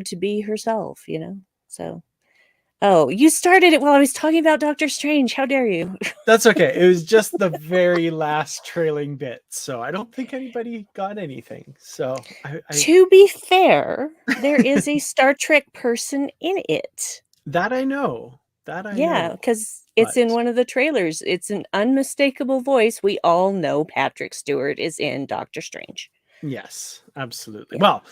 to be herself, So, oh, you started it while I was talking about Doctor Strange. How dare you? That's okay. It was just the very last trailing bit, so I don't think anybody got anything. So I To be fair, there is a Star Trek person in it. that I know. That I Yeah, know. because it's in But one of the trailers. It's an unmistakable voice. We all know Patrick Stewart is in Doctor Strange. yes, absolutely. Yeah. Well,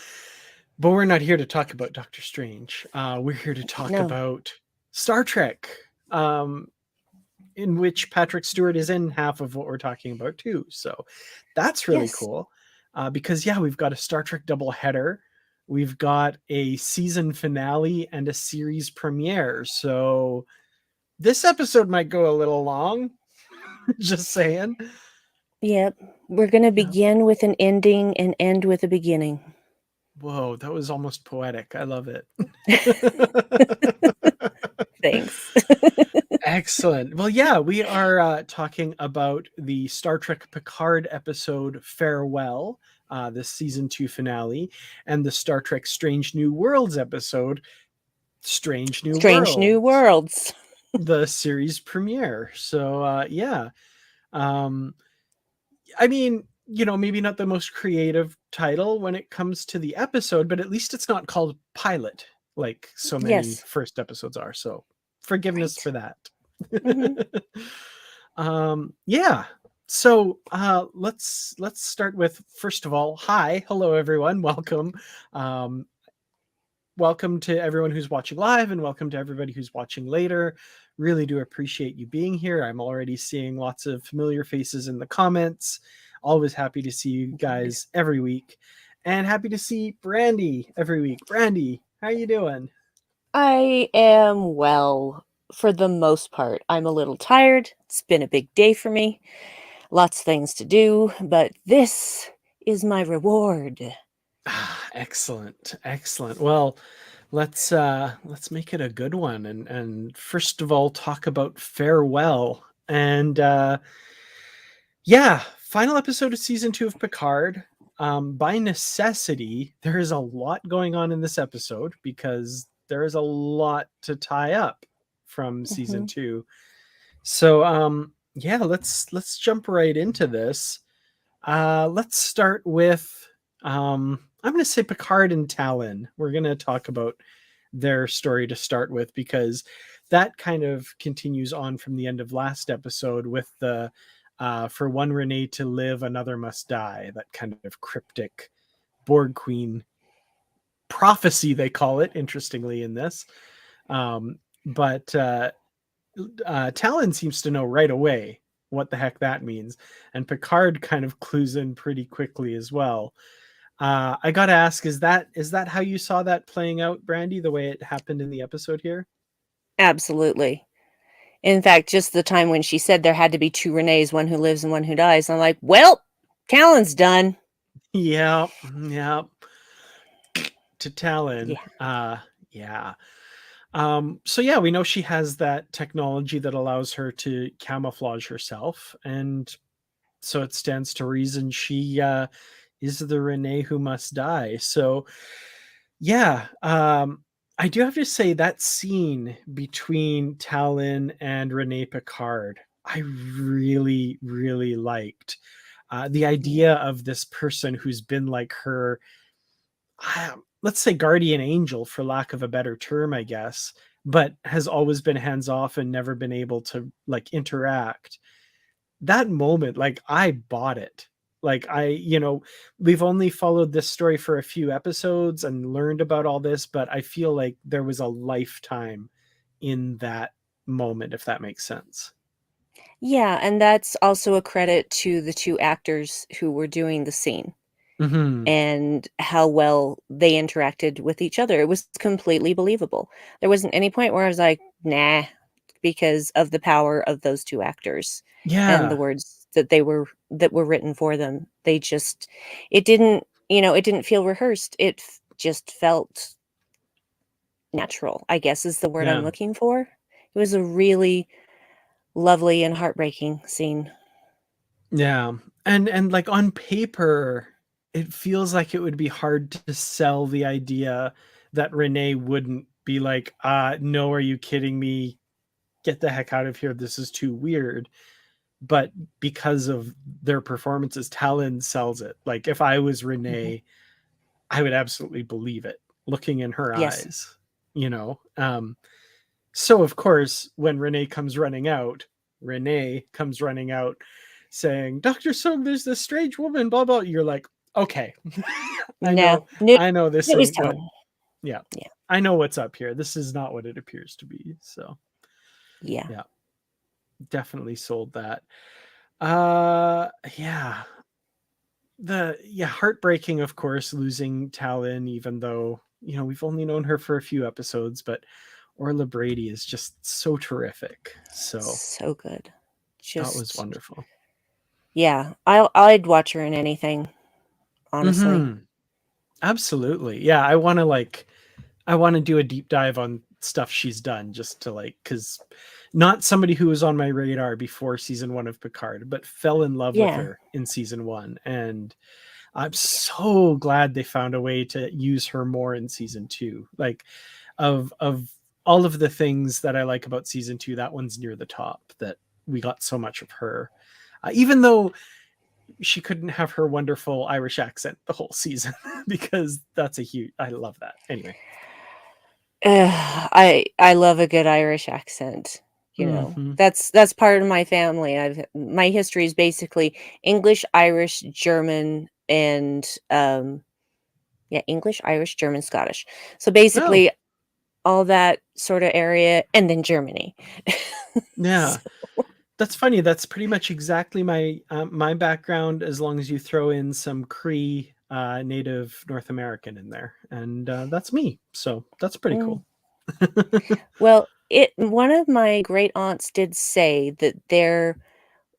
but we're not here to talk about Doctor Strange. We're here to talk No. about Star Trek, in which Patrick Stewart is in half of what we're talking about too. So that's really Yes. cool. Because yeah, we've got a Star Trek double header. We've got a season finale and a series premiere. So this episode might go a little long. Just saying. Yep. We're going to Yeah. begin with an ending and end with a beginning. Whoa, that was almost poetic. I love it. Thanks. Excellent. Well, yeah, we are talking about the Star Trek Picard episode Farewell, the season 2 finale, and the Star Trek Strange New Worlds episode Strange New Strange New Worlds, Worlds. the series premiere. So, yeah. Um, I mean, maybe not the most creative title when it comes to the episode, but at least it's not called Pilot like so many Yes. first episodes are. So, forgiveness Right. for that. Mm-hmm. Yeah. So let's start with, first of all, hi, hello everyone, welcome. Um, welcome to everyone who's watching live, and welcome to everybody who's watching later. Really do appreciate you being here. I'm already seeing lots of familiar faces in the comments. Always happy to see you guys every week, and happy to see Brandi every week. Brandi, how you doing? I am well for the most part. I'm a little tired. It's been a big day for me. Lots of things to do, but this is my reward. Excellent, excellent. Well, let's make it a good one, and first of all talk about Farewell. And yeah, final episode of season 2 of Picard. By necessity, there is a lot going on in this episode because there is a lot to tie up from season Mm-hmm. 2. So yeah, let's jump right into this. Let's start with I'm going to say Picard and Tallinn. We're going to talk about their story to start with because that kind of continues on from the end of last episode with the for one Renee to live, another must die. That kind of cryptic Borg Queen prophecy, they call it, interestingly, in this. But Talon seems to know right away what the heck that means, and Picard kind of clues in pretty quickly as well. I gotta ask, is that how you saw that playing out, Brandi? The way it happened in the episode here? Absolutely. In fact, just the time when she said there had to be two Renees, one who lives and one who dies, I'm like, well, Talon's done. Yeah, yeah. To Talon. Yeah. Yeah. So yeah, we know she has that technology that allows her to camouflage herself, and so it stands to reason she is the Renee who must die. So yeah, I do have to say that scene between Talon and Renee Picard, I really, really liked. The Yeah. idea of this person who's been like her, let's say guardian angel, for lack of a better term, I guess, but has always been hands off and never been able to like interact. That moment, like, I bought it. Like, we've only followed this story for a few episodes and learned about all this, but I feel like there was a lifetime in that moment, if that makes sense. Yeah, and that's also a credit to the two actors who were doing the scene Hmm. and how well they interacted with each other. It was completely believable. There wasn't any point where I was like, nah, because of the power of those two actors and the Yeah. words that were written for them. They just it didn't, it didn't feel rehearsed. Just felt natural, I guess is the word I'm Yeah. looking for. It was a really lovely and heartbreaking scene. Yeah. And like on paper, it feels like it would be hard to sell the idea that Renee wouldn't be like, no, are you kidding me? Get the heck out of here. This is too weird. But because of their performances, Tallinn sells it. Like if I was Renee, I would absolutely believe it looking in her Yes. eyes, you know? So of course, when Renee comes running out saying, Dr. Soong, there's this strange woman, blah, blah. You're like, okay, I No. know this It was ain't what, telling. yeah, Yeah. I know what's up here. This is not what it appears to be. So Yeah. yeah, definitely sold that. Yeah. Heartbreaking, of course, losing Tallinn, even though, you know, we've only known her for a few episodes, but Orla Brady is just so terrific. So good. That was Just wonderful. yeah. I'd watch her in anything, honestly. Mm-hmm. Absolutely. Yeah, I want to do a deep dive on stuff she's done, just to like, because not somebody who was on my radar before season 1 of Picard, but fell in love with Yeah. her in season 1, and I'm so glad they found a way to use her more in season 2. Like of all of the things that I like about season 2, that one's near the top, that we got so much of her. Even though she couldn't have her wonderful Irish accent the whole season, because that's I love that. Anyway. I love a good Irish accent. You know, Mm-hmm. that's part of my family. My history is basically English, Irish, German, and English, Irish, German, Scottish. So Oh, basically all that sort of area, and then Germany. yeah. So, That's funny. That's pretty much exactly my background, as long as you throw in some Cree Native North American in there, and that's me. So that's pretty mm. cool. Well, it one of my great aunts did say that there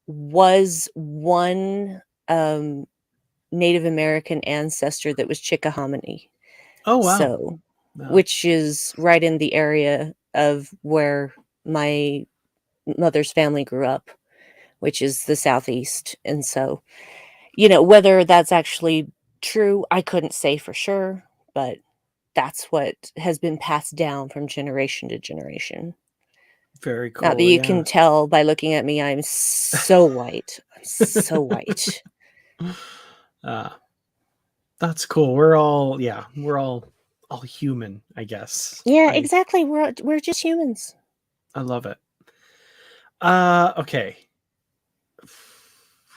was one Native American ancestor that was Chickahominy. Oh wow. So, Wow. which is right in the area of where my mother's family grew up, which is the Southeast. And so, you know, whether that's actually true, I couldn't say for sure, but that's what has been passed down from generation to generation. Very Not that cool. you Yeah. can tell by looking at me, I'm so white. I'm so white. uh, that's cool. We're all human, I guess. Yeah, I exactly. We're just humans. I love it. Okay.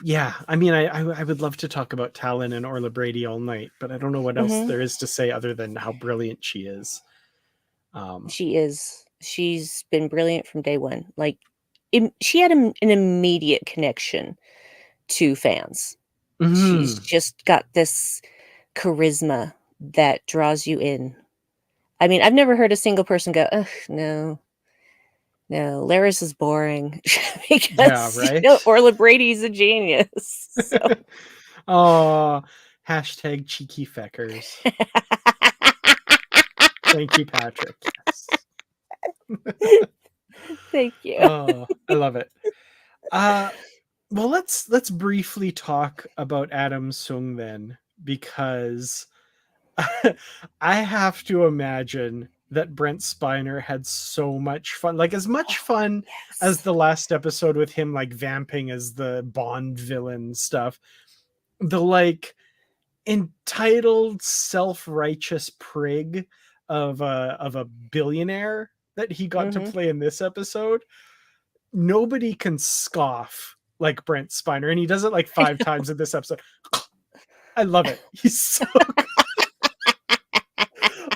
Yeah, I mean, I would love to talk about Tallinn and Orla Brady all night, but I don't know what else Mhm. there is to say other than how brilliant she is. Um, She is. She's been brilliant from day one. Like, she had an immediate connection to fans. She's mhm. just got this charisma that draws you in. I mean, I've never heard a single person go, "Ugh, no, no, Laris is boring," Yeah, because, right. Orla Brady's a genius. So Oh, hashtag cheeky feckers. Thank you, Patrick. Yes. Thank you. Oh, I love it. Uh well, let's briefly talk about Adam Sung then, because I have to imagine that Brent Spiner had so much fun, like as much Oh, fun as yes. the last episode with him like vamping as the Bond villain stuff. The like entitled, self-righteous prig of a billionaire that he got to Mhm. play in this episode. Nobody can scoff like Brent Spiner, and he does it like 5 times in this episode. I love it. He's so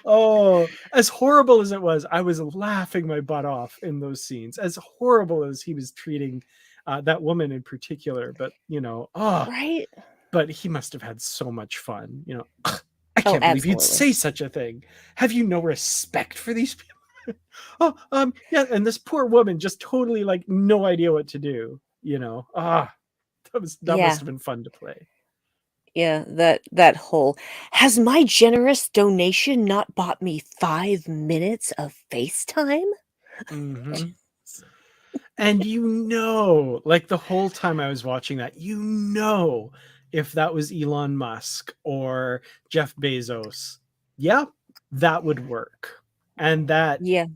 Oh, as horrible as it was, I was laughing my butt off in those scenes. As horrible as he was treating that woman in particular, but Right? but he must have had so much fun. I Oh, can't believe you'd absolutely. say such a thing. Have you no respect for these people? Yeah, and this poor woman just totally like no idea what to do. That must Yeah. have been fun to play. Yeah, that whole, "Has my generous donation not bought me 5 minutes of FaceTime?" Mm-hmm. And like the whole time I was watching that, if that was Elon Musk or Jeff Bezos, yeah, that would work. And that Yeah.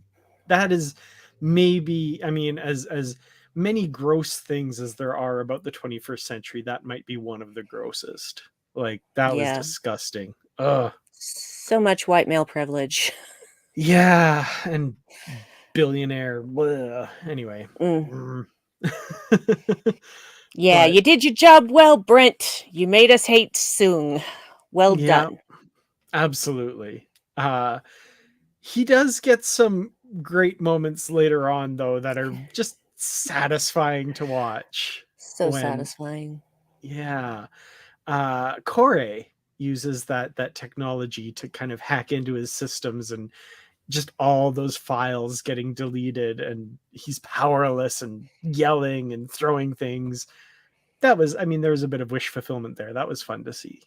is maybe, I mean, as many gross things as there are about the 21st century, that might be one of the grossest. Like, that was Yeah. disgusting. Ugh. So much white male privilege. Yeah, and billionaire. Bleh. Anyway. Mm. Mm. Yeah, But you did your job well, Brent. You made us hate Soong. Well yeah, done. absolutely. He does get some great moments later on, though, that are just satisfying to watch. So When, satisfying. yeah, Corey uses that technology to kind of hack into his systems, and just all those files getting deleted, and he's powerless and yelling and throwing things. That was, I mean, there was a bit of wish fulfillment there. That was fun to see.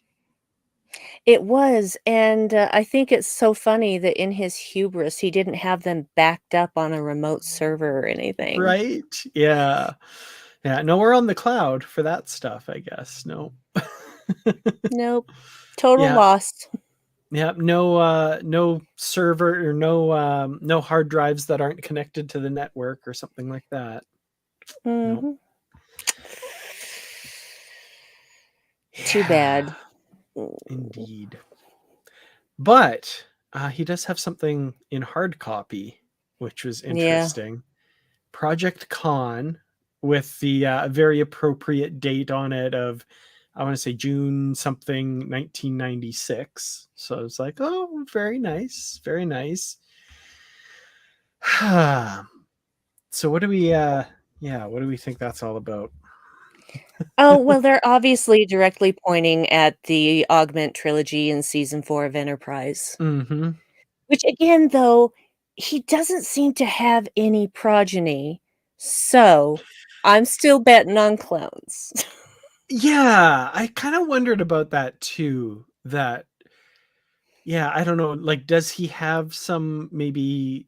It was, and I think it's so funny that in his hubris, he didn't have them backed up on a remote server or anything. Right? Yeah. Yeah. Nowhere on the cloud for that stuff, I guess. No. Nope. Total Yeah. loss. Yeah. No server, or no hard drives that aren't connected to the network or something like that. No. Hmm. Too Yeah. bad. Indeed. But he does have something in hard copy, which was Yeah. interesting. Project Con, with the very appropriate date on it of, I want to say, June something 1996. So it's like, oh, very nice, very nice. So what do we yeah, what do we think that's all about? Oh, well, they're obviously directly pointing at the Augment trilogy in season 4 of Enterprise. Mm-hmm. Which again, though, he doesn't seem to have any progeny, so I'm still betting on clones. Yeah, I kind of wondered about that too. That, yeah, I don't know, like, does he have some, maybe,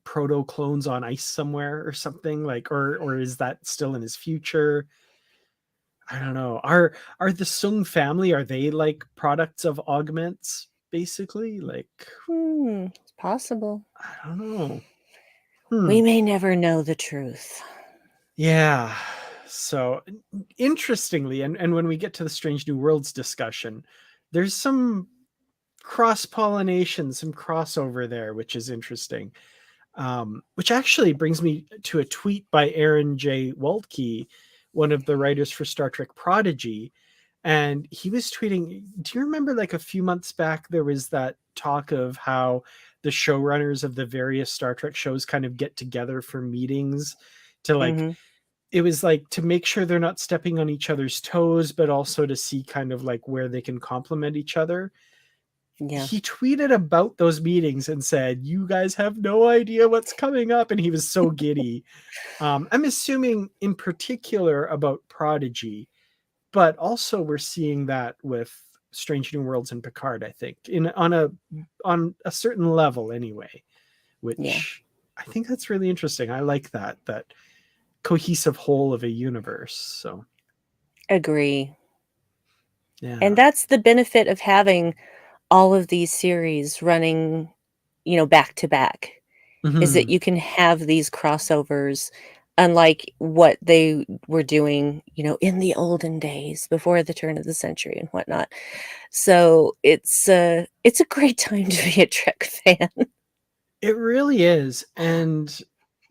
proto clones on ice somewhere or something, like, or is that still in his future? I don't know. Are the Soong family, are they like products of augments, basically? Like, It's possible. I don't know. Hmm. We may never know the truth. Yeah. So interestingly, and when we get to the Strange New Worlds discussion, there's some cross pollination, some crossover there, which is interesting. Which actually brings me to a tweet by Aaron J. Waltke, one of the writers for Star Trek Prodigy. And he was tweeting, do you remember, like, a few months back, there was that talk of how the showrunners of the various Star Trek shows kind of get together for meetings to, like, Mhm. it was like to make sure they're not stepping on each other's toes, but also to see kind of like where they can complement each other. Yeah. He tweeted about those meetings and said, "You guys have no idea what's coming up," and he was so giddy. I'm assuming in particular about Prodigy, but also we're seeing that with Strange New Worlds and Picard, I think, in on a certain level anyway, Yeah. which I think that's really interesting. I like that cohesive whole of a universe. So Agree. And yeah. that's the benefit of having all of these series running, back to back, is that Mhm. you can have these crossovers, unlike what they were doing, in the olden days before the turn of the century and whatnot. So it's a great time to be a Trek fan. It really is. And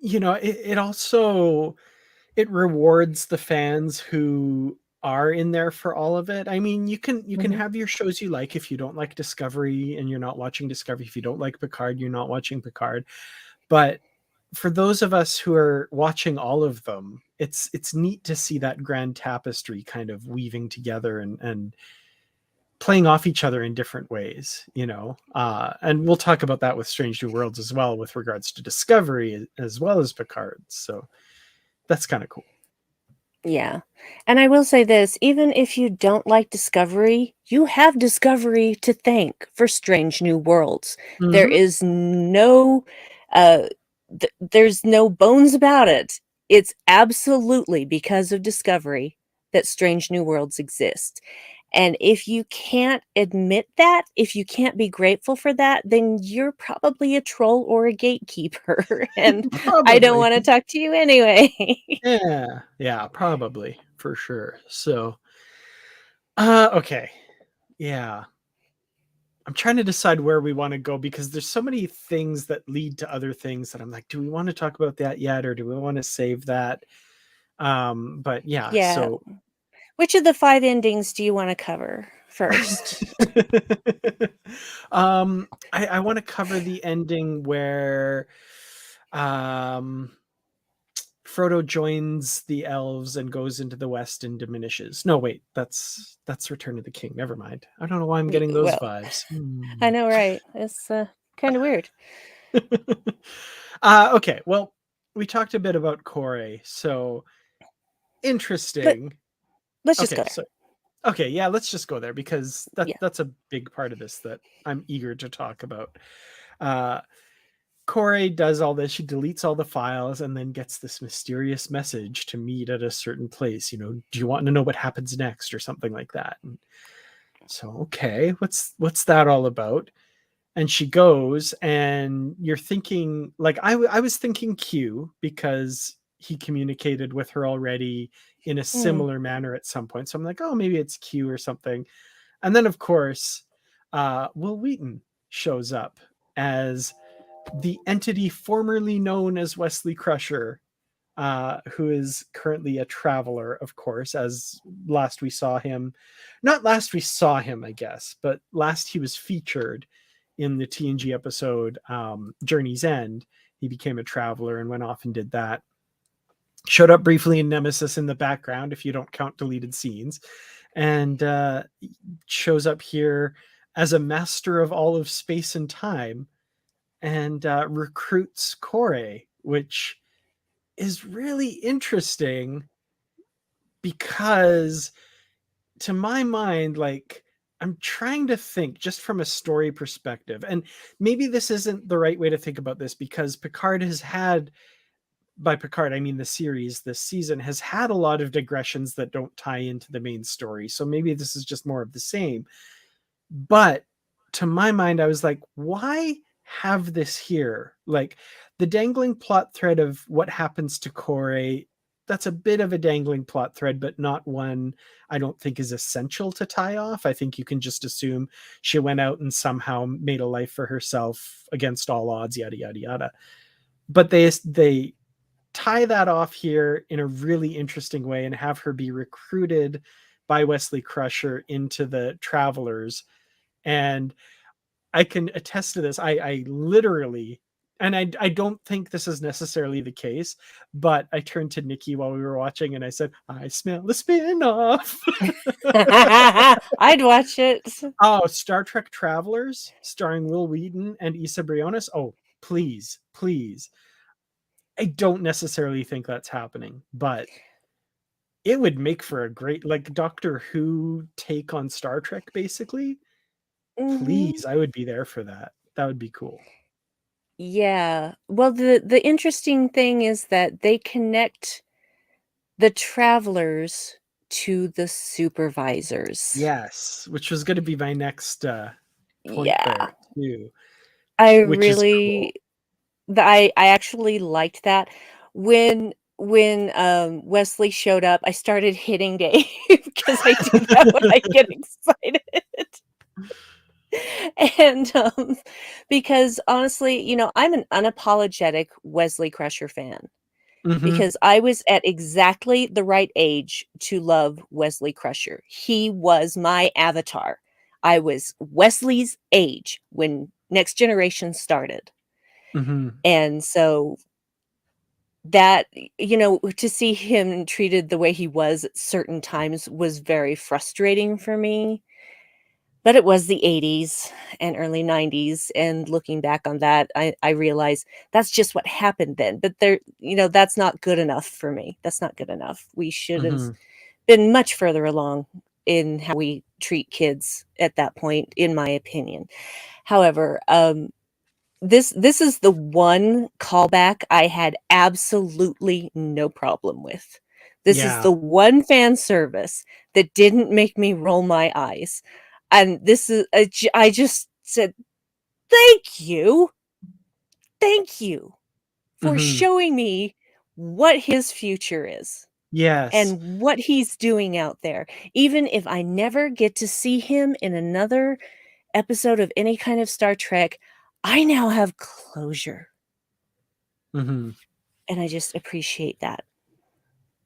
it also, it rewards the fans who are in there for all of it. I mean, you can Mhm. have your shows you like. If you don't like Discovery and you're not watching Discovery, if you don't like Picard, you're not watching Picard. But for those of us who are watching all of them, it's neat to see that grand tapestry kind of weaving together, and playing off each other in different ways. And we'll talk about that with Strange New Worlds as well, with regards to Discovery as well as Picard. So that's kind of cool. Yeah. And I will say this, even if you don't like Discovery, you have Discovery to thank for Strange New Worlds. There Mm-hmm. is no uh there's no bones about it. It's absolutely because of Discovery that Strange New Worlds exist. And if you can't admit that, if you can't be grateful for that, then you're probably a troll or a gatekeeper. And I don't Probably. want to talk to you anyway. Yeah, probably for sure. So, okay. Yeah. I'm trying to decide where we want to go because there's so many things that lead to other things that I'm like, do we want to talk about that yet or do we want to save that? But yeah, Yeah. so Which of the 5 endings do you want to cover first? I want to cover the ending where um Frodo joins the elves and goes into the west and diminishes. No, wait, that's Return of the King. Never mind. I don't know why I'm getting those Well, vibes. I know, right? It's kind of weird. Okay, well, we talked a bit about Corey, so Let, interesting. let's just Okay, go there. so okay, yeah, let's just go there because Yeah. that's a big part of this that I'm eager to talk about. Uh, Corey does all this. She deletes all the files and then gets this mysterious message to meet at a certain place. You know, do you want to know what happens next or something like that? And so, okay, what's that all about? And she goes, and you're thinking like I was thinking Q because he communicated with her already in a Mm. similar manner at some point. So I'm like, oh, maybe it's Q or something. And then of course, Will Wheaton shows up as the entity formerly known as Wesley Crusher, who is currently a traveler, of course, as last we saw him. Not last we saw him, I guess, but last he was featured in the TNG episode Journey's End. He became a traveler and went off and did that. Showed up briefly in Nemesis in the background, if you don't count deleted scenes, and shows up here as a master of all of space and time and recruits Corey, which is really interesting because to my mind, like, I'm trying to think just from a story perspective, and maybe this isn't the right way to think about this because Picard has had, by Picard I mean the series, this season has had a lot of digressions that don't tie into the main story, so maybe this is just more of the same. But to my mind, I was like, why have this here? Like, the dangling plot thread of what happens to Corey, that's a bit of a dangling plot thread, but not one I don't think is essential to tie off. I think you can just assume she went out and somehow made a life for herself against all odds, yada yada yada. But they tie that off here in a really interesting way and have her be recruited by Wesley Crusher into the Travelers. And I can attest to this. I literally, and I don't think this is necessarily the case, but I turned to Nikki while we were watching and I said, I smell the spin-off. I'd watch it. Oh, Star Trek Travelers, starring Will Wheaton and Issa Briones. Oh, please, please. I don't necessarily think that's happening, but it would make for a great, like, Doctor Who take on Star Trek, basically. Hmm. Please, I would be there for that. That would be cool. Yeah. Well, the interesting thing is that they connect the travelers to the supervisors. Yes, which was gonna be my next, point Yeah. there too, I which is cool. really I actually liked that. When Wesley showed up, I started hitting Dave because I do that when I get excited. And, because honestly, I'm an unapologetic Wesley Crusher fan Mhm, because I was at exactly the right age to love Wesley Crusher. He was my avatar. I was Wesley's age when Next Generation started. mhm, And so that, to see him treated the way he was at certain times was very frustrating for me. But it was the '80s and early '90s, and looking back on that, I realize that's just what happened then, but that's not good enough for me. That's not good enough. We should have mhm, been much further along in how we treat kids at that point, in my opinion. However, this is the one callback I had absolutely no problem with. This is Yeah. the one fan service that didn't make me roll my eyes. And this is, I just said, thank you. Thank you for Hmm. showing me what his future is Yes. and what he's doing out there. Even if I never get to see him in another episode of any kind of Star Trek, I now have closure. Hmm. And I just appreciate that.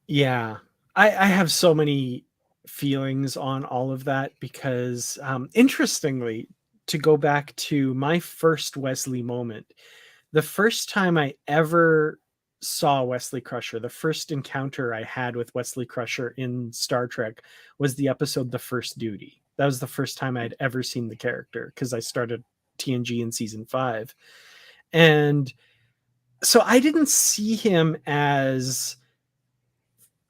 Yeah. I have so many feelings on all of that because, interestingly, to go back to my first Wesley moment, the first time I ever saw Wesley Crusher, the first encounter I had with Wesley Crusher in Star Trek was the episode The First Duty. That was the first time I'd ever seen the character because I started TNG in season 5. And so I didn't see him as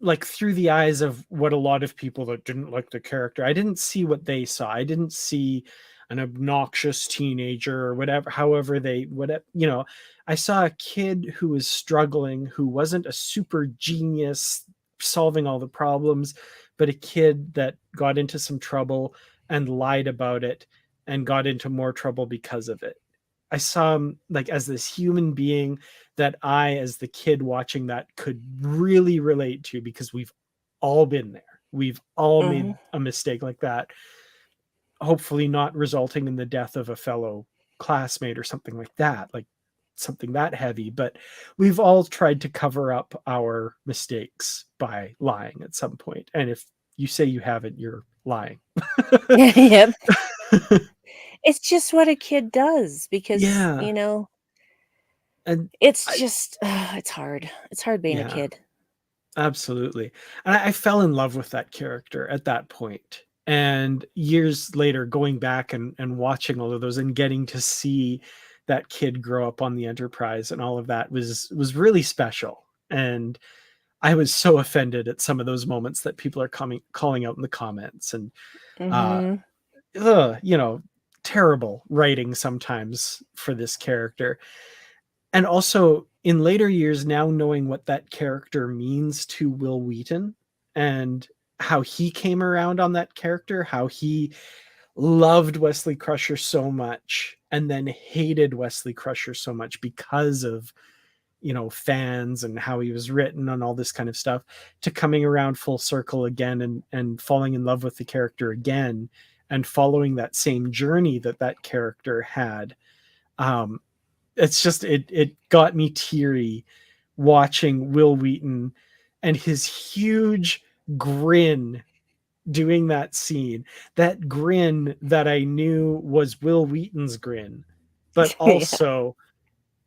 like through the eyes of what a lot of people that didn't like the character. I didn't see what they saw. I didn't see an obnoxious teenager or whatever, however they, whatever, I saw a kid who was struggling, who wasn't a super genius solving all the problems, but a kid that got into some trouble and lied about it and got into more trouble because of it. I saw him like as this human being that I, as the kid watching that, could really relate to because we've all been there. We've all Mhm. made a mistake like that, hopefully not resulting in the death of a fellow classmate or something like that, like something that heavy. But we've all tried to cover up our mistakes by lying at some point. And if you say you haven't, you're lying. Yep. It's just what a kid does because, Yeah. And it's I, just it's hard. It's hard being a yeah. kid. Absolutely. And I fell in love with that character at that point. And years later, going back and watching all of those and getting to see that kid grow up on the Enterprise and all of that was really special. And I was so offended at some of those moments that people are calling out in the comments and uh Mhm. you know, terrible writing sometimes for this character. And also in later years, now knowing what that character means to Will Wheaton and how he came around on that character, how he loved Wesley Crusher so much and then hated Wesley Crusher so much because of, fans and how he was written and all this kind of stuff, to coming around full circle again and falling in love with the character again and following that same journey that that character had. It's just it got me teary watching Will Wheaton and his huge grin doing that scene. That grin that I knew was Will Wheaton's grin, but Yeah. also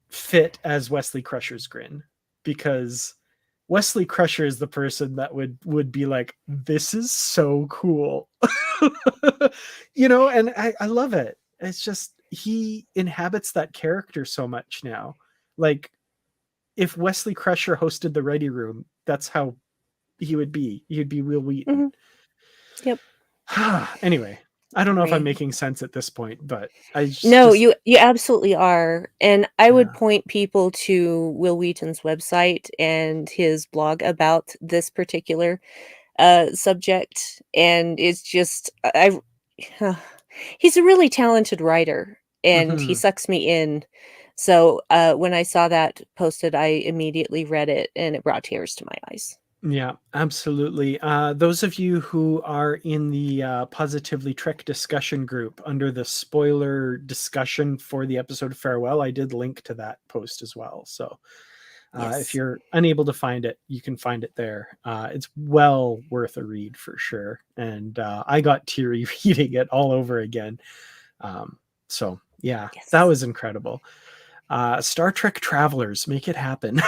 fit as Wesley Crusher's grin, because Wesley Crusher is the person that would be like, this is so cool. And I love it. It's just he inhabits that character so much now. Like, if Wesley Crusher hosted the Ready Room, that's how he would be. He'd be Will Wheaton. Mhm. Yep. Anyway, I don't know if I'm Right. making sense at this point, but I No, just you absolutely are, and I would yeah. point people to Will Wheaton's website and his blog about this particular, subject, and it's just he's a really talented writer, and he Mhm. sucks me in. So, when I saw that posted, I immediately read it, and it brought tears to my eyes. Yeah, absolutely. Those of you who are in the Positively Trek discussion group under the spoiler discussion for the episode Farewell, I did link to that post as well. So if Yes. you're unable to find it, you can find it there. It's well worth a read for sure. And I got teary reading it all over again. So yeah, that Yes. was incredible. Star Trek Travelers, make it happen.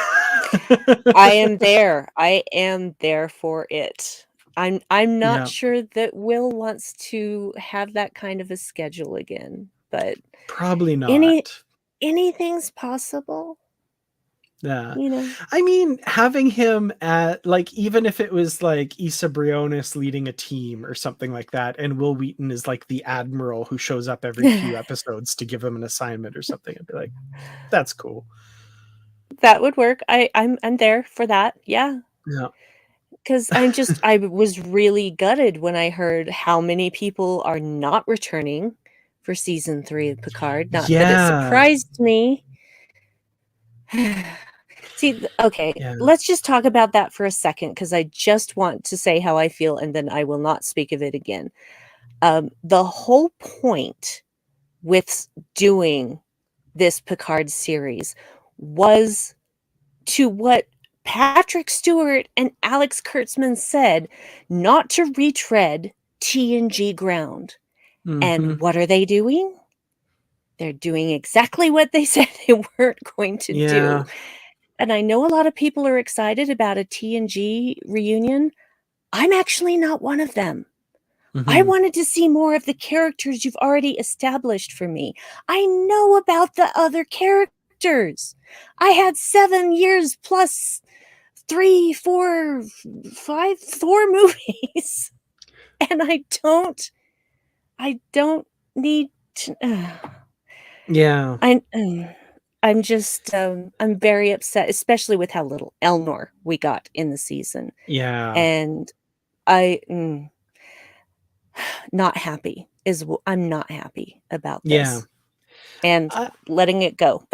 I am there. I am there for it. I'm not Yeah, sure that Will wants to have that kind of a schedule again, but probably any not. anything's possible, Yeah. you know? I mean, having him at, like, even if it was like Issa Briones leading a team or something like that, and Will Wheaton is like the admiral who shows up every few episodes to give him an assignment or something, I'd be like, that's cool. That would work. I'm there for that. Yeah. Yeah. because I was really gutted when I heard how many people are not returning for season 3 of Picard. Not that it Yeah. surprised me. See, okay, Yeah. let's just talk about that for a second, because I just want to say how I feel, and then I will not speak of it again. The whole point with doing this Picard series was to what Patrick Stewart and Alex Kurtzman said, not to retread TNG ground. And what are they doing? They're doing exactly what they said they weren't going to do. Yeah. And I know a lot of people are excited about a TNG reunion. I'm actually not one of them. I Mhm. wanted to see more of the characters you've already established for me. I know about the other characters. I had 7 years plus 3, 4, 5, 4 movies. And I don't need to. Yeah. I'm just, I'm very upset, especially with how little Elnor we got in the season. Yeah. And I, not happy I'm not happy about Yeah. this and I letting it go.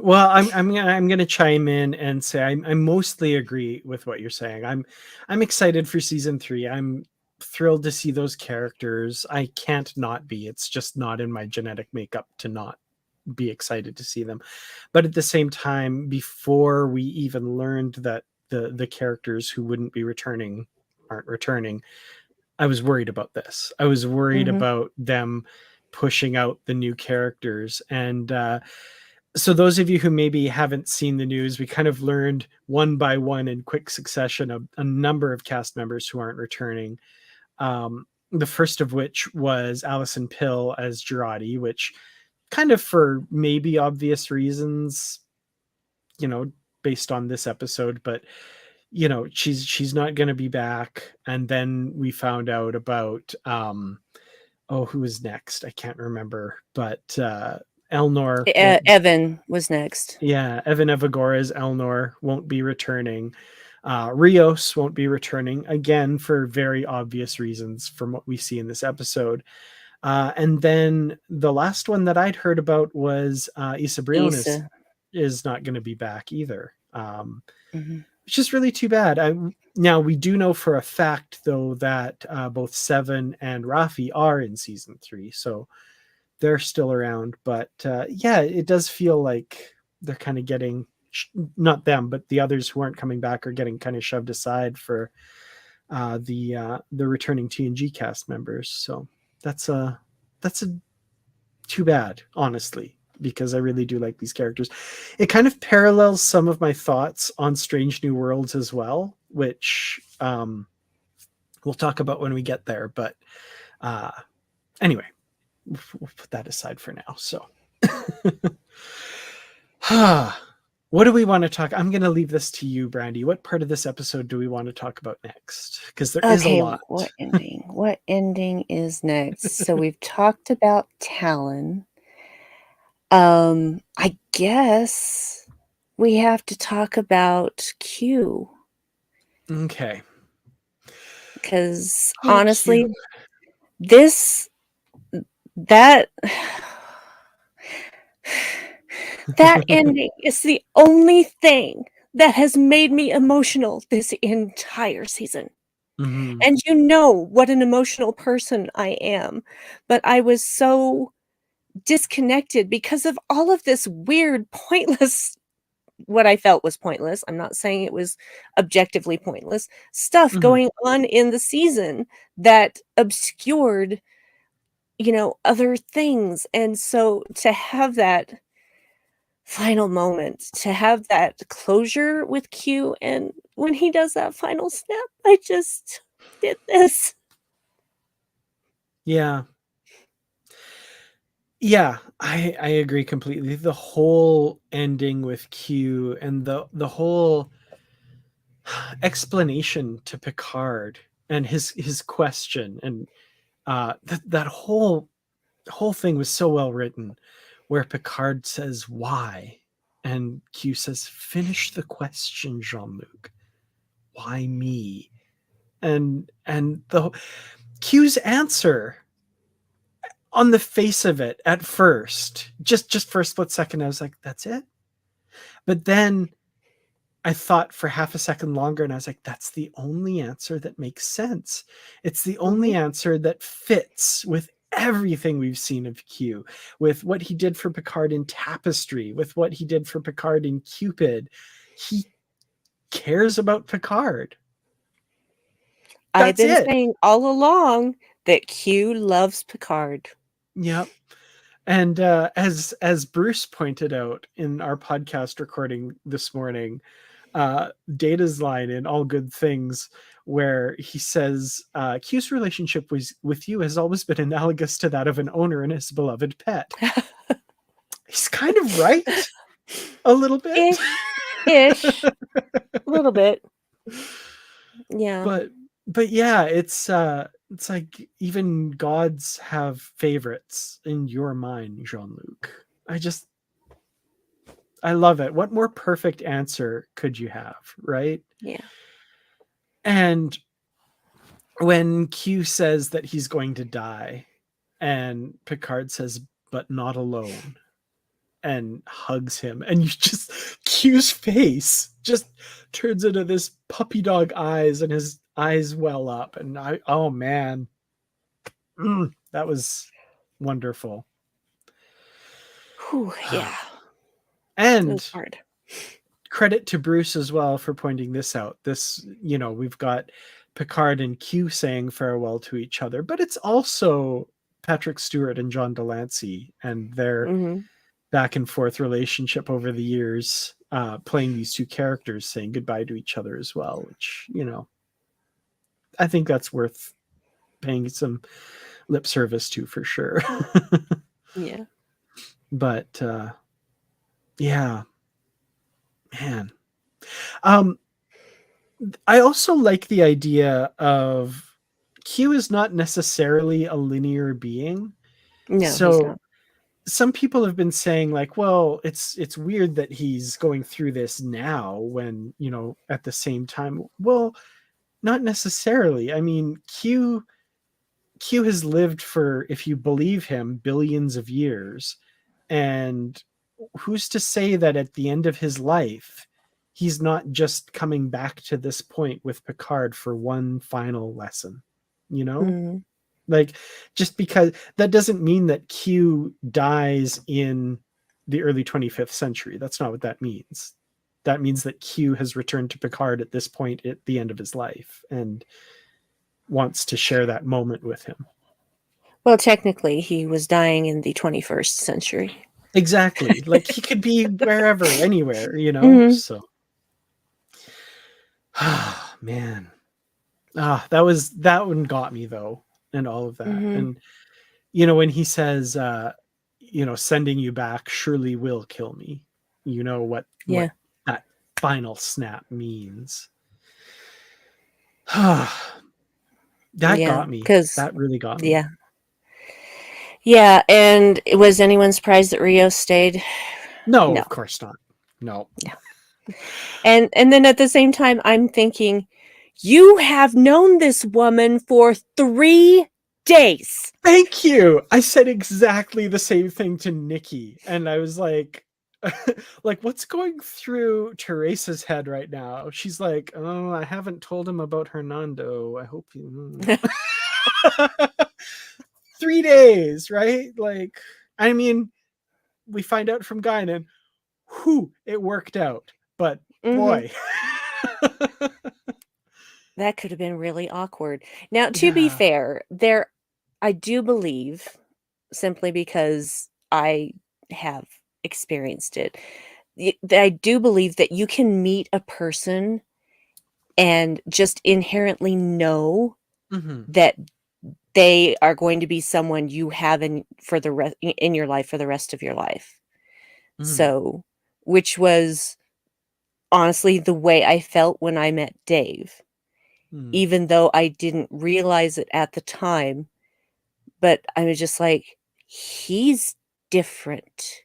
well, I'm gonna chime in and say I mostly agree with what you're saying. I'm excited for season 3. I'm thrilled to see those characters. I can't not be. It's just not in my genetic makeup to not be excited to see them. But at the same time, before we even learned that the characters who wouldn't be returning aren't returning, I was worried about this. I was worried Mhm. about them pushing out the new characters. And so those of you who maybe haven't seen the news, we kind of learned one by one in quick succession a number of cast members who aren't returning. The first of which was Alison Pill as Girardi, which kind of for maybe obvious reasons, you know, based on this episode, but she's not going to be back. And then we found out about who was next? I can't remember, but Elnor won't. Evan was next. Yeah, Evan Evagora Elnor won't be returning. Rios won't be returning again for very obvious reasons from what we see in this episode. And then the last one that I'd heard about was Issa Briones Issa. is not going to be back either, Mhm. which is really too bad. Now, we do know for a fact, though, that both Seven and Rafi are in season 3, so they're still around. But yeah, it does feel like they're kind of getting, not them, but the others who aren't coming back are getting kind of shoved aside for the returning TNG cast members. So that's a too bad, honestly, because I really do like these characters. It kind of parallels some of my thoughts on Strange New Worlds as well, which we'll talk about when we get there. But anyway, we'll put that aside for now. So what do we want to talk? I'm going to leave this to you, Brandi. What part of this episode do we want to talk about next? Because there is a Okay, lot. what ending? What ending is next? So we've talked about Talon. I guess we have to talk about Q, Okay. because Oh, honestly, cute. this that that ending is the only thing that has made me emotional this entire season. Mm-hmm. And you know what an emotional person I am, but I was so disconnected because of all of this weird, pointless, what I felt was pointless. I'm not saying it was objectively pointless stuff Mm-hmm. going on in the season that obscured, other things. And so to have that final moment, to have that closure with Q, and when he does that final snap, I just did this. Yeah. Yeah, I agree completely. The whole ending with Q and the whole explanation to Picard and his question, and that whole thing was so well written, where Picard says why and Q says, finish the question, Jean-Luc. why me? And the Q's answer, on the face of it at first, just for a split second, I was like, that's it. But then I thought for half a second longer, and I was like, that's the only answer that makes sense. It's the only answer that fits with everything we've seen of Q, with what he did for Picard in Tapestry, with what he did for Picard in Cupid. He cares about Picard. I've That's been it. saying all along that Q loves Picard. Yep. And as Bruce pointed out in our podcast recording this morning, Data's line in All Good Things, where he says, Q's relationship with you has always been analogous to that of an owner and his beloved pet. He's kind of right. A little bit. Ish. A little bit. Yeah. But yeah, it's like even gods have favorites in your mind, Jean-Luc. I love it. What more perfect answer could you have, right? Yeah. And when Q says that he's going to die, and Picard says, but not alone, and hugs him, and you just, Q's face just turns into this puppy dog eyes, and his eyes well up, and oh man, that was wonderful. Whew, yeah. And it was hard. Credit to Bruce as well for pointing this out. This, we've got Picard and Q saying farewell to each other, but it's also Patrick Stewart and John Delancey and their back and forth relationship over the years, playing these two characters saying goodbye to each other as well, which, I think that's worth paying some lip service to for sure. Yeah. But yeah, man. I also like the idea of Q is not necessarily a linear being. No, he's So not. some people have been saying like, well, it's weird that he's going through this now when, at the same time. Well, not necessarily. I mean, Q has lived for, if you believe him, billions of years. And who's to say that at the end of his life, he's not just coming back to this point with Picard for one final lesson, Like, just because that doesn't mean that Q dies in the early 25th century. That's not what that means. That means that Q has returned to Picard at this point at the end of his life and wants to share that moment with him. Well, technically, he was dying in the 21st century. Exactly. Like, he could be wherever, anywhere, So, man. That one got me though, and all of that. And when he says, sending you back surely will kill me. What that final snap means. That got me. That really got me. Yeah. Yeah, and was anyone surprised that Rios stayed? No, of course not. No. Yeah. And then at the same time, I'm thinking, you have known this woman for 3 days. Thank you. I said exactly the same thing to Nikki, and I was like, what's going through Teresa's head right now? She's like, oh, I haven't told him about Hernando. I hope you. 3 days, right? Like, I mean, we find out from Guinan, it worked out, but boy. That could have been really awkward. Now, to be fair, I do believe, simply because I have experienced it, I do believe that you can meet a person and just inherently know that they are going to be someone you have in your life for the rest of your life. So, which was honestly the way I felt when I met Dave. Even though I didn't realize it at the time, but I was just like, he's different.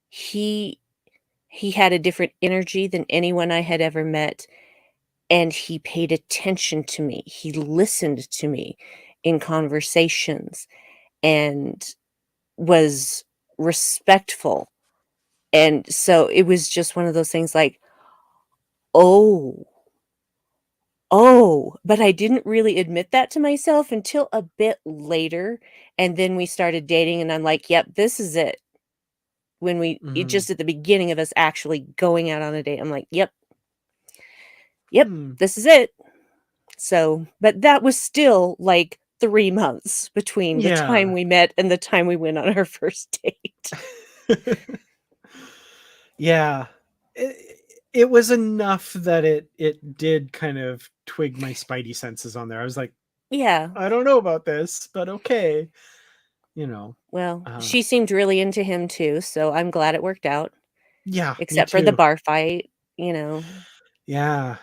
He had a different energy than anyone I had ever met. and he paid attention to me. He listened to me in conversations and was respectful. And so it was just one of those things like, oh, but I didn't really admit that to myself until a bit later. And then we started dating, and I'm like, yep, this is it. When just at the beginning of us actually going out on a date, I'm like, yep, this is it. So, but that was still like 3 months between the time we met and the time we went on our first date. Yeah. It was enough that it did kind of twig my spidey senses on there. I was like, Yeah. I don't know about this, but okay. You know. Well, she seemed really into him too, so I'm glad it worked out. Yeah, Except for the bar fight, you know. Yeah.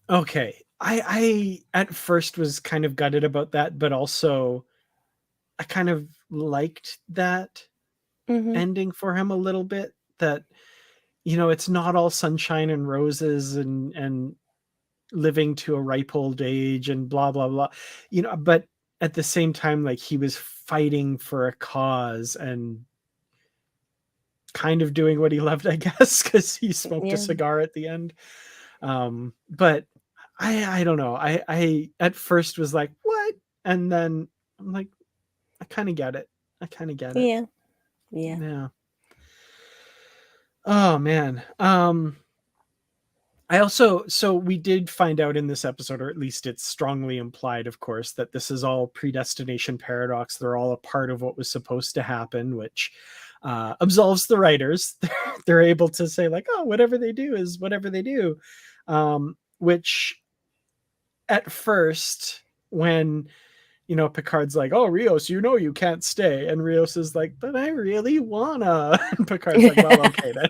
Okay. I at first was kind of gutted about that, but also I kind of liked that ending for him a little bit, that it's not all sunshine and roses and living to a ripe old age and blah blah blah, but at the same time, like, he was fighting for a cause and kind of doing what he loved, I guess, because he smoked a cigar at the end. But I don't know. I at first was like, what? And then I'm like, I kind of get it. Yeah. Oh man. So we did find out in this episode, or at least it's strongly implied, of course, that this is all predestination paradox. They're all a part of what was supposed to happen, which absolves the writers. They're able to say, like, oh, whatever they do is whatever they do. Which at first, when Picard's like, oh, Rios, you can't stay. And Rios is like, but I really wanna. And Picard's like, well, okay then.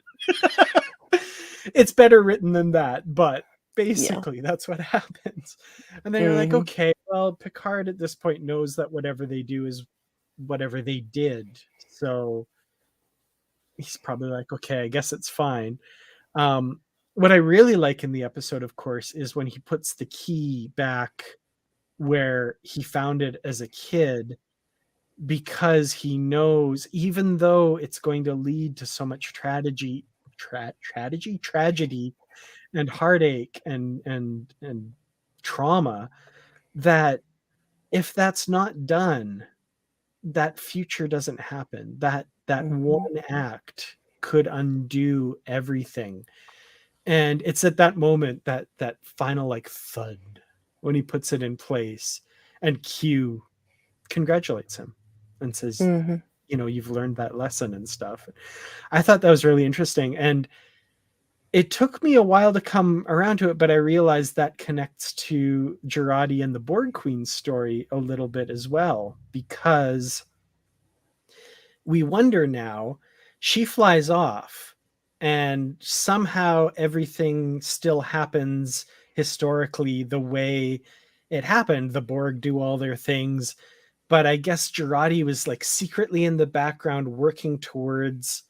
It's better written than that, but basically that's what happens. And then you're like, okay, well, Picard at this point knows that whatever they do is whatever they did. So he's probably like, okay, I guess it's fine. What I really like in the episode, of course, is when he puts the key back where he found it as a kid, because he knows, even though it's going to lead to so much tragedy and heartache and trauma, that if that's not done, that future doesn't happen. That one act could undo everything. And it's at that moment that final, like, thud, when he puts it in place, and Q congratulates him and says, you've learned that lesson and stuff. I thought that was really interesting. And it took me a while to come around to it, but I realized that connects to Girardi and the Borg Queen story a little bit as well, because we wonder now, she flies off and somehow everything still happens historically the way it happened. The Borg do all their things, but I guess Girardi was like secretly in the background working towards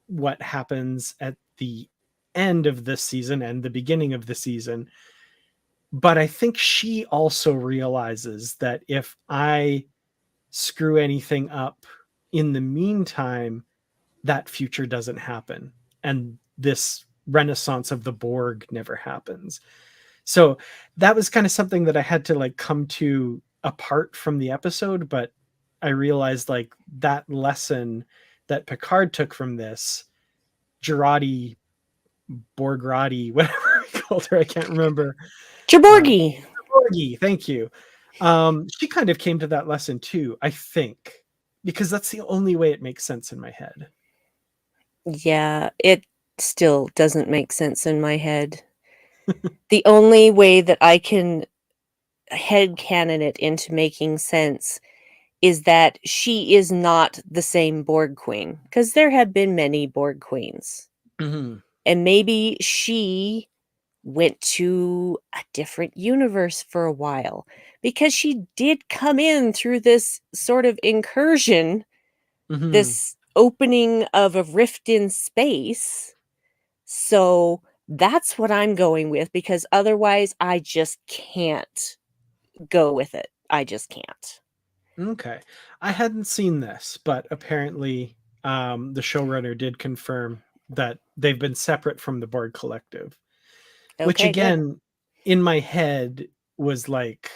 what happens at the end of this season and the beginning of the season. But I think she also realizes that if I screw anything up in the meantime, that future doesn't happen. And this renaissance of the Borg never happens. So that was kind of something that I had to, like, come to apart from the episode. But I realized, like, that lesson that Picard took from this, Girardi, Borgrati, whatever we called her, I can't remember. Jaborgi. Thank you. She kind of came to that lesson too, I think, because that's the only way it makes sense in my head. Yeah, it still doesn't make sense in my head. The only way that I can headcanon it into making sense is that she is not the same Borg Queen, because there have been many Borg Queens. And maybe she went to a different universe for a while, because she did come in through this sort of incursion, this opening of a rift in space. So That's what I'm going with, because otherwise I just can't go with it. I just can't. Okay. I hadn't seen this, but apparently the showrunner did confirm that they've been separate from the Borg Collective, which Okay, good. again, in my head was like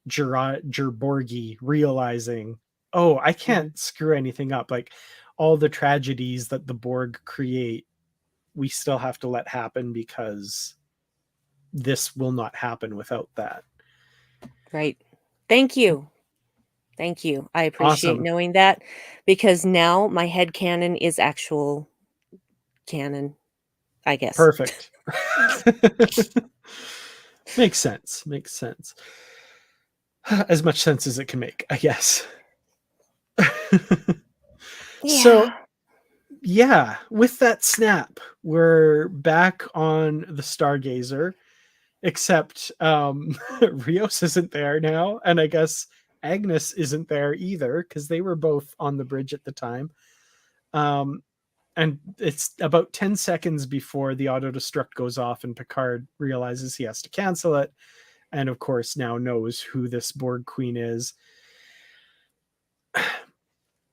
Gerborgi realizing, oh, I Mhm. can't screw anything up. Like all the tragedies that the Borg create, we still have to let happen because this will not happen without that. Right. Thank you. Thank you. I appreciate Awesome. knowing that, because now my head canon is actual canon, I guess. Perfect. Makes sense. Makes sense. As much sense as it can make, I guess. So, Yeah. yeah, with that snap, we're back on the Stargazer, except Rios isn't there now, and I guess Agnes isn't there either because they were both on the bridge at the time. Um, and it's about 10 seconds before the auto destruct goes off and Picard realizes he has to cancel it, and of course now knows who this Borg Queen is.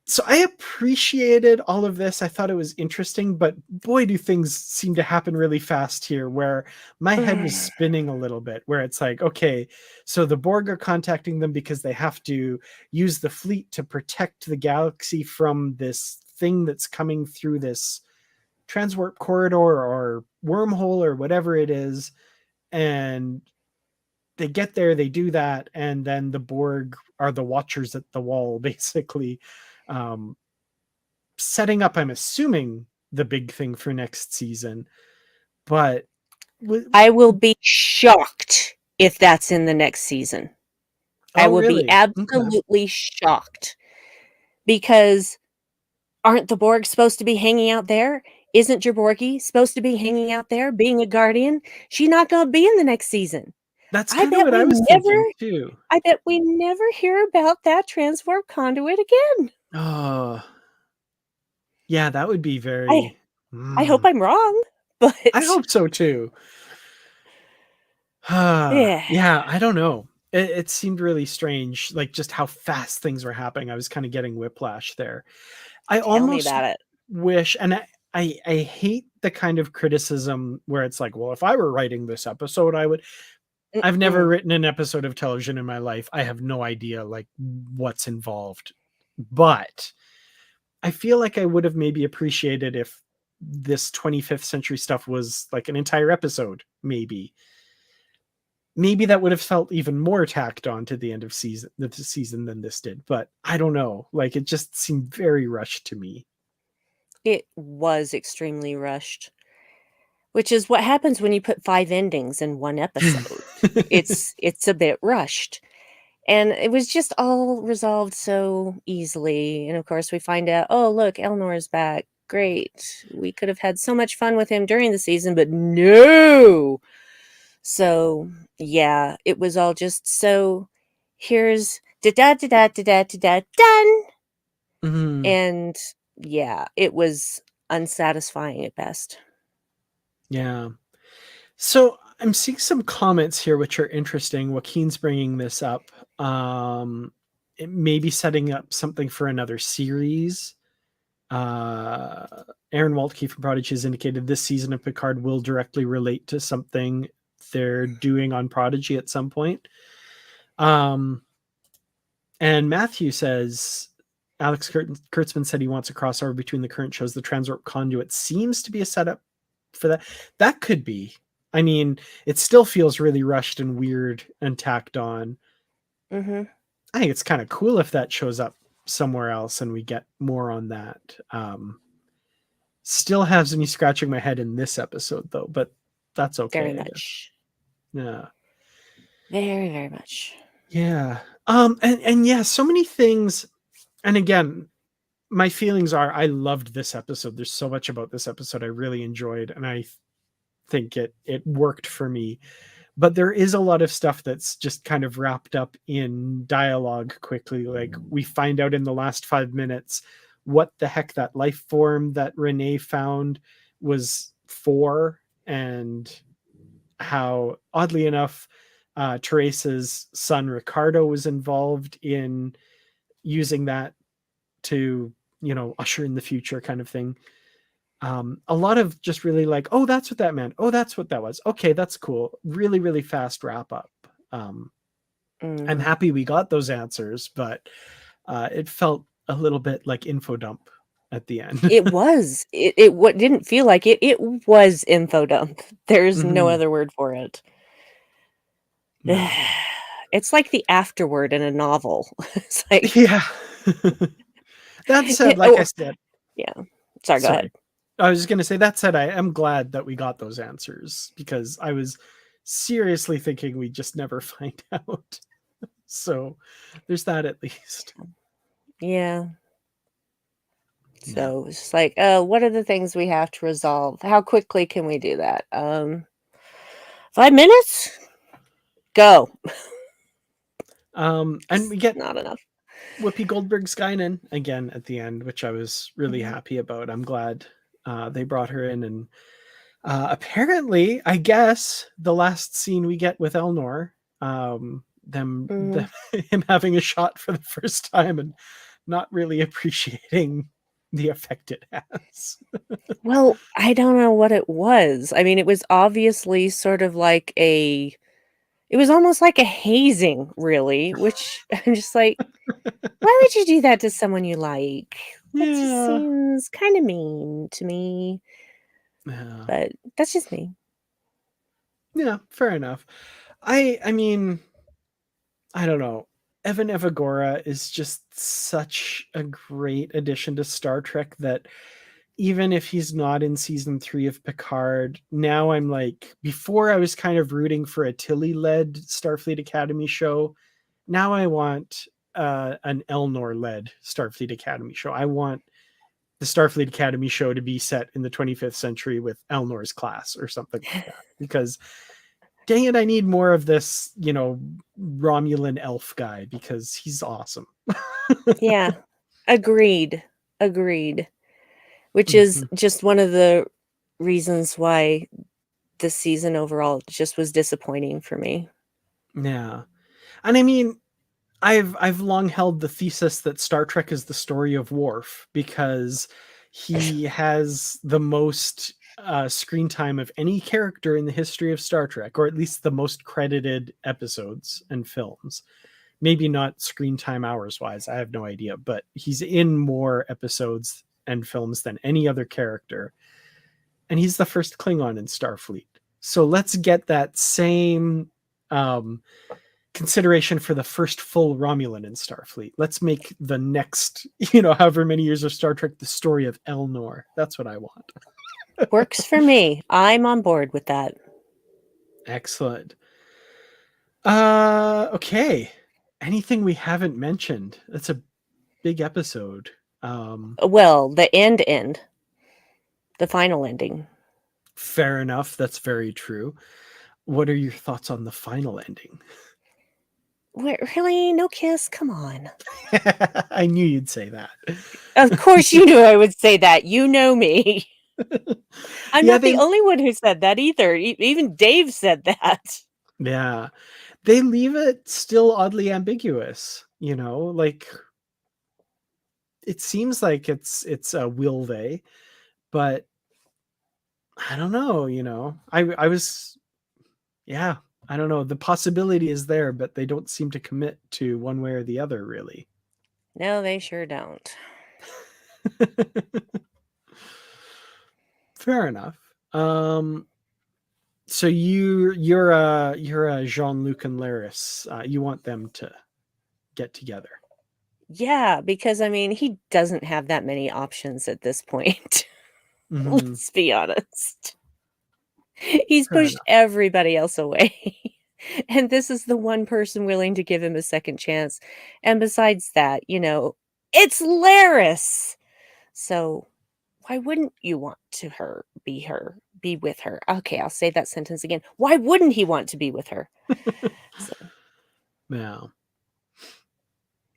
So I appreciated all of this. I thought it was interesting, but boy, do things seem to happen really fast here where my head was spinning a little bit, where it's like, okay, so the Borg are contacting them because they have to use the fleet to protect the galaxy from this thing that's coming through this transwarp corridor or wormhole or whatever it is. And they get there, they do that, and then the Borg are the watchers at the wall, basically. Um, Setting up, I'm assuming, the big thing for next season. But I will be shocked if that's in the next season. I oh, will be really? Okay. absolutely shocked, because aren't the Borg supposed to be hanging out there? Isn't Jaborgi supposed to be hanging out there being a guardian? She's not going to be in the next season. That's I kind of bet what we I was never thinking too. I bet we never hear about that transwarp conduit again. Oh, yeah, that would be I very. I hope Mm, I'm wrong, I but hope so too. yeah, Yeah, I don't know. It seemed really strange, like just how fast things were happening. I was kind of getting whiplash there. I tell me almost about it. wish, and I hate the kind of criticism where it's like, well, if I were writing this episode, I would. I've never Mm-mm. written an episode of television in my life. I have no idea like what's involved. But I feel like I would have maybe appreciated if this 25th century stuff was like an entire episode, maybe. Maybe that would have felt even more tacked on to the end of the season than this did. But I don't know. Like it just seemed very rushed to me. It was extremely rushed, which is what happens when you put 5 endings in one episode. It's a bit rushed. And it was just all resolved so easily, and of course, we find out, "Oh, look, Elnor's back. Great. We could have had so much fun with him during the season, but no!" So, yeah, it was all just so, here's da-da-da-da-da-da-da, done! Mhm. And, yeah, it was unsatisfying at best. Yeah. So I'm seeing some comments here which are interesting. Joaquin's bringing this up. It may be setting up something for another series. Uh, Aaron Waltke from Prodigy has indicated this season of Picard will directly relate to something they're doing on Prodigy at some point. Um, and Matthew says Alex Kurtzman said he wants a crossover between the current shows. The Transwarp Conduit seems to be a setup for that. That could be. I mean, it still feels really rushed and weird and tacked on. Mhm. I think it's kind of cool if that shows up somewhere else and we get more on that. Still has me scratching my head in this episode though, but that's Very okay, I guess. much. Yeah. Very, very much. Yeah. And yeah, so many things. And again, my feelings are I loved this episode. There's so much about this episode I really enjoyed, and I think it worked for me. But there is a lot of stuff that's just kind of wrapped up in dialogue quickly. Like we find out in the last 5 minutes what the heck that life form that Renee found was for. and how, oddly enough, Teresa's son Ricardo was involved in using that to, usher in the future kind of thing. A lot of just really like, oh, that's what that meant. Oh, that's what that was. Okay, that's cool. Really, really fast wrap up. I'm happy we got those answers, but it felt a little bit like info dump at the end. It was. It what didn't feel like it. It was info dump. There's no other word for it. No. It's like the afterword in a novel. It's like, Yeah. That said, like I said, yeah. Sorry, go ahead. I was just going to say, that said, I am glad that we got those answers, because I was seriously thinking we just never find out. So there's that at least. Yeah. So it's just like, what are the things we have to resolve? How quickly can we do that? 5 minutes? Go. And we get not enough. Whoopi Goldberg-Skynen again at the end, which I was really happy about. I'm glad they brought her in. And apparently, I guess, the last scene we get with Elnor, him having a shot for the first time and not really appreciating the effect it has. Well, I don't know what it was. I mean, it was obviously sort of like it was almost like a hazing, really, which I'm just like, why would you do that to someone you like? That just seems kind of mean to me. Yeah. But that's just me. Yeah, fair enough. I mean, I don't know. Evan Evagora is just such a great addition to Star Trek that even if he's not in season 3 of Picard, now I'm like, before I was kind of rooting for a Tilly-led Starfleet Academy show. Now I want an Elnor-led Starfleet Academy show. I want the Starfleet Academy show to be set in the 25th century with Elnor's class or something like that. Because dang it, I need more of this, Romulan elf guy, because he's awesome. Yeah. Agreed. Which is just one of the reasons why this season overall just was disappointing for me. Yeah. And I mean, I've long held the thesis that Star Trek is the story of Worf, because he has the most screen time of any character in the history of Star Trek, or at least the most credited episodes and films. Maybe not screen time hours wise, I have no idea, but he's in more episodes and films than any other character. And he's the first Klingon in Starfleet. So let's get that same consideration for the first full Romulan in Starfleet. Let's make the next, however many years of Star Trek the story of Elnor. That's what I want. Works for me. I'm on board with that. Excellent. Okay. Anything we haven't mentioned? That's a big episode. Well, the end. The final ending. Fair enough. That's very true. What are your thoughts on the final ending? Wait, really? No kiss? Come on. I knew you'd say that. Of course you knew I would say that. You know me. I'm not the only one who said that either. Even Dave said that. Yeah. They leave it still oddly ambiguous, like it seems like it's a will they, but I don't know, I was, yeah, I don't know. The possibility is there, but they don't seem to commit to one way or the other, really. No, they sure don't. Fair enough. So you're a Jean-Luc and Laris. You want them to get together. Yeah, because I mean, he doesn't have that many options at this point. Let's be honest. He's pushed everybody else away. And this is the one person willing to give him a second chance. And besides that, it's Laris. So why wouldn't you want to be with her? Okay, I'll say that sentence again. Why wouldn't he want to be with her? So.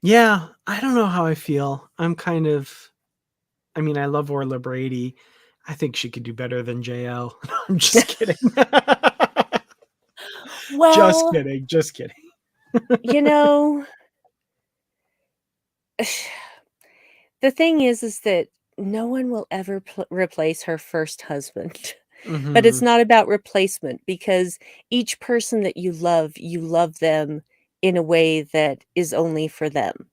Yeah, I don't know how I feel. I love Orla Brady. I think she could do better than JL. I'm just kidding. Just Well, kidding. Just kidding. you know, the thing is that no one will ever replace her first husband. But it's Mm-hmm. not about replacement, because each person that you love them in a way that is only for them.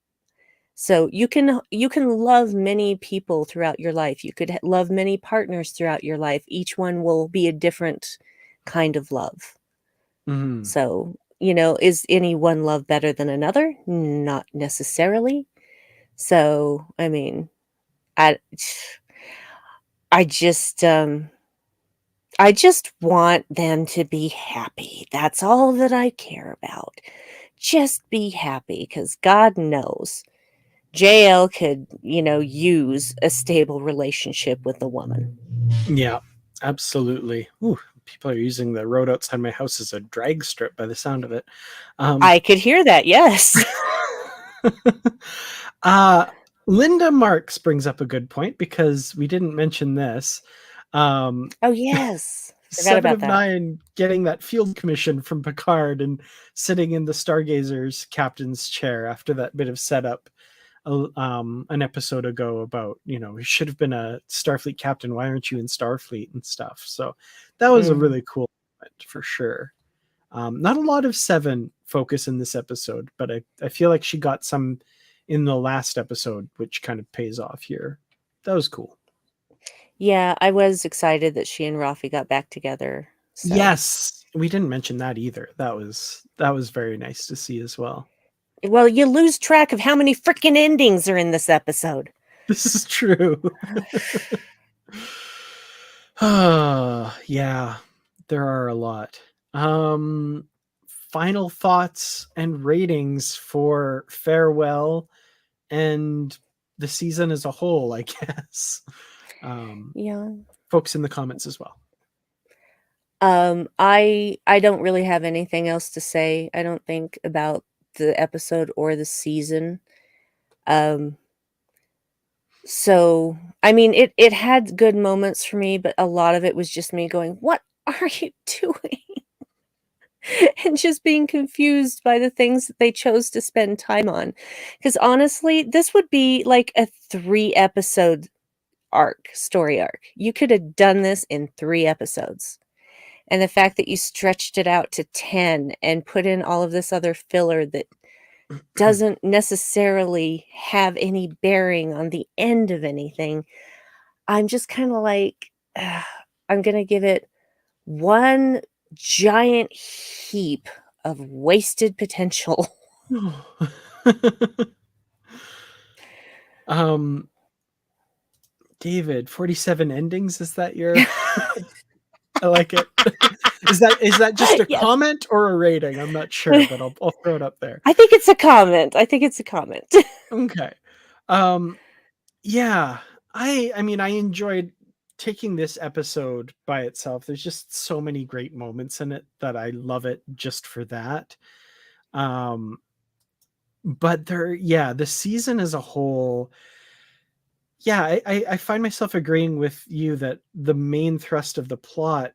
So you can love many people throughout your life. You could love many partners throughout your life. Each one will be a different kind of love. Mm-hmm. So, is any one love better than another? Not necessarily. So, I mean, I I just I just want them to be happy. That's all that I care about. Just be happy, cuz God knows JL could, use a stable relationship with a woman. Yeah, absolutely. Ooh, people are using the road outside my house as a drag strip by the sound of it. I could hear that, yes. uh, Linda Marks brings up a good point because we didn't mention this. Um, Oh, yes. Forgot Seven about of that. Nine getting that field commission from Picard and sitting in the Stargazer's captain's chair after that bit of setup an episode ago about, you should have been a Starfleet captain. Why aren't you in Starfleet and stuff? So that was a Mhm. really cool moment for sure. Not a lot of Seven focus in this episode, but I feel like she got some in the last episode, which kind of pays off here. That was cool. Yeah, I was excited that she and Rafi got back together. So, Yes, we didn't mention that either. That was very nice to see as well. well, you lose track of how many freaking endings are in this episode. This is true. Yeah, there are a lot. Um, Final thoughts and ratings for Farewell and the season as a whole, I guess. Um, Yeah. Folks in the comments as well. I don't really have anything else to say, I don't think, about the episode or the season. Um, so, I mean, it had good moments for me, but a lot of it was just me going, "What are you doing?" And just being confused by the things that they chose to spend time on. Because honestly, this would be like a 3-episode story arc. You could have done this in 3 episodes. And the fact that you stretched it out to 10 and put in all of this other filler that doesn't necessarily have any bearing on the end of anything, I'm just kinda like, I'm gonna give it one giant heap of wasted potential. um, David, 47 endings. Is that your? I like it. Is that just a Yes. comment or a rating? I'm not sure, but I'll throw it up there. I think it's a comment. I think it's a comment. Okay. Um, yeah, I mean I enjoyed taking this episode by itself. There's just so many great moments in it that I love it just for that. Um, but the season as a whole, yeah, I find myself agreeing with you that the main thrust of the plot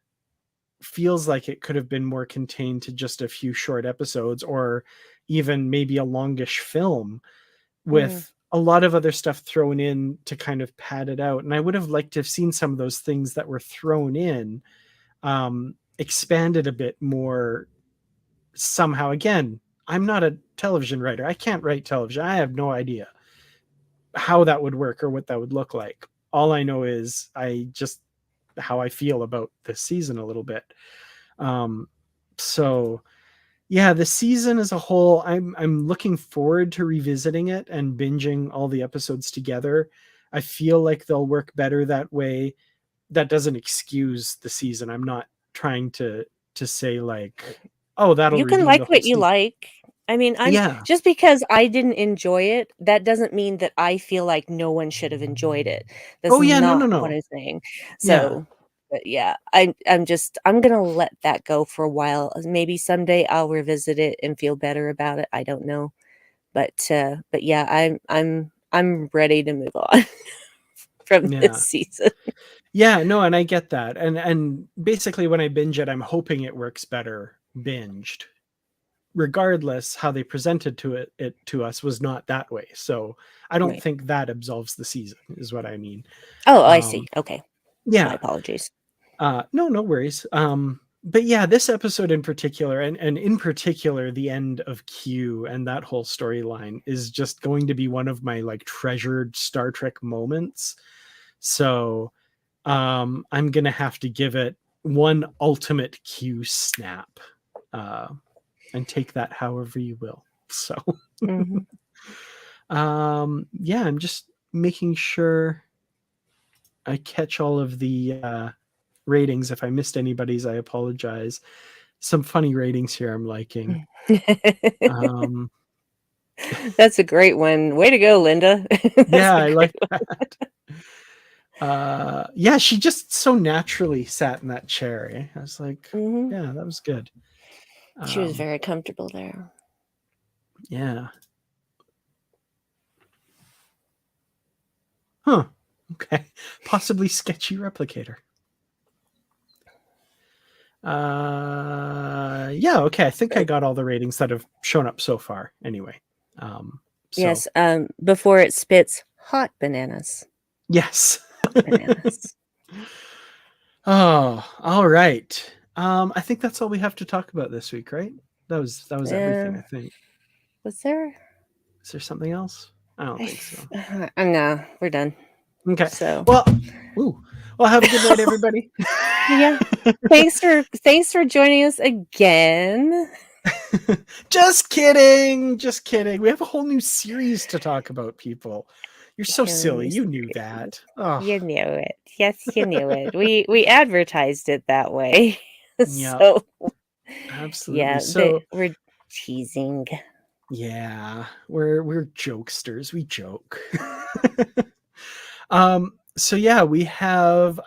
feels like it could have been more contained to just a few short episodes or even maybe a longish film Mhm. with a lot of other stuff thrown in to kind of pad it out. And I would have liked to have seen some of those things that were thrown in expanded a bit more somehow. Again, I'm not a television writer. I can't write television. I have no idea how that would work or what that would look like. All I know is how I feel about this season a little bit. So yeah, the season as a whole, I'm looking forward to revisiting it and binging all the episodes together. I feel like they'll work better that way. That doesn't excuse the season. I'm not trying to say like, oh, that'll You can redeem the like whole what you season. like. I mean, I'm Yeah. just because I didn't enjoy it, that doesn't mean that I feel like no one should have enjoyed it. That's Oh yeah, no, no, not what no. I'm saying. Yeah. So, but yeah, I'm gonna let that go for a while. Maybe someday I'll revisit it and feel better about it. I don't know. But yeah, I'm ready to move on from this Yeah. season. Yeah, no, and I get that. And basically when I binge it, I'm hoping it works better binged. Regardless, how they presented it to us was not that way. So I don't Right. think that absolves the season, is what I mean. Oh, I see. Okay. My Yeah. apologies. No worries. But yeah, this episode in particular, and in particular the end of Q and that whole storyline is just going to be one of my like treasured Star Trek moments. So I'm gonna have to give it one ultimate Q snap. And take that however you will. So Mm-hmm. yeah, I'm just making sure I catch all of the ratings. If I missed anybody's, I apologize. Some funny ratings here I'm liking. Um, That's a great one. Way to go, Linda. That's yeah, a I great like one. that. Yeah, she just so naturally sat in that chair. Eh? I was like, Mm-hmm. yeah, that was good. She was very comfortable there. Yeah. Huh. Okay. Possibly sketchy replicator. Yeah, okay. I think I got all the ratings that have shown up so far anyway. So Yes. Before it spits hot bananas. yes. Hot bananas. Oh, all right. I think that's all we have to talk about this week, right? That was everything, I think. Was there? Is there something else? I don't think so. No, we're done. Okay. So Well, ooh. Well, have a good night, everybody. yeah. Thanks for joining us again. Just kidding. Just kidding. We have a whole new series to talk about, people. You're so silly. You knew that. Oh, You knew it. Yes, you knew it. We advertised it that way. yeah, So absolutely. yeah, So, we're teasing. yeah, we're jokesters. We joke. So yeah, we have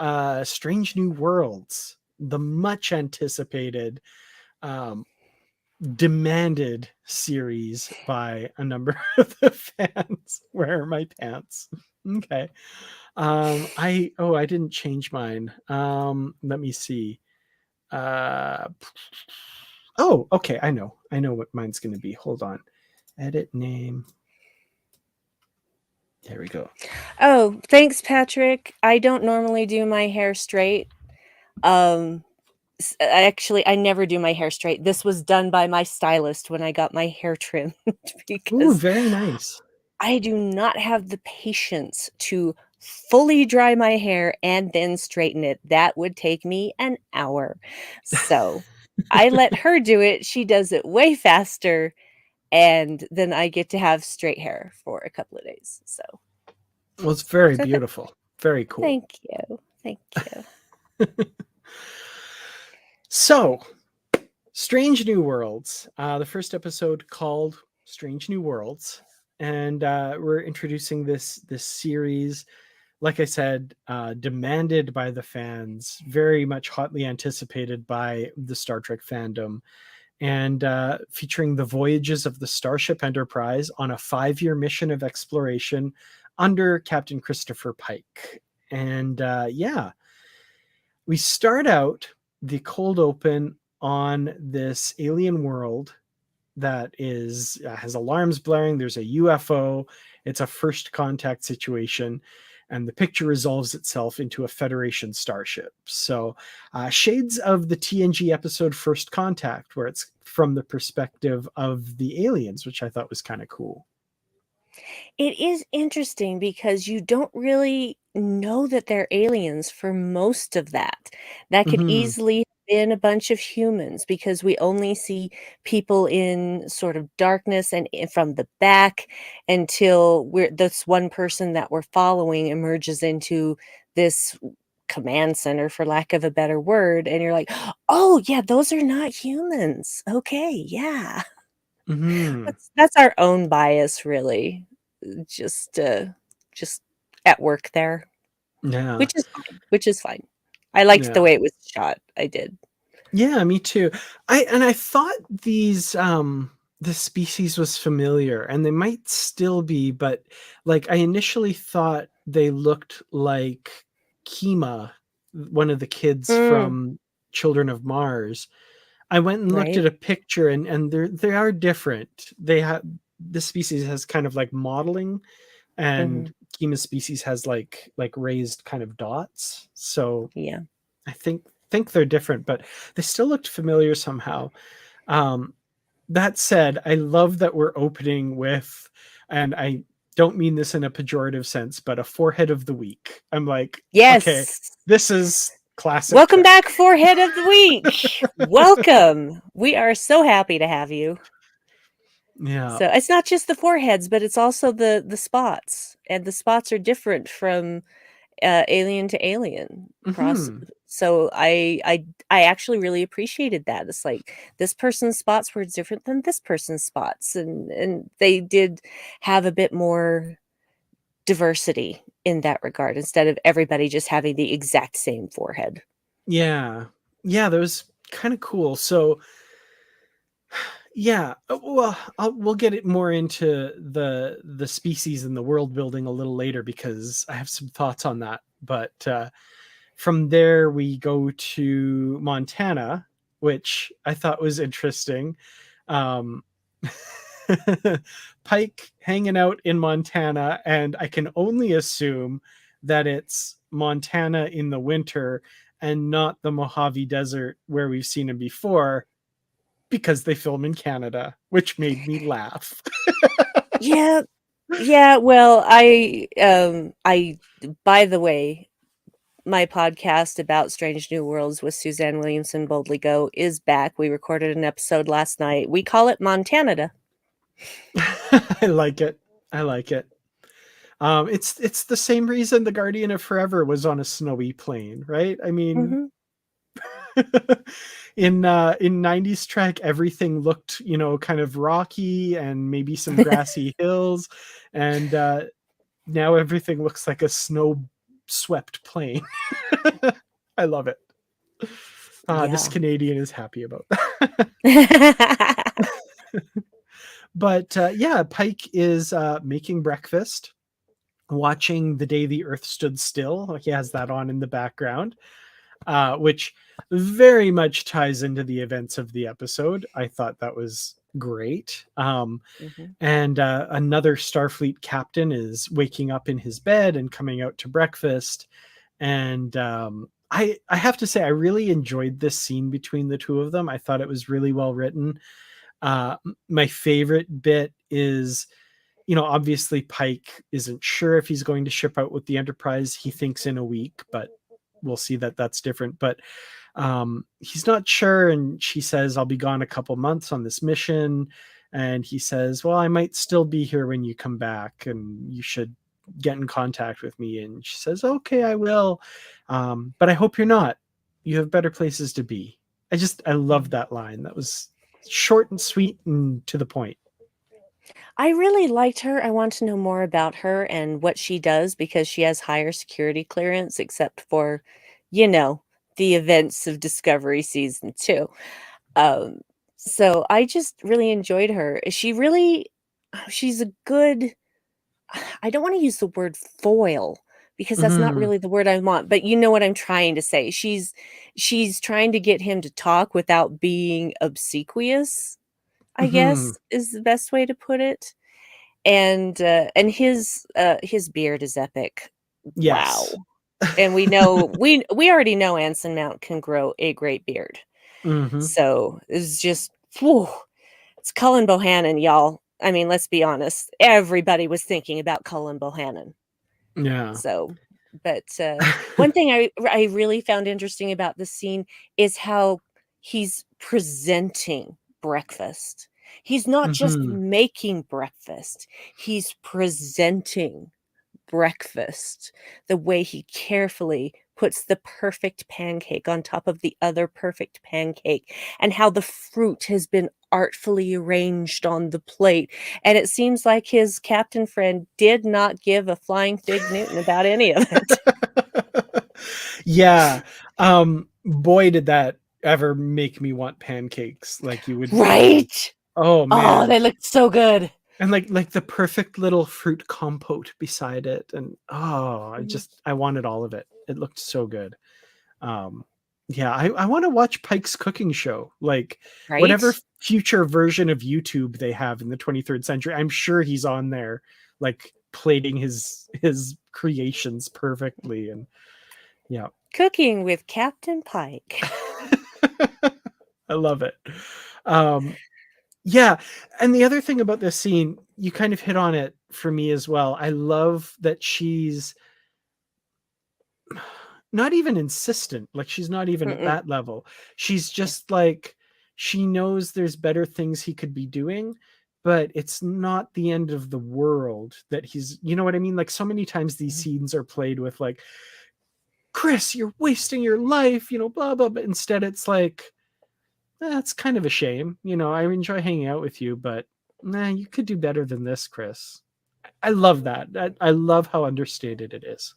Strange New Worlds, the much anticipated um demanded series by a number of the fans. Where are my pants? Okay. I didn't change mine. Let me see. Uh oh, okay, I know what mine's gonna be. Hold on. Edit name. There we go. Oh, thanks, Patrick. I don't normally do my hair straight. Um, I never do my hair straight. This was done by my stylist when I got my hair trimmed Ooh, because very nice. I do not have the patience to fully dry my hair and then straighten it. That would take me an hour. So I let her do it. She does it way faster. And then I get to have straight hair for a couple of days. So, Well, it's very so beautiful. Very cool. thank you. Thank you. So, Strange New Worlds. The first episode called Strange New Worlds, and we're introducing this series. Like I said, demanded by the fans, very much hotly anticipated by the Star Trek fandom, and featuring the voyages of the Starship Enterprise on a 5-year mission of exploration under Captain Christopher Pike. And yeah, we start out the cold open on this alien world that is has alarms blaring. There's a UFO. It's a first contact situation, and the picture resolves itself into a Federation starship. So, shades of the TNG episode First Contact, where it's from the perspective of the aliens, which I thought was kind of cool. It is interesting because you don't really know that they're aliens for most of that. That could Mm-hmm. easily have been a bunch of humans because we only see people in sort of darkness and from the back until this one person that we're following emerges into this command center, for lack of a better word, and you're like, oh yeah, those are not humans. Okay, yeah. Mm-hmm. That's our own bias, really. Just, uh, just at work there, Yeah. which is fine. I liked the Yeah. way it was shot, I did. Yeah, me too. I thought the species was familiar, and they might still be, but like I initially thought they looked like Kima, one of the kids Mm, from Children of Mars. I went and looked right. at a picture, and they are different. They have this species has kind of like modeling, Hmm. and Kima's species has like raised kind of dots. So Yeah. I think they're different, but they still looked familiar somehow. Um, that said, I love that we're opening with, and I don't mean this in a pejorative sense, but a forehead of the week. I'm like, okay, Yes. this is classic Welcome back, Trek. Forehead of the Week. Welcome. We are so happy to have you. Yeah. So it's not just the foreheads, but it's also the spots, and the spots are different from alien to alien. Hmm. So I actually really appreciated that. It's like this person's spots were different than this person's spots, and they did have a bit more diversity in that regard instead of everybody just having the exact same forehead. Yeah. Yeah, that was kind of cool. So yeah, well, we'll get it more into the species and the world building a little later because I have some thoughts on that. But from there, we go to Montana, which I thought was interesting. Um, Pike hanging out in Montana, and I can only assume that it's Montana in the winter and not the Mojave Desert where we've seen him before because they film in Canada, which made me laugh. Yeah, yeah, well, I by the way, my podcast about Strange New Worlds with Suzanne Williamson Boldly Go is back. We recorded an episode last night. We call it Montanada. I like it. I like it. It's the same reason the Guardian of Forever was on a snowy plain, right? I mean, Mhm. in 90s Trek, everything looked, kind of rocky and maybe some grassy hills, and now everything looks like a snow swept plain. I love it. This Yeah. Canadian is happy about that. But yeah, Pike is making breakfast, watching The Day the Earth Stood Still. He has that on in the background, which very much ties into the events of the episode. I thought that was great. Mhm. And another Starfleet captain is waking up in his bed and coming out to breakfast. And I have to say, I really enjoyed this scene between the two of them. I thought it was really well written. My favorite bit is, obviously Pike isn't sure if he's going to ship out with the Enterprise. He thinks in a week, but we'll see that that's different. But he's not sure, and she says, "I'll be gone a couple months on this mission." And he says, "Well, I might still be here when you come back, and you should get in contact with me." And she says, "Okay, I will, but I hope you're not. You have better places to be." I love Mhm. that line. That was short and sweet and to the point. I really liked her. I want to know more about her and what she does because she has higher security clearance, except for, you know, the events of Discovery season 2. Um, so I just really enjoyed her. She's a good, I don't want to use the word foil because that's not Hmm. really the word I want, but you know what I'm trying to say. She's trying to get him to talk without being obsequious, I Hmm. guess is the best way to put it. And his beard is epic. Wow. Yes. And we know we already know Anson Mount can grow a great beard. Hmm. So it's just whew, it's Cullen Bohannon, y'all. I mean, let's be honest. Everybody was thinking about Cullen Bohannon. Yeah. So, but one thing I really found interesting about this scene is how he's presenting breakfast. He's not just Hmm. making breakfast, he's presenting breakfast, the way he carefully puts the perfect pancake on top of the other perfect pancake, and how the fruit has been artfully arranged on the plate. And it seems like his captain friend did not give a flying fig Newton about any of it. Yeah. Boy, did that ever make me want pancakes like you would believe. Right? Oh Oh, man. they looked so good. And like the perfect little fruit compote beside it. And I Mhm. wanted all of it. It looked so good. Yeah, I want to watch Pike's cooking show. Like whatever Right? future version of YouTube they have in the 23rd century, I'm sure he's on there, like plating his creations perfectly. And yeah, Cooking with Captain Pike. I love it. Yeah, and the other thing about this scene, you kind of hit on it for me as well. I love that she's not even insistent, like she's not even at Mm-mm. that level. She's Yeah. just like, she knows there's better things he could be doing, but it's not the end of the world that he's, you know what I mean? Like so many times these Mhm. scenes are played with like, Chris, you're wasting your life, you know, blah blah, but instead it's like, that's kind of a shame. You know, I enjoy hanging out with you, but nah, you could do better than this, Chris. I love that. I love how understated it is.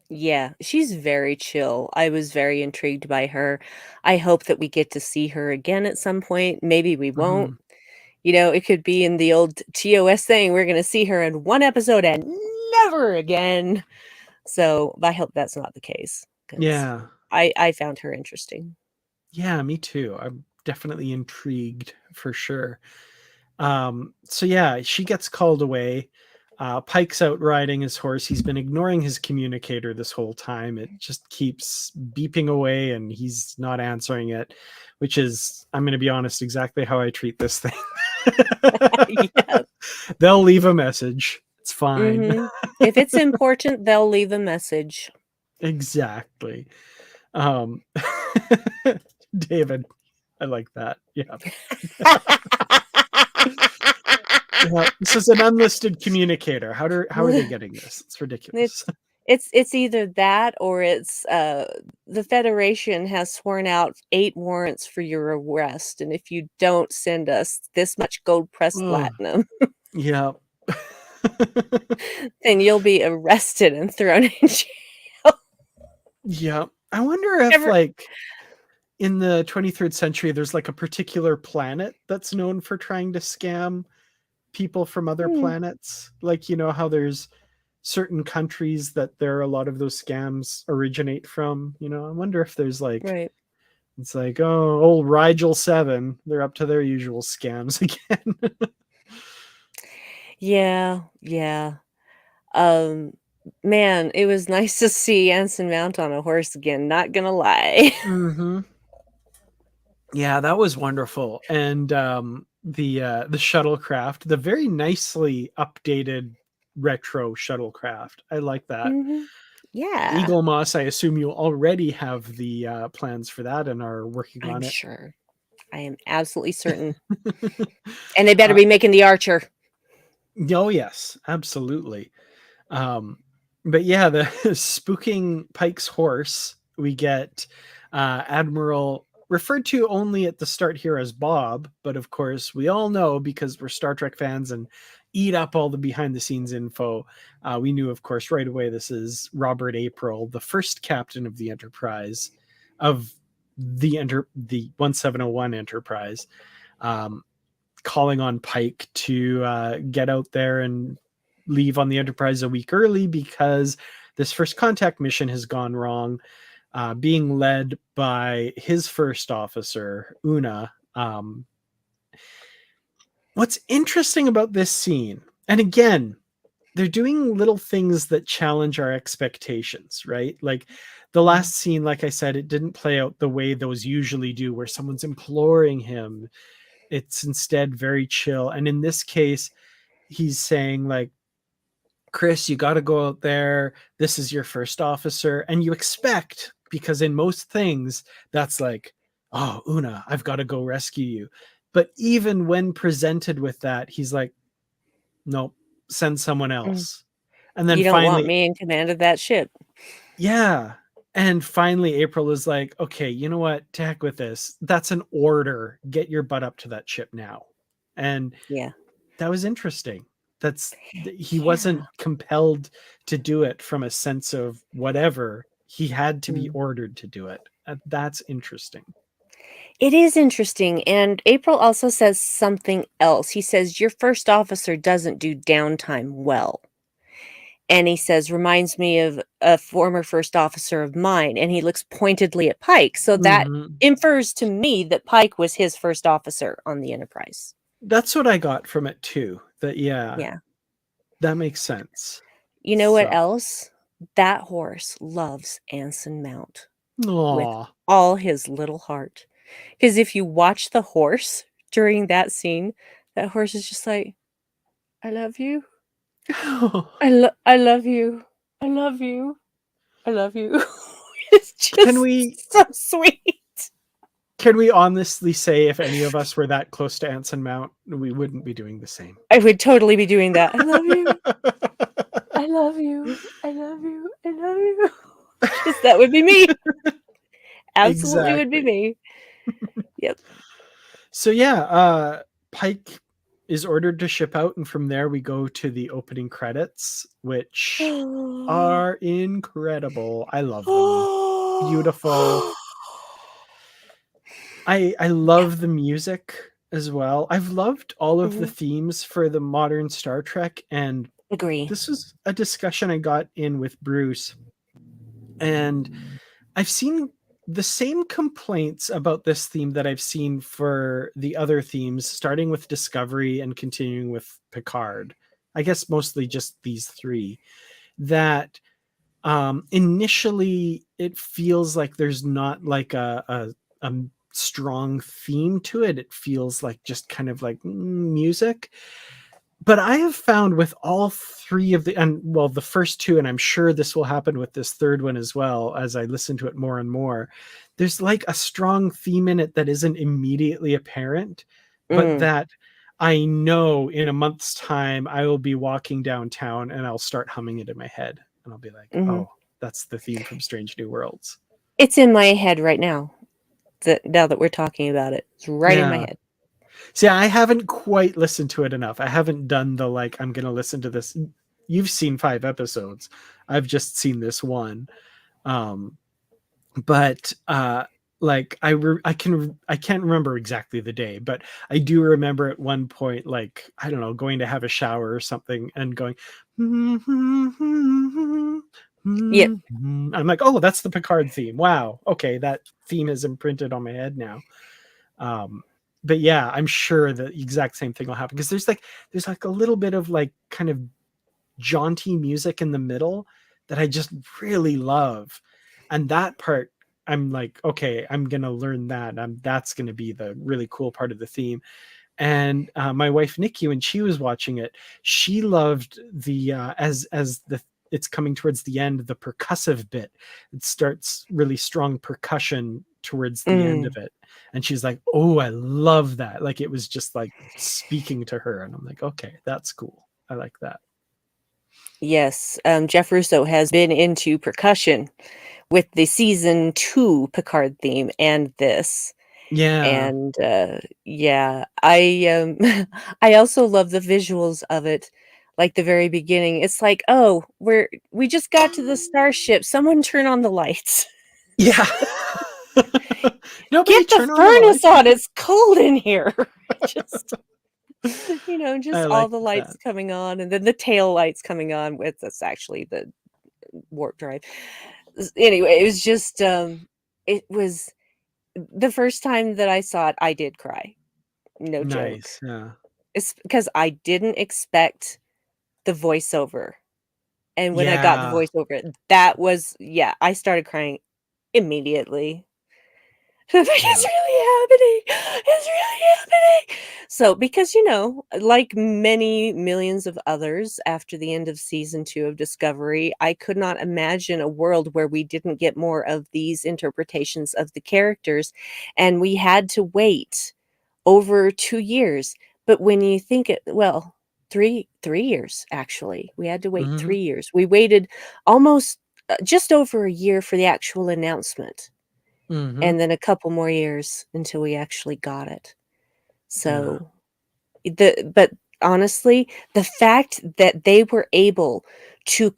Yeah, she's very chill. I was very intrigued by her. I hope that we get to see her again at some point. Maybe we won't. Mhm. You know, it could be in the old TOS thing. We're going to see her in one episode and never again. So I hope that's not the case because Yeah. I found her interesting. Yeah, me too. I'm definitely intrigued for sure. So yeah, she gets called away. Pike's out riding his horse. He's been ignoring his communicator this whole time. It just keeps beeping away and he's not answering it, which is, I'm going to be honest, exactly how I treat this thing. Yeah. They'll leave a message. It's fine. Hmm. If it's important, they'll leave a message. Exactly. Um, David, I like that. Yeah. Yeah, this is an unlisted communicator. How are they getting this? It's ridiculous. It's it's either that or it's the Federation has sworn out 8 warrants for your arrest, and if you don't send us this much gold pressed Oh, platinum, yeah. then you'll be arrested and thrown in jail. Yeah. I wonder if Ever like in the 23rd century there's like a particular planet that's known for trying to scam people from other Hmm, planets. Like, you know how there's certain countries that there are a lot of those scams originate from, you know. I wonder if there's like, right. it's like, oh, old Rigel 7, they're up to their usual scams again. Yeah, yeah. Um, man, it was nice to see Anson Mount on a horse again, not gonna lie. Mm-hmm. Yeah, that was wonderful. And the shuttlecraft, the very nicely updated retro shuttlecraft. I like that. Mhm. Yeah, Eagle Moss, I assume you already have the plans for that and are working I'm on it. sure. I am absolutely certain. And they better uh, be making the Archer. oh yes, absolutely. Um, but yeah, the spooking Pike's horse, we get Admiral, referred to only at the start here as Bob, but of course we all know because we're Star Trek fans and eat up all the behind the scenes info. We knew, of course, right away this is Robert April, the first captain of the Enterprise, of the 1701 Enterprise, um, calling on Pike to get out there and leave on the Enterprise a week early because this first contact mission has gone wrong, being led by his first officer, Una. What's interesting about this scene, and again, they're doing little things that challenge our expectations, right? Like the Mhm. last scene, like I said, it didn't play out the way those usually do, where someone's imploring him. It's instead very chill. And in this case, he's saying, like, Chris, you got to go out there. This is your first officer. And you expect, because in most things, that's like, oh, Una, I've got to go rescue you. But even when presented with that, he's like, nope, send someone Mm. else. And then You don't want finally, me in command of that ship. yeah. And finally, April is like, okay, you know what? To heck with this. That's an order. Get your butt up to that ship now. And Yeah. that was interesting. That's, he Yeah. wasn't compelled to do it from a sense of whatever. He had to be Mm. ordered to do it. That's interesting. It is interesting, and April also says something else. He says, "Your first officer doesn't do downtime well." And he says, reminds me of a former first officer of mine. And he looks pointedly at Pike. So that infers to me that Pike was his first officer on the Enterprise. That's what I got from it too. That, Yeah. that makes sense. You know what else? That horse loves Anson Mount with all his little heart. Because if you watch the horse during that scene, that horse is just like, I love you. I love you. I love you. I love you. It's just so sweet. Can we honestly say if any of us were that close to Anson Mount, we wouldn't be doing the same? I would totally be doing that. I love you. I love you. I love you. I love you. Just that would be me. Absolutely would be me. Yep. So Pike is ordered to ship out, and from there we go to the opening credits, which are incredible. I love them. Beautiful. I love the music as well. I've loved all of the themes for the modern Star Trek, and agree. This was a discussion I got in with Bruce, and I've seen the same complaints about this theme that I've seen for the other themes, starting with Discovery and continuing with Picard. I guess mostly just these three. That initially it feels like there's not like a strong theme to it. It feels like just kind of like music. But I have found with all three of the first two, and I'm sure this will happen with this third one as well, as I listen to it more and more, there's like a strong theme in it that isn't immediately apparent, but that I know in a month's time, I will be walking downtown and I'll start humming it in my head. And I'll be like, oh, that's the theme from Strange New Worlds. It's in my head right now. Now that we're talking about it, it's right in my head. See, I haven't quite listened to it enough. I haven't done the, like, I'm going to listen to this. You've seen 5 episodes. I've just seen this one. But like I can't remember exactly the day, but I do remember at one point, like, I don't know, going to have a shower or something and going, Yep. I'm like, oh, that's the Picard theme. Wow. Okay. That theme is imprinted on my head now. But yeah, I'm sure the exact same thing will happen, because there's like a little bit of like kind of jaunty music in the middle that I just really love. And that part, I'm like, okay, I'm going to learn that. That's going to be the really cool part of the theme. And my wife, Nikki, when she was watching it, she loved the, as it's coming towards the end, the percussive bit. It starts really strong percussion towards the end of it. And she's like, oh, I love that. Like, it was just like speaking to her. And I'm like, okay, that's cool. I like that. Yes. Jeff Russo has been into percussion with the season 2 Picard theme and this. Yeah. And I I also love the visuals of it. Like the very beginning, it's like, oh, we just got to the starship. Someone turn on the lights. Yeah. Get the furnace on. It's cold in here. Just all the lights coming on, and then the tail lights coming on with that's actually the warp drive. Anyway, it was just it was the first time that I saw it, I did cry. No joke. Yeah. It's because I didn't expect the voiceover. And when I got the voiceover, that was, I started crying immediately. It's really happening. It's really happening. So, because, like many millions of others after the end of season 2 of Discovery, I could not imagine a world where we didn't get more of these interpretations of the characters. And we had to wait over 2 years. But when you think it, well, 3 years, actually. We had to wait 3 years. We waited almost just over a year for the actual announcement. And then a couple more years until we actually got it. So, but honestly, the fact that they were able to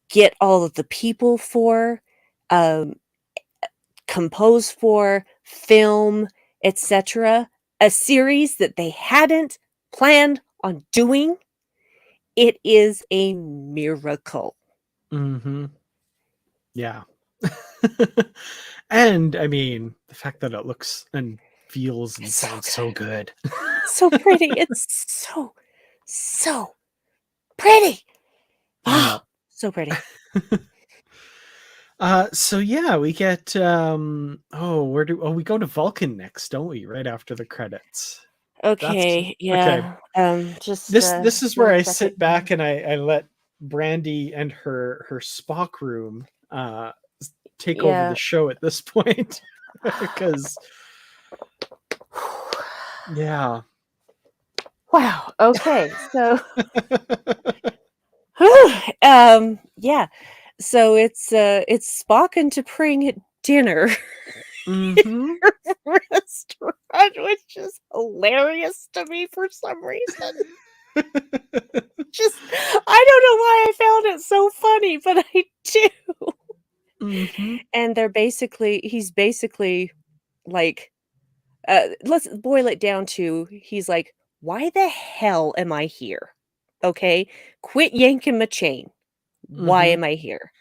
get all of the people for, compose for, film, etc., a series that they hadn't planned on doing It is a miracle. Mm-hmm. Yeah. And I mean, the fact that it looks and feels and It's so sounds good. so good. So pretty. It's so pretty. Yeah. Oh, so pretty. So yeah, we get we go to Vulcan next, don't we? Right after the credits. That's Okay, okay. yeah. Just This is where 1 I second. sit back and I let Brandi and her Spock room take over the Yeah. show at this point. Because yeah. Wow. Okay. So, yeah. So it's Spock and T'Pring at dinner Mm-hmm. restaurant, which is hilarious to me for some reason. Just I don't know why I found it so funny, but I do. Mm-hmm. And he's basically like, let's boil it down to he's like, why the hell am I here? Okay, quit yanking my chain. Why Mm-hmm. am I here?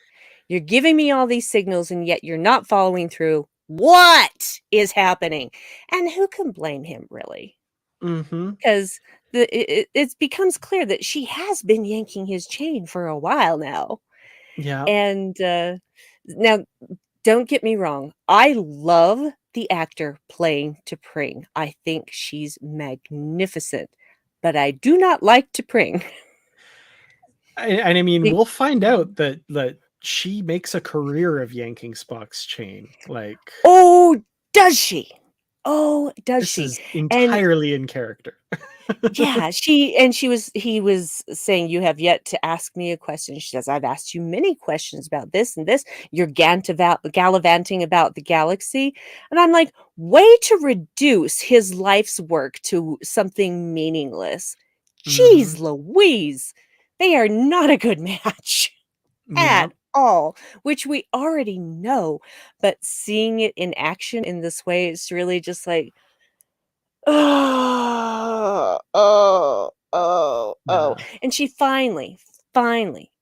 You're giving me all these signals and yet you're not following through. What is happening? And who can blame him, really? Mm-hmm. Because it becomes clear that she has been yanking his chain for a while now. Yeah. And now, don't get me wrong, I love the actor playing T'Pring. I think she's magnificent, but I do not like T'Pring. And I mean, Be- we'll find out that she makes a career of yanking Spock's chain. Like, oh, does she? Oh, does this she? is And entirely in character. yeah, he was saying, "You have yet to ask me a question." She says, "I've asked you many questions about this and this. You're gallivanting about the galaxy." And I'm like, way to reduce his life's work to something meaningless. Mm-hmm. Jeez Louise, they are not a good match Yeah. at all, which we already know, but seeing it in action in this way, it's really just like, oh, oh, oh, oh. Yeah. And she finally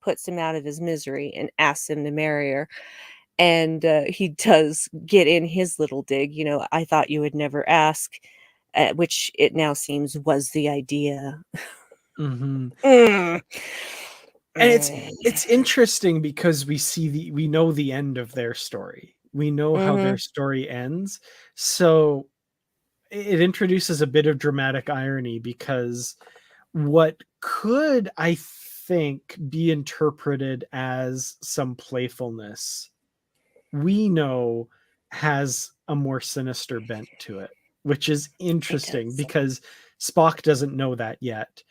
puts him out of his misery and asks him to marry her. And he does get in his little dig, I thought you would never ask, which it now seems was the idea. Mm-hmm. Mm. And Mm. it's interesting because we know the end of their story. We know how their Mhm. story ends. So it introduces a bit of dramatic irony because what could, I think, be interpreted as some playfulness, we know has a more sinister bent to it, which is It interesting does. because Spock doesn't know that yet.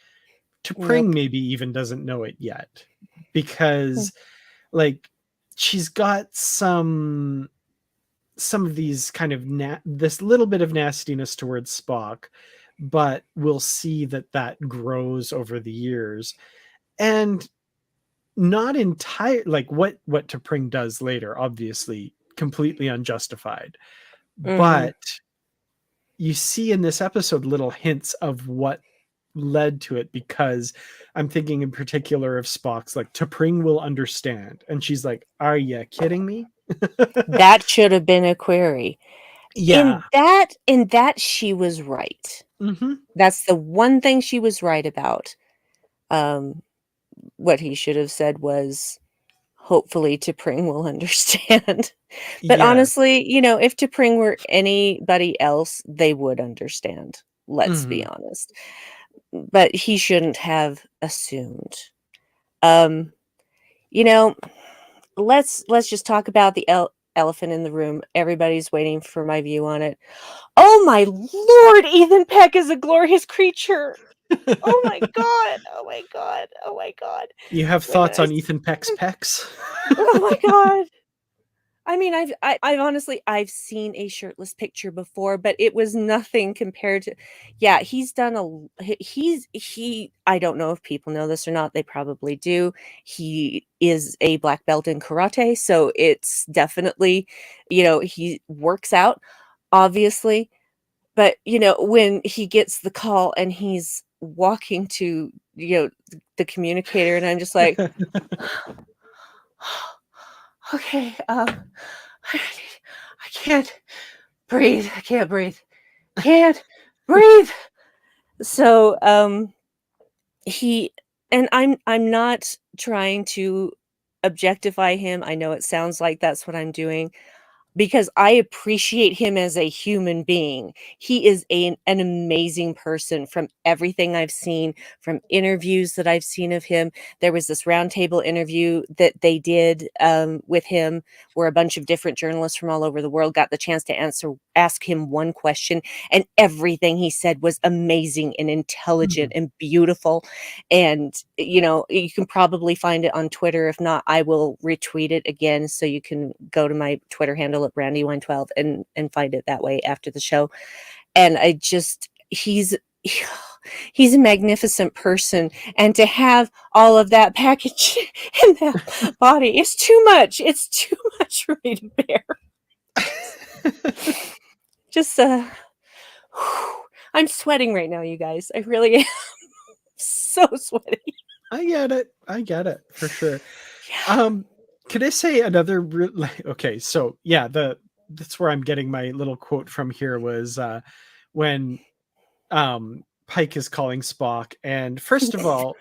T'Pring Nope. maybe even doesn't know it yet Mm. because, like, she's got some of these kind of this little bit of nastiness towards Spock, but we'll see that grows over the years, and not entire, like what T'Pring does later, obviously completely unjustified, Mhm. but you see in this episode little hints of what led to it, because I'm thinking in particular of Spock's like, T'Pring will understand, and she's like, are you kidding me? That should have been a query. Yeah. In that she was right. Mm-hmm. That's the one thing she was right about. Um, what he should have said was, "Hopefully T'Pring will understand." But Yes. honestly, if T'Pring were anybody else, they would understand. Let's be Mm-hmm. honest. But he shouldn't have assumed. Um, you know, let's just talk about the elephant in the room. Everybody's waiting for my view on it. Oh my lord, Ethan Peck is a glorious creature. Oh my god. Oh my god. Oh my god. You have When thoughts I on Ethan Peck's pecs? Oh my god. I mean, I've honestly I've seen a shirtless picture before, but it was nothing compared to. Yeah, he's done he I don't know if people know this or not. They probably do. He is a black belt in karate, so it's definitely, he works out, obviously. But, when he gets the call and he's walking to, the communicator, and I'm just like, okay, I can't breathe. I can't breathe. Can't breathe. So he and I'm not trying to objectify him. I know it sounds like that's what I'm doing, because I appreciate him as a human being. He is an amazing person from everything I've seen, from interviews that I've seen of him. There was this roundtable interview that they did with him, where a bunch of different journalists from all over the world got the chance to ask him one question, and everything he said was amazing and intelligent and beautiful. And you can probably find it on Twitter. If not, I will retweet it again, so you can go to my Twitter handle at Brandi112 and find it that way after the show. And he's a magnificent person, and to have all of that package in that body is too much. It's too much for me to bear. Just I'm sweating right now, you guys. I really am. So sweaty. I get it for sure. Yeah. Could I say another okay, so yeah, that's where I'm getting my little quote from here was when Pike is calling Spock, and first of all,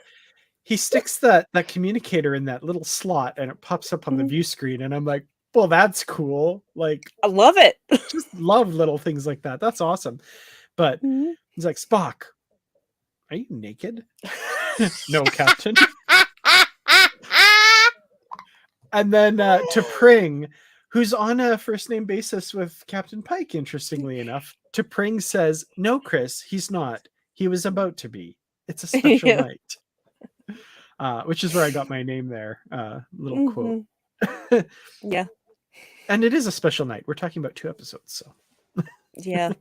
he sticks that communicator in that little slot and it pops up on the view screen, and I'm like, well, that's cool. Like, I love it. just love little things like that. That's awesome. But he's like, Spock, are you naked? No, Captain. And then T'Pring, who's on a first name basis with Captain Pike, interestingly enough, T'Pring says, no, Chris, he's not. He was about to be. It's a special night. Which is where I got my name there. Little quote. Yeah. And it is a special night. We're talking about 2 episodes, so. Yeah.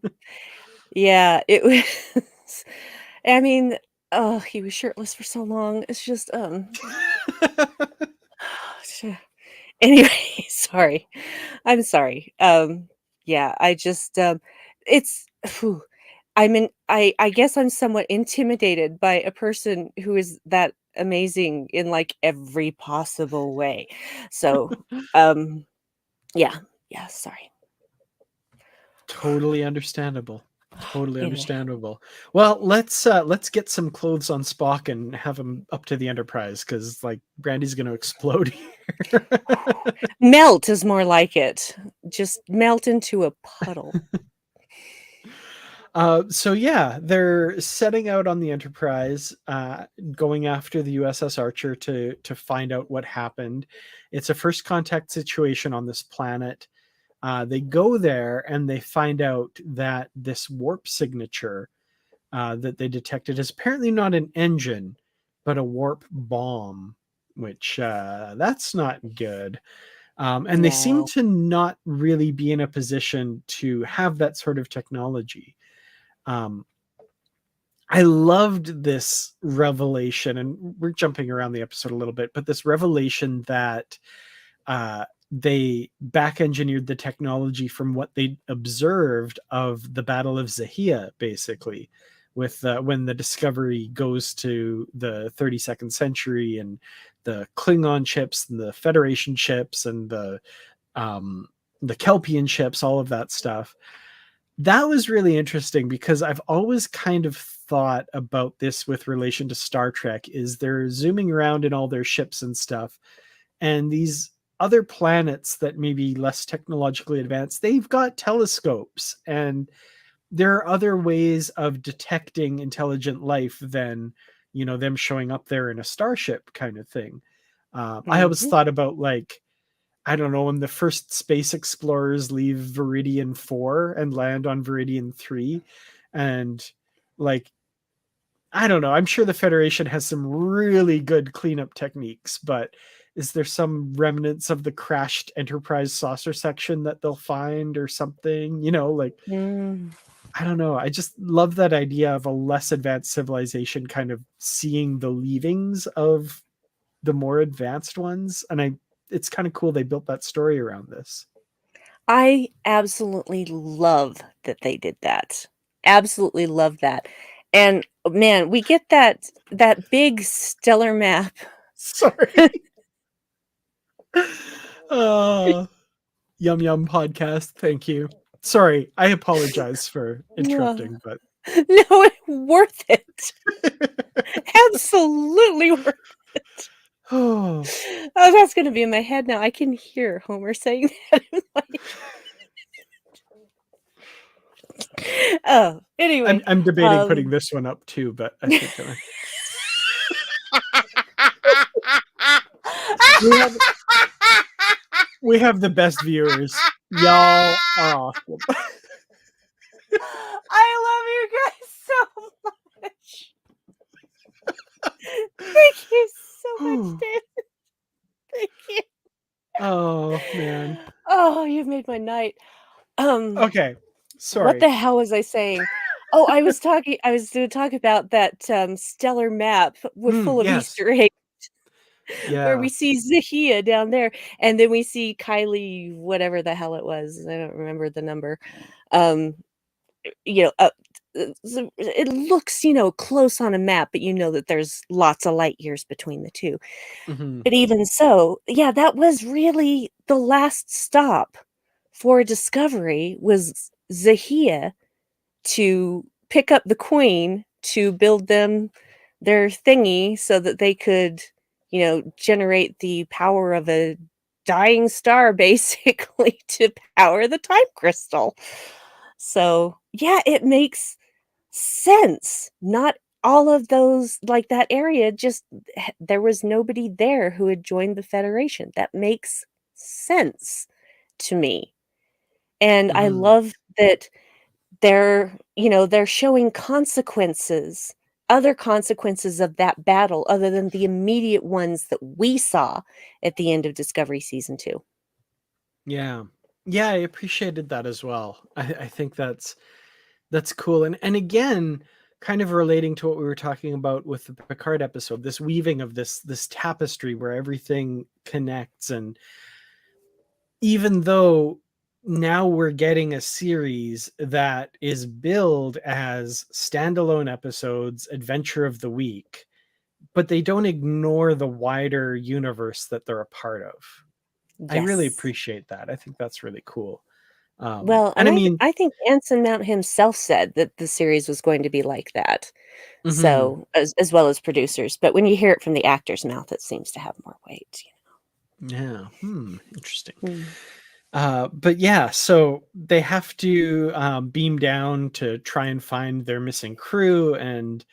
Yeah, it was. I mean, oh, he was shirtless for so long. It's just anyway, sorry. I'm sorry. Yeah, I just it's phew, I guess I'm somewhat intimidated by a person who is that amazing in like every possible way. So, yeah, sorry. Totally understandable. Totally Anyway. understandable. Well, let's get some clothes on Spock and have him up to the Enterprise, because like Brandy's going to explode here. Melt is more like it. Just melt into a puddle. So yeah, they're setting out on the Enterprise, going after the USS Archer to find out what happened. It's a first contact situation on this planet. They go there and they find out that this warp signature that they detected is apparently not an engine, but a warp bomb, which that's not good. And they seem to not really be in a position to have that sort of technology. I loved this revelation, and we're jumping around the episode a little bit, but this revelation that they back engineered the technology from what they observed of the Battle of Zahia, basically, with when the Discovery goes to the 32nd century, and the Klingon ships and the Federation ships and the Kelpian ships, all of that stuff. That was really interesting, because I've always kind of thought about this with relation to Star Trek, is they're zooming around in all their ships and stuff, and these other planets that may be less technologically advanced, they've got telescopes, and there are other ways of detecting intelligent life than, them showing up there in a starship kind of thing. I always thought about, like, I don't know, when the first space explorers leave Viridian 4 and land on Viridian 3, and like, I don't know, I'm sure the Federation has some really good cleanup techniques, but is there some remnants of the crashed Enterprise saucer section that they'll find or something? Like, I don't know. I just love that idea of a less advanced civilization kind of seeing the leavings of the more advanced ones. And it's kind of cool they built that story around this. I absolutely love that they did that. Absolutely love that. And man, we get that big stellar map. Sorry. Yum Yum podcast. Thank you. Sorry, I apologize for interrupting, but No, worth it. Absolutely worth it. oh, Oh, that's going to be in my head now. I can hear Homer saying that in my Oh, anyway. I'm debating putting this one up too, but I think we have the best viewers. Y'all are awesome. I love you guys so much. Thank you so much, David. Thank you. Oh man. Oh, you've made my night. Okay. Sorry. What the hell was I saying? Oh, I was going to talk about that stellar map full of yes. Easter eggs. Yeah. Where we see Zahia down there, and then we see Kylie, whatever the hell it was. I don't remember the number. It looks, close on a map, but you know that there's lots of light years between the two. Mm-hmm. But even so, yeah, that was really the last stop for Discovery was Zahia to pick up the Queen to build them their thingy so that they could, generate the power of a dying star basically to power the time crystal. So, yeah, it makes sense. Not all of those, like that area, just there was nobody there who had joined the Federation. That makes sense to me. And I love that they're showing consequences, other consequences of that battle other than the immediate ones that we saw at the end of Discovery Season 2. Yeah. Yeah, I appreciated that as well. I think that's cool. And again, kind of relating to what we were talking about with the Picard episode, this weaving of this tapestry where everything connects. And even though now we're getting a series that is billed as standalone episodes, adventure of the week, but they don't ignore the wider universe that they're a part of. Yes. I really appreciate that. I think that's really cool. Well, and I think Anson Mount himself said that the series was going to be like that. Mm-hmm. So, as well as producers. But when you hear it from the actor's mouth, it seems to have more weight. Yeah. Interesting. But yeah, so they have to beam down to try and find their missing crew. And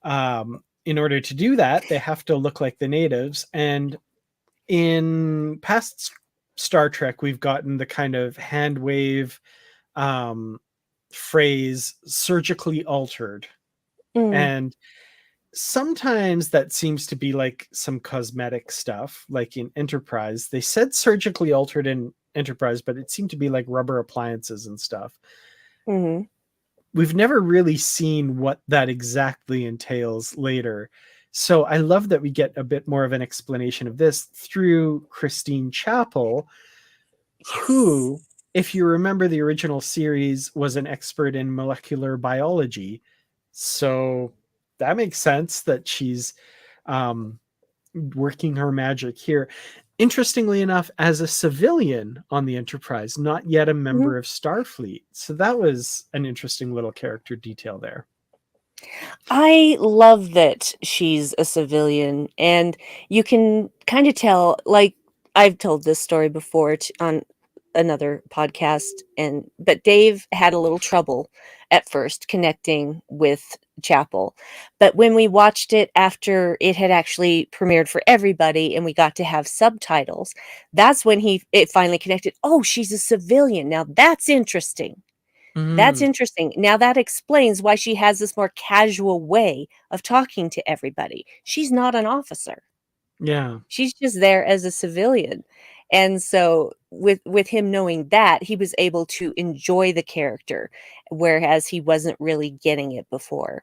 in order to do that, they have to look like the natives. And in past Star Trek, we've gotten the kind of hand wave phrase surgically altered. And sometimes that seems to be like some cosmetic stuff, like in Enterprise. They said surgically altered in Enterprise, but it seemed to be like rubber appliances and stuff. Mm-hmm. We've never really seen what that exactly entails later. So I love that we get a bit more of an explanation of this through Christine Chapel, who, if you remember the original series, was an expert in molecular biology. So that makes sense that she's working her magic here. Interestingly enough, as a civilian on the Enterprise, not yet a member of Starfleet. So that was an interesting little character detail there. I love that she's a civilian, and you can kind of tell, like I've told this story before on another podcast, but Dave had a little trouble at first connecting with Chapel. But when we watched it after it had actually premiered for everybody and we got to have subtitles, that's when it finally connected. Oh, she's a civilian. Now that's interesting. That's interesting. Now that explains why she has this more casual way of talking to everybody. She's not an officer. Yeah. She's just there as a civilian. And so with him knowing that, he was able to enjoy the character, whereas he wasn't really getting it before.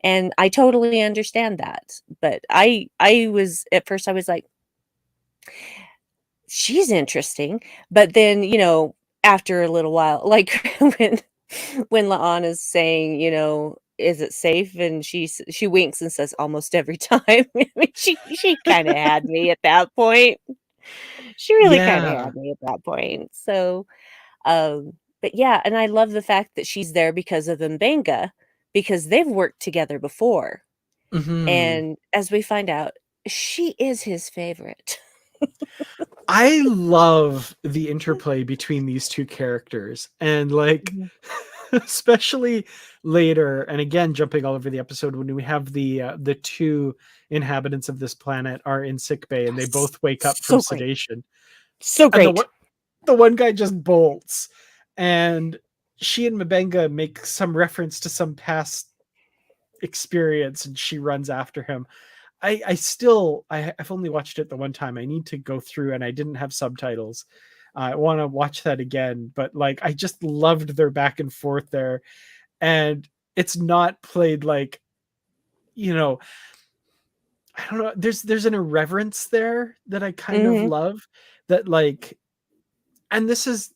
And I totally understand that. But I was, at first I was like, she's interesting. But then, after a little while, like when La'an is saying, is it safe? And she winks and says, almost every time. I mean, she kind of had me at that point. She really kind of Yeah. had me at that point. So, but yeah, and I love the fact that she's there because of Mbenga, because they've worked together before. Hmm. And as we find out, she is his favorite. I love the interplay between these two characters, and like Mhm. especially later, and again jumping all over the episode, when we have the two inhabitants of this planet are in sick bay and they both wake up from So great. sedation, So and great. the one guy just bolts, and she and Mabenga make some reference to some past experience, and she runs after him. I've only watched it the one time. I need to go through, and I didn't have subtitles. I want to watch that again, but like I just loved their back and forth there, and it's not played like, you know, I don't know. There's an irreverence there that I kind of Mhm. love. That like, and this is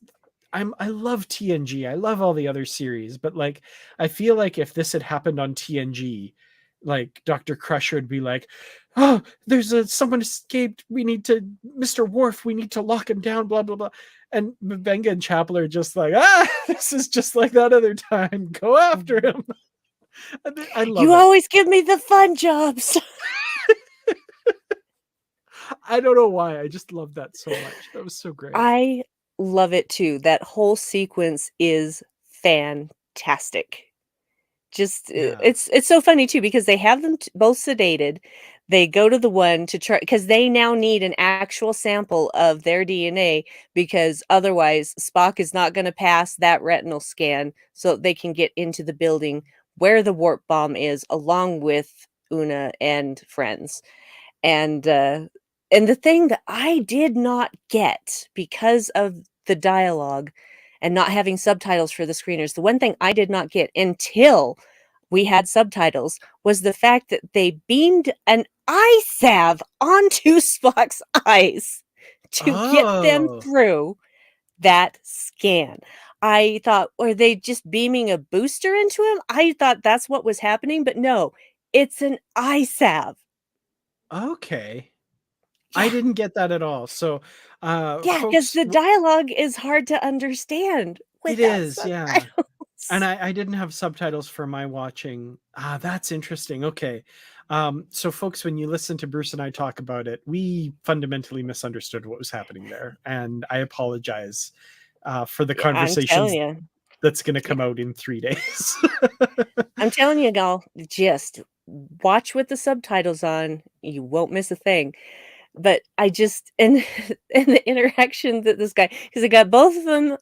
I love TNG. I love all the other series, but like I feel like if this had happened on TNG, like Dr. Crusher would be like, "Oh, there's someone escaped. We need to Mr. Worf, we need to lock him down, blah blah blah." And Benga and Chapel are just like, "Ah, this is just like that other time. Go after Mhm. him." I love You it. always give me the fun jobs. I don't know why. I just love that so much. That was so great. I love it too. That whole sequence is fantastic. Just Yeah. it's so funny too because they have them both sedated. They go to the one to try because they now need an actual sample of their DNA because otherwise Spock is not going to pass that retinal scan so they can get into the building where the warp bomb is along with Una and friends. And the thing that I did not get because of the dialogue and not having subtitles for the screeners, the one thing I did not get until we had subtitles was the fact that they beamed an eye salve onto Spock's eyes to get them Oh, through that scan. I thought, were they just beaming a booster into him? I thought that's what was happening, but no, it's an eye salve. okay. I Yeah. didn't get that at all. So, Yeah, because folks, the dialogue is hard to understand it without is, yeah. And subtitles. I didn't have subtitles for my watching. Ah, that's interesting. Okay. So folks, when you listen to Bruce and I talk about it, we fundamentally misunderstood what was happening there. And I apologize for the Yeah, I'm telling conversations you. that's going to Yeah, come out in 3 days. I'm telling you, gal, just watch with the subtitles on, you won't miss a thing. But I just and and the interaction that this guy, because I got both of them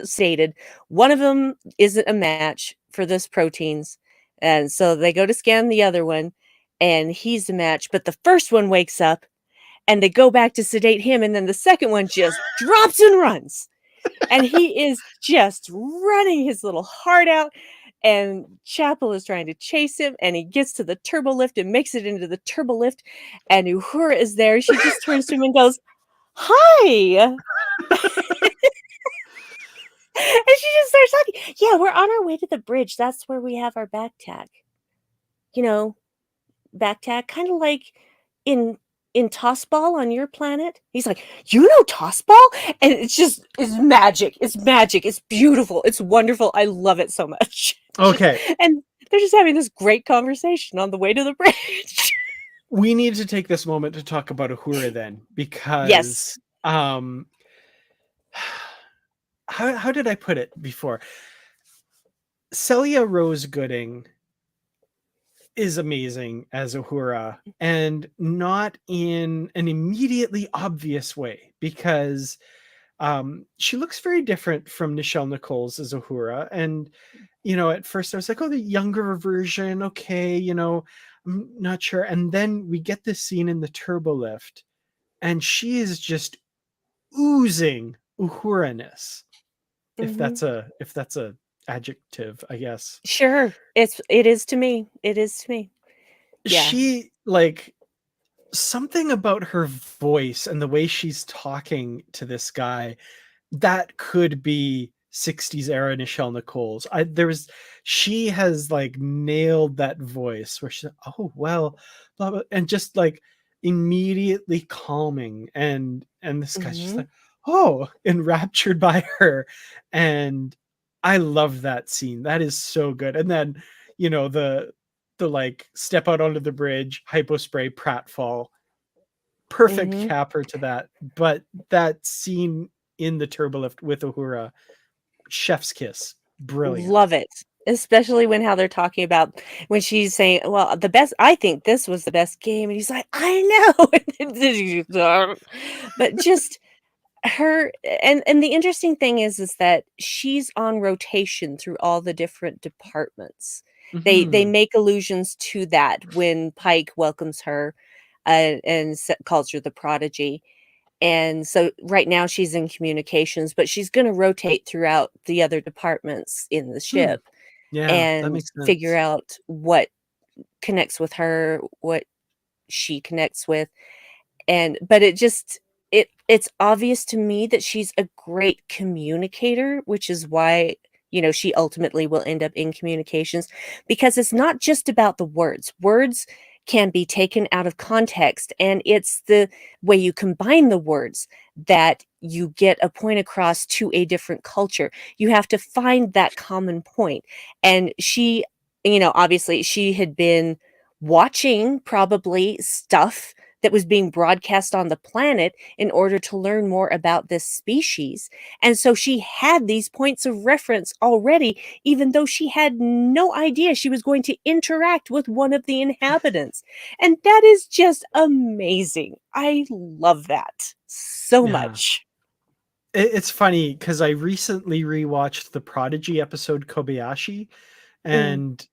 stated, one of them isn't a match for this proteins, and so they go to scan the other one, and he's a match, but the first one wakes up and they go back to sedate him, and then the second one just drops and runs. And he is just running his little heart out, and Chapel is trying to chase him, and he gets to the turbo lift and makes it into the turbo lift, and Uhura is there. She just turns to him and goes, "Hi." And she just starts talking. Yeah, we're on our way to the bridge. That's where we have our back tack. You know, back tack, kind of like in Tossball on your planet. He's like, you know Tossball? And it's magic. It's magic. It's beautiful. It's wonderful. I love it so much. Just Okay. and they're just having this great conversation on the way to the bridge. We need to take this moment to talk about Uhura then, Yes. because how did I put it before? Celia Rose Gooding is amazing as Uhura, and not in an immediately obvious way, because she looks very different from Nichelle Nichols as Uhura. And at first I was like, oh, the younger version, okay, I'm not sure. And then we get this scene in the turbo lift, and she is just oozing Uhura-ness, Mhm. if that's a adjective, I guess. Sure. It is to me. It is to me. Yeah. She, like, something about her voice and the way she's talking to this guy, that could be '60s era Nichelle Nichols. She has like nailed that voice where she's like, oh well, blah, blah, and just like immediately calming, and this guy's just Mm-hmm. like, oh, enraptured by her. And I love that scene. That is so good. And then, the like step out onto the bridge, hypospray, pratfall, perfect Mm-hmm. capper to that. But that scene in the turbolift with Uhura, chef's kiss, brilliant. Love it. Especially when how they're talking about when she's saying, well, I think this was the best game. And he's like, I know. But just her, and the interesting thing is that she's on rotation through all the different departments. They Mm-hmm. make allusions to that when Pike welcomes her, and calls her the prodigy. And so right now she's in communications, but she's going to rotate throughout the other departments in the Hmm. ship Yeah, that and makes figure sense. out what connects with her, what she connects with. But it's obvious to me that she's a great communicator, which is why, she ultimately will end up in communications, because it's not just about the words. Words can be taken out of context, and it's the way you combine the words that you get a point across to a different culture. You have to find that common point. And she, obviously she had been watching probably stuff that was being broadcast on the planet in order to learn more about this species. And so she had these points of reference already, even though she had no idea she was going to interact with one of the inhabitants. And that is just amazing. I love that so Yeah. much. It's funny because I recently rewatched the Prodigy episode Kobayashi, Mm. and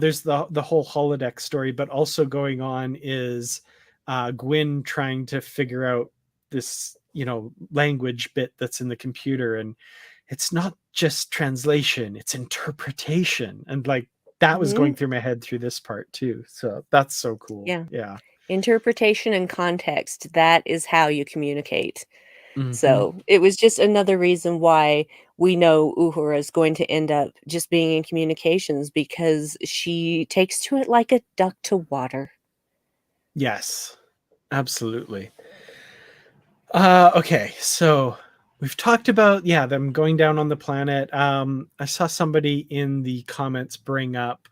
there's the whole holodeck story, but also going on is Gwyn trying to figure out this language bit that's in the computer, and it's not just translation, it's interpretation, and like that was Hmm. going through my head through this part too, so that's so cool. Yeah. Yeah. Interpretation and context, that is how you communicate. Hmm. So it was just another reason why we know Uhura is going to end up just being in communications, because she takes to it like a duck to water. Yes, absolutely. Okay, so we've talked about them going down on the planet. I saw somebody in the comments bring up.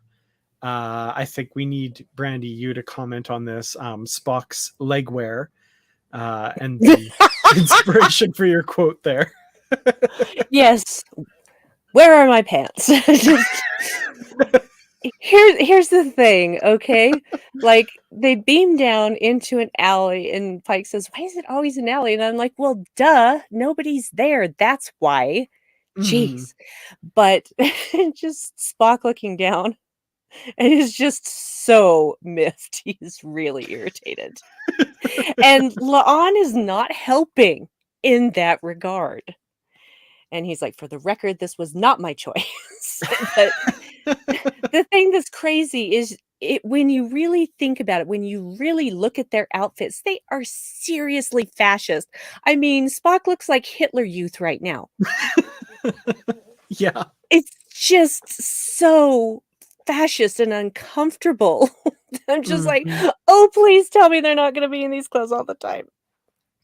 I think we need Brandi you to comment on this. Spock's leg wear, and the inspiration for your quote there. Yes. Where are my pants? Just here's the thing, okay? Like, they beam down into an alley and Pike says, "Why is it always an alley?" And I'm like, "Well, duh, nobody's there. That's why." Mhm. Jeez. But just Spock looking down, and he's just so miffed. He's really irritated. And La'an is not helping in that regard. And he's like, "For the record, this was not my choice." But the thing that's crazy is when you really think about it, when you really look at their outfits, they are seriously fascist. I mean, Spock looks like Hitler Youth right now. Yeah. It's just so fascist and uncomfortable. I'm just like, Mhm. "Oh, please tell me they're not gonna be in these clothes all the time."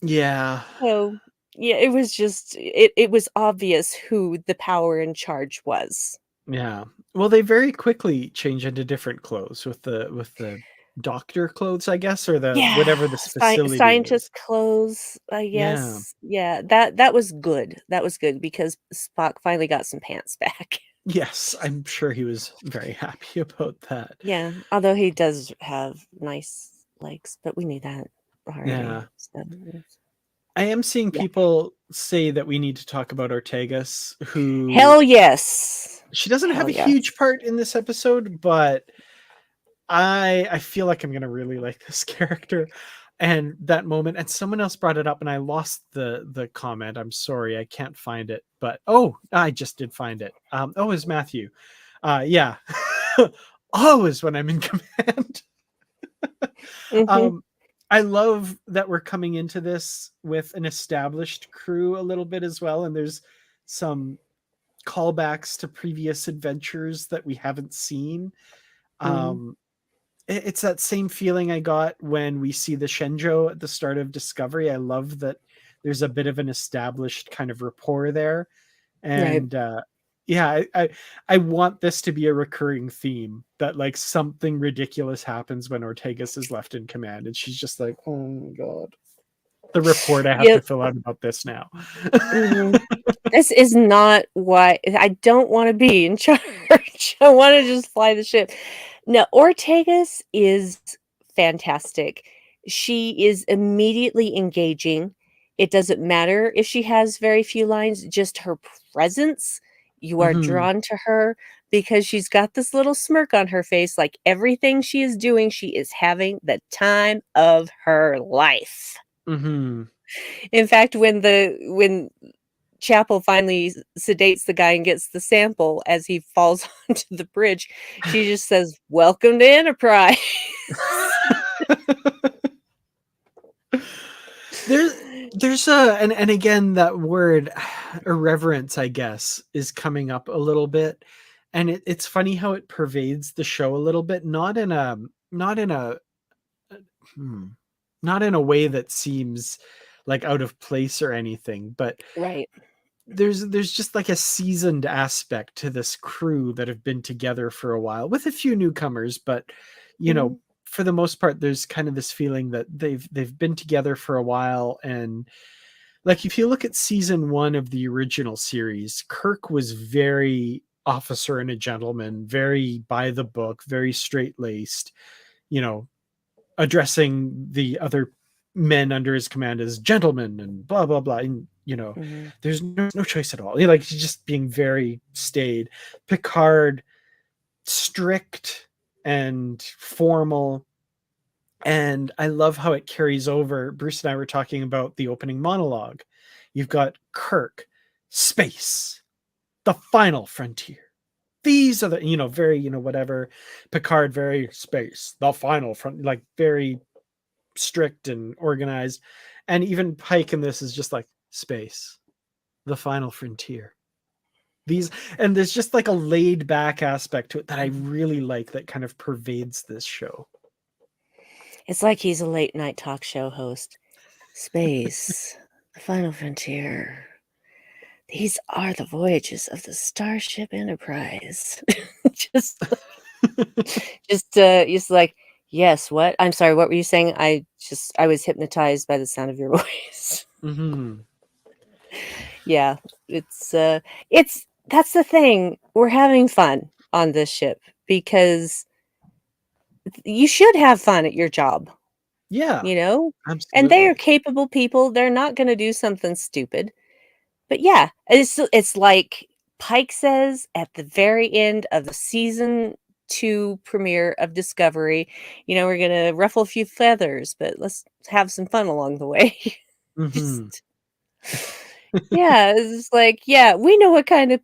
Yeah. So, yeah, it was obvious who the power in charge was. Yeah. Well, they very quickly change into different clothes with the doctor clothes, I guess, or the Yeah, whatever this facility scientist is. clothes, I Yeah. guess. Yeah, that was good. That was good because Spock finally got some pants back. Yes, I'm sure he was very happy about that. Yeah, although he does have nice legs, but we knew that already. Yeah. So, I am seeing yeah. people say that we need to talk about Ortegas, who Hell yes. she doesn't have Hell a yes. huge part in this episode, but I feel like I'm gonna really like this character and that moment. And someone else brought it up, and I lost the comment. I'm sorry, I can't find it. But oh, I just did find it. Oh, it's Matthew. Yeah, always when I'm in command. Mhm. um, I love that we're coming into this with an established crew a little bit as well, and there's some callbacks to previous adventures that we haven't seen. Mm-hmm. It's that same feeling I got when we see the Shenzhou at the start of Discovery. I love that there's a bit of an established kind of rapport there. Right. And yeah, I want this to be a recurring theme, that like something ridiculous happens when Ortegas is left in command and she's just like, oh my God, the report I have to Yep. fill out about this now. Mm-hmm. This is not why I don't want to be in charge. I want to just fly the ship. No, Ortegas is fantastic. She is immediately engaging. It doesn't matter if she has very few lines, just her presence. You are Hmm. drawn to her because she's got this little smirk on her face, like everything she is doing, she is having the time of her life. Hmm. In fact, when Chapel finally sedates the guy and gets the sample as he falls onto the bridge, she just says, "Welcome to Enterprise." There's a and again that word irreverence, I guess, is coming up a little bit. And it's funny how it pervades the show a little bit, not in a hmm, not in a way that seems like out of place or anything, but Right. there's just like a seasoned aspect to this crew that have been together for a while with a few newcomers, but you know, Mhm. for the most part there's kind of this feeling that they've been together for a while. And like if you look at season 1 of the original series, Kirk was very officer and a gentleman, very by the book, very straight-laced, you know, addressing the other men under his command as gentlemen and blah blah blah. And you know, Mhm. there's no choice at all. Like he's just being very staid. Picard, strict and formal. And I love how it carries over. Bruce and I were talking about the opening monologue. You've got Kirk, space, the final frontier. These are the, very, whatever. Picard, very space, the final front, like very strict and organized. And even Pike in this is just like space, the final frontier. These, and there's just like a laid back aspect to it that I really like, that kind of pervades this show. It's like he's a late night talk show host. Space, the final frontier. These are the voyages of the Starship Enterprise. just, just like, yes. What? I'm sorry. What were you saying? I was hypnotized by the sound of your voice. Mm-hmm. Yeah, it's that's the thing. We're having fun on this ship because you should have fun at your job, Yeah, you know? And they are absolutely. capable people. They're not going to do something stupid. But yeah, it's like Pike says at the very end of the season 2 premiere of Discovery, we're going to ruffle a few feathers, but let's have some fun along the way. Mm-hmm. Just yeah, it's just like, yeah, we know what kind of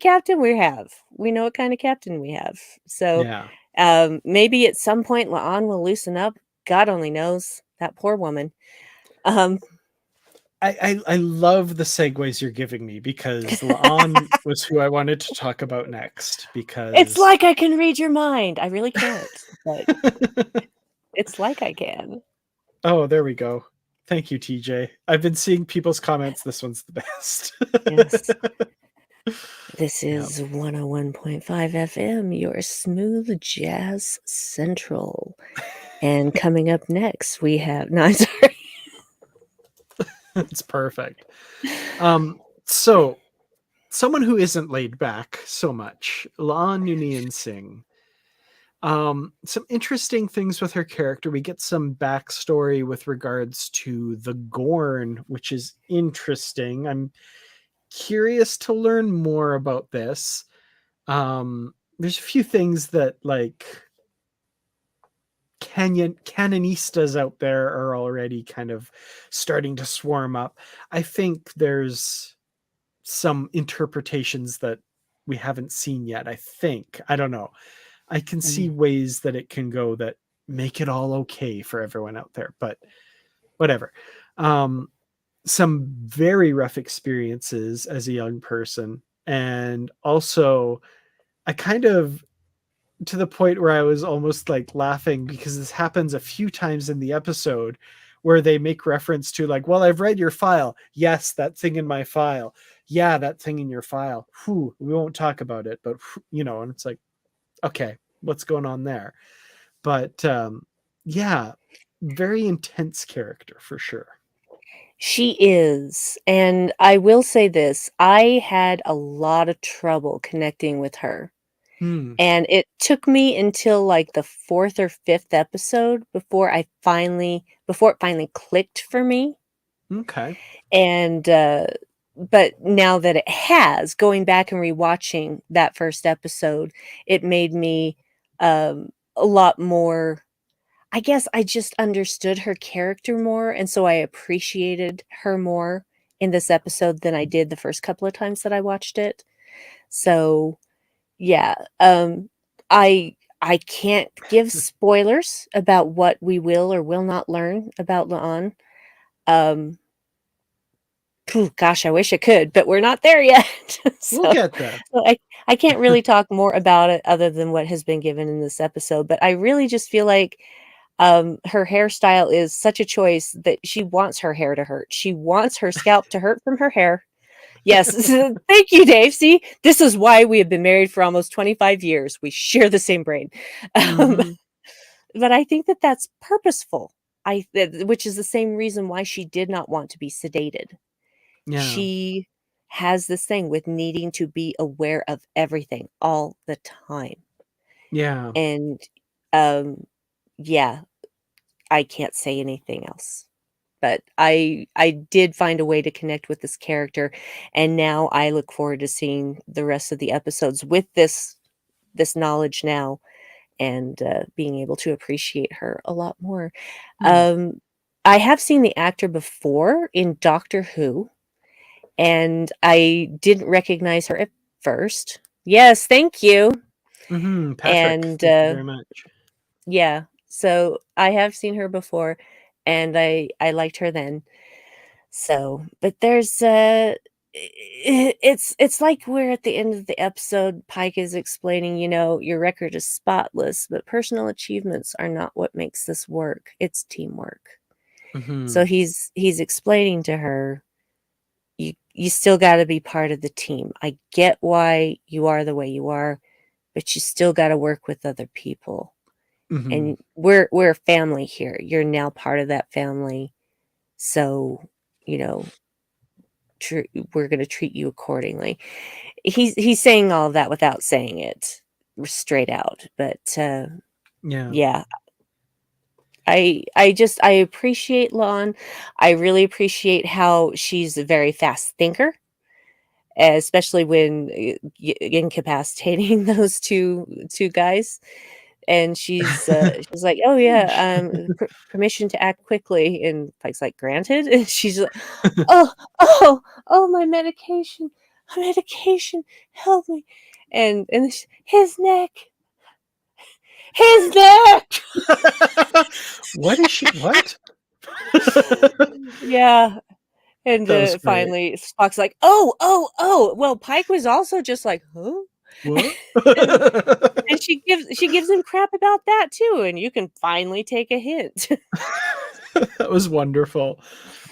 captain we have. We know what kind of captain we have. So, Yeah. maybe at some point La'an will loosen up. God only knows. That poor woman. Um, I love the segues you're giving me, because La'an was who I wanted to talk about next, it's because like I can read your mind. I really can't, but it's like I can. oh, there we go. Thank you, TJ. I've been seeing people's comments. This one's the best. Yes. This Yeah. is 101.5 FM, your smooth jazz central. And coming up next, we have no, I'm sorry. It's perfect. So someone who isn't laid back so much, Noonien-Singh. Some interesting things with her character. We get some backstory with regards to the Gorn, which is interesting. I'm curious to learn more about this. There's a few things that like canonistas out there are already kind of starting to swarm up. I think there's some interpretations that we haven't seen yet. I don't know. I can see Mhm. ways that it can go that make it all okay for everyone out there, but whatever. Um, some very rough experiences as a young person. And also, I kind of, to the point where I was almost like laughing, because this happens a few times in the episode where they make reference to like, well, I've read your file. Yes, that thing in my file. Yeah, that thing in your file. Whew, we won't talk about it, but and it's like, okay, what's going on there? But yeah, very intense character for sure. She is. And I will say this, I had a lot of trouble connecting with her. Hmm. And it took me until like the 4th or 5th episode before it finally clicked for me. Okay. And but now that it has, going back and rewatching that first episode, it made me a lot more, I guess I just understood her character more, and so I appreciated her more in this episode than I did the first couple of times that I watched it. So, yeah, I can't give spoilers about what we will or will not learn about La'an. Um, Gosh, I wish I could, but we're not there yet. We'll So, get there. I can't really talk more about it other than what has been given in this episode, but I really just feel like her hairstyle is such a choice that she wants her hair to hurt. She wants her scalp to hurt from her hair. Yes. Thank you, Dave. See, this is why we have been married for almost 25 years. We share the same brain. Um, Mm-hmm. but I think that that's purposeful. Which is the same reason why she did not want to be sedated. Yeah. She has this thing with needing to be aware of everything all the time. Yeah. And yeah, I can't say anything else. But I did find a way to connect with this character, and now I look forward to seeing the rest of the episodes with this knowledge now, and being able to appreciate her a lot more. Hmm. Um, I have seen the actor before in Doctor Who, and I didn't recognize her at first. Yes, thank you. Mm-hmm. Patrick, And thank you very much. yeah, so I have seen her before, and I liked her then. So, but there's it's like we're at the end of the episode. Pike is explaining, your record is spotless, but personal achievements are not what makes this work. It's teamwork. Mm-hmm. So he's explaining to her, you still got to be part of the team. I get why you are the way you are, but you still got to work with other people. Mm-hmm. And we're a family here. You're now part of that family. So, you know, we're going to treat you accordingly. He's saying all of that without saying it straight out, but Yeah. yeah, I appreciate Lon. I really appreciate how she's a very fast thinker, especially when incapacitating those two guys. And she's like, "Oh yeah, permission to act quickly," and Pike's like, "Granted." And she's like, "Oh, oh, my medication, help me!" And his neck. What is she? What? Yeah, and That was great. finally Spock's like, "Oh, oh, oh." Well, Pike was also just like, "Huh?" What? and and she gives him crap about that too, and you can finally take a hint. That was wonderful.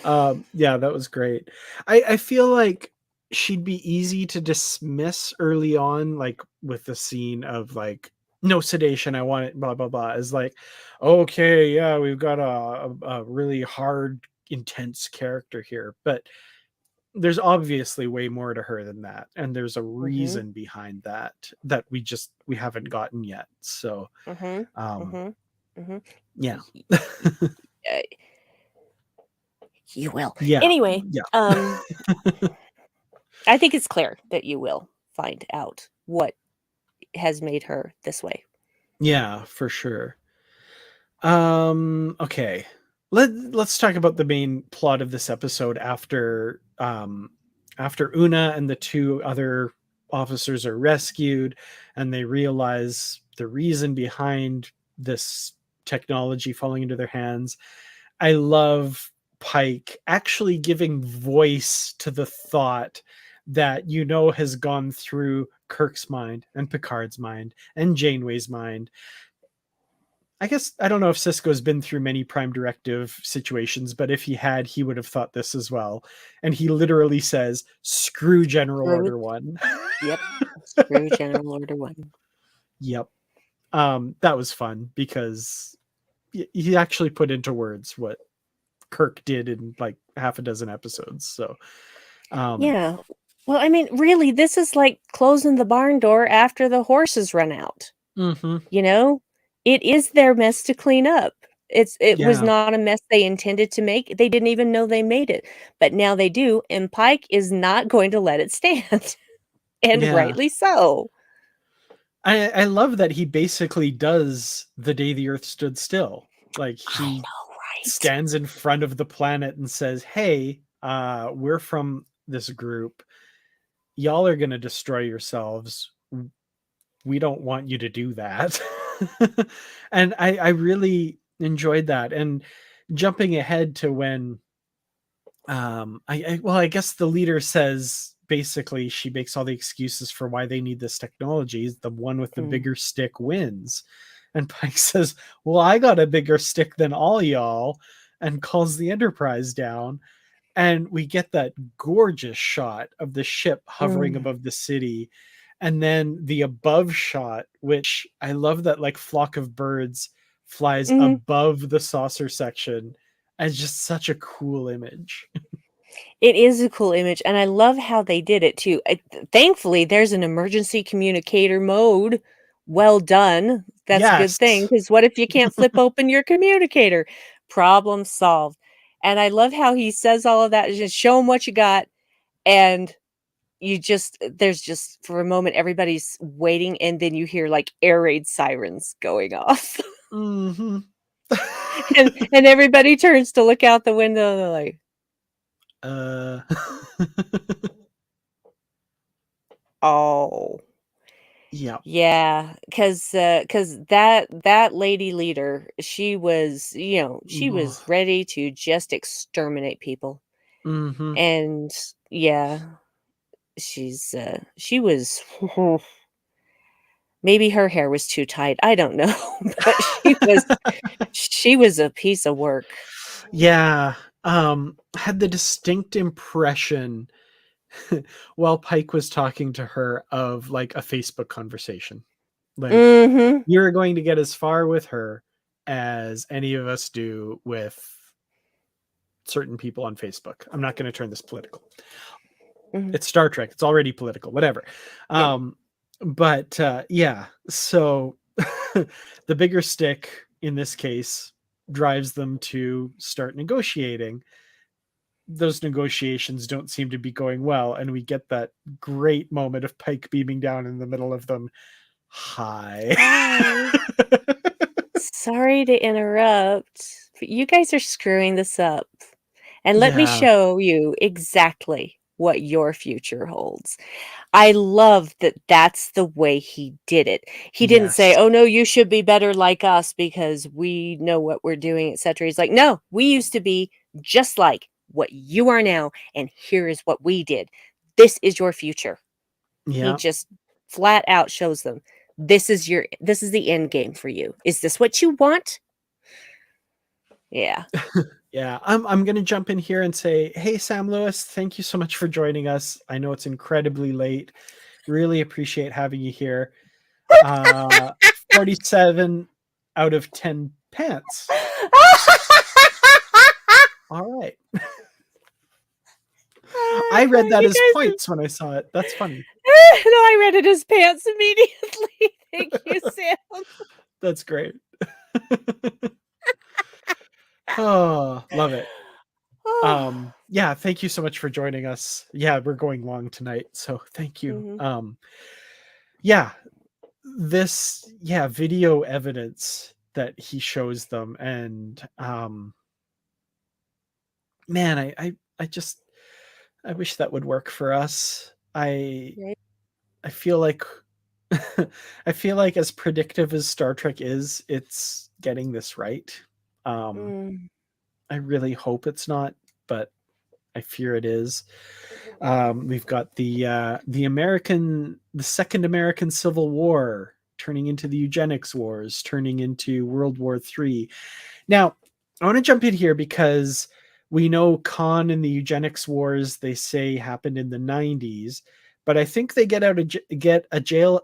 Yeah, that was great. I feel like she'd be easy to dismiss early on, like with the scene of like, no sedation, I want it, blah blah blah. Is like, okay, yeah, we've got a really hard, intense character here, but there's obviously way more to her than that, and there's a Mhm. reason behind that we haven't gotten yet. So, Mhm. um, Mhm. Mhm. yeah, Y uh, you will. yeah, Anyway, yeah, I think it's clear that you will find out what has made her this way. yeah, for sure. Okay. Let's talk about the main plot of this episode after Una and the two other officers are rescued, and they realize the reason behind this technology falling into their hands. I love Pike actually giving voice to the thought that has gone through Kirk's mind and Picard's mind and Janeway's mind. I guess I don't know if Cisco's been through many Prime Directive situations, but if he had, he would have thought this as well. And he literally says, "Screw General Screw it. Order 1." Yep. Screw General Order 1. Yep. That was fun because he actually put into words what Kirk did in like half a dozen episodes. So, Yeah. Well, I mean, really, this is like closing the barn door after the horses run out. mm-hmm. You know, it is their mess to clean up. It was Yeah, not a mess they intended to make. They didn't even know they made it, but now they do, and Pike is not going to let it stand, and yeah. rightly so. I love that he basically does the day the Earth stood still. Like I he know, right? stands in front of the planet and says, "Hey, we're from this group. Y'all are gonna destroy yourselves. We don't want you to do that." And I really enjoyed that. And jumping ahead to when I guess the leader says basically she makes all the excuses for why they need this technology. The one with the Mm. bigger stick wins. And Pike says, "Well, I got a bigger stick than all y'all," and calls the Enterprise down. And we get that gorgeous shot of the ship hovering Mm. above the city. And then the above shot, which I love, that like flock of birds flies Mhm. above the saucer section, as just such a cool image. It is a cool image, and I love how they did it too. Thankfully, there's an emergency communicator mode. Well done. That's a good thing, Yes. because what if you can't flip open your communicator? Problem solved. And I love how he says all of that, just show them what you got, and there's just for a moment, everybody's waiting, and then you hear, like, air raid sirens going off, Mm-hmm. and everybody turns to look out the window, and they're like, uh "Oh." yeah. Yeah, cause that lady leader, she was, she was ready to just exterminate people, Mm-hmm. and yeah, she was maybe her hair was too tight, I don't know, but she was a piece of work. Yeah. Had the distinct impression while Pike was talking to her of like a Facebook conversation. Like, Mhm, you're going to get as far with her as any of us do with certain people on Facebook. I'm not going to turn this political. mhm, It's Star Trek. It's already political, whatever. yeah, But yeah, so the bigger stick in this case drives them to start negotiating. Those negotiations don't seem to be going well, and we get that great moment of Pike beaming down in the middle of them. Hi. "Hi, sorry to interrupt, but you guys are screwing this up, and let me Yeah. show you exactly what your future holds." I love that that's the way he did it. He didn't say, Yes. "Oh, no, you should be better like us because we know what we're doing," etcetera. He's like, "No, we used to be just like what you are now, and here is what we did. This is your future." He Yeah. just flat out shows them, this is the end game for you. Is this what you want?" Yeah. Yeah. I'm gonna jump in here and say, hey, Sam Lewis, thank you so much for joining us. I know it's incredibly late. Really appreciate having you here. Uh 47 out of 10 pants. All right. I read that You as guys are points when I saw it. That's funny. no, I read it as pants immediately. Thank you, Sam. That's great. Oh, love it. Oh. Yeah, thank you so much for joining us. Yeah, we're going long tonight, so thank you. Mhm. Yeah, this, yeah, video evidence that he shows them. And man, I just, I wish that would work for us. Right. I feel like I feel like as predictive as Star Trek is, it's getting this right. um Mm. I really hope it's not, but I fear it is. We've got the Second American Civil War turning into the Eugenics Wars, turning into World War III. Now, I want to jump in here because we know Khan and the Eugenics Wars, they say, happened in the 90s, but I think they get a jail.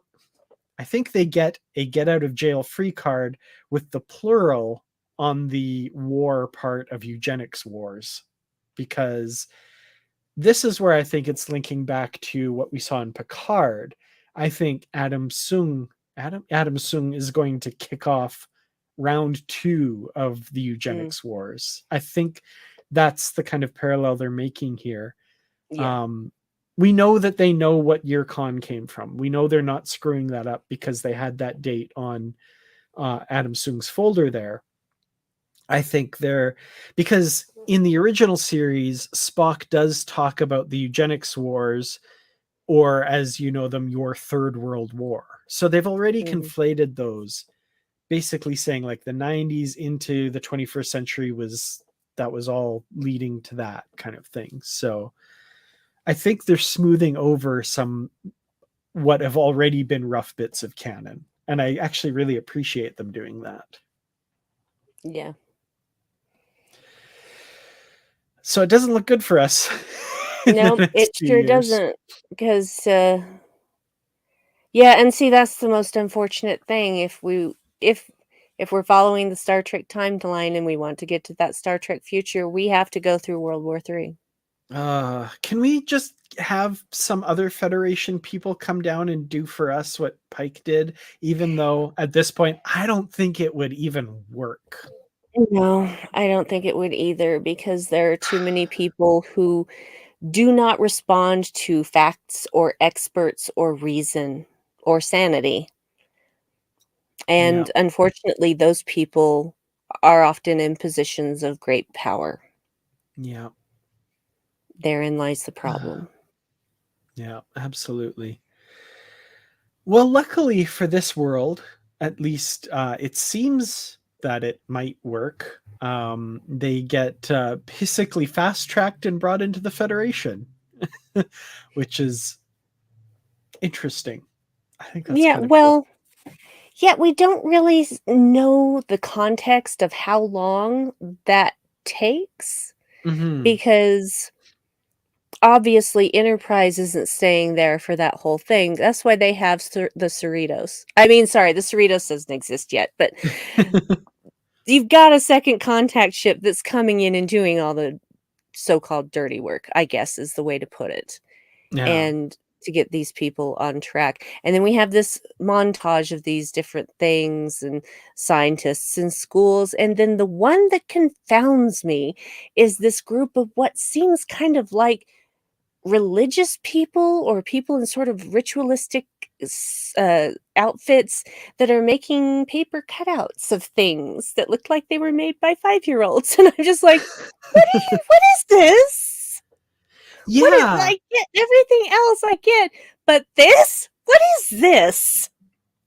I think they get a get out of jail free card with the plural on the war part of Eugenics Wars, because this is where I think it's linking back to what we saw in Picard. I think Adam Soong is going to kick off round 2 of the Mm, Eugenics Wars. I think that's the kind of parallel they're making here. yeah. We know that they know what year Khan came from. We know they're not screwing that up because they had that date on Adam Soong's folder there. I think they're, because in the original series, Spock does talk about the Eugenics Wars, or as you know them, your Third World War. So they've already Mhm. conflated those, basically saying like the 90s into the 21st century was all leading to that kind of thing. So I think they're smoothing over some what have already been rough bits of canon. And I actually really appreciate them doing that. Yeah. So it doesn't look good for us in the No, it next few sure years. doesn't. Because, yeah, and see, that's the most unfortunate thing. If we're following the Star Trek timeline and we want to get to that Star Trek future, we have to go through World War III. Can we just have some other Federation people come down and do for us what Pike did? Even though at this point, I don't think it would even work. No, I don't think it would either, because there are too many people who do not respond to facts or experts or reason or sanity. Yeah. And unfortunately, those people are often in positions of great power. Yeah. Therein lies the problem. Yeah, absolutely. Well, luckily for this world, at least it seems that it might work. They get basically fast tracked and brought into the Federation, which is interesting. I think that's Yeah, kind of cool. well, yeah, we don't really know the context of how long that takes, Mm-hmm. because obviously Enterprise isn't staying there for that whole thing. That's why they have the Cerritos. I mean, sorry, the Cerritos doesn't exist yet, but you've got a second contact ship that's coming in and doing all the so-called dirty work, I guess is the way to put it. Yeah. And to get these people on track. And then we have this montage of these different things and scientists in schools. And then the one that confounds me is this group of what seems kind of like religious people or people in sort of ritualistic outfits that are making paper cutouts of things that look like they were made by 5-year-olds. And I'm just like, what is this? What is, Yeah. I get everything else, I get, but this? What is this?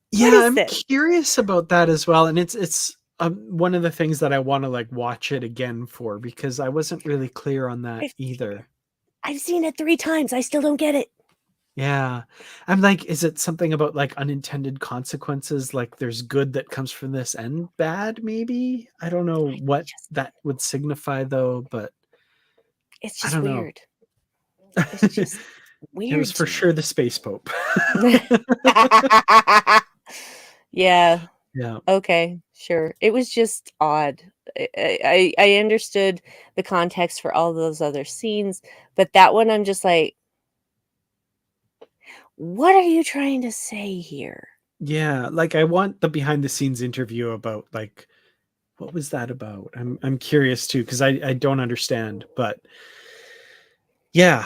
What Yeah, is I'm this? curious about that as well. And it's one of the things that I want to like watch it again for, because I wasn't really clear on that I've either. I've seen it 3 times, I still don't get it. Yeah. I'm like, is it something about like unintended consequences? Like there's good that comes from this and bad, maybe? I don't know what Just that would signify though, but it's I just don't know. weird. It's just It was weird for to sure me. the Space Pope. Yeah, Yeah. okay, sure. It was just odd. I understood the context for all those other scenes, but that one I'm just like, "What are you trying to say here?" Yeah. Like I want the behind the scenes interview about like what was that about? I'm curious too, because I don't understand, but yeah.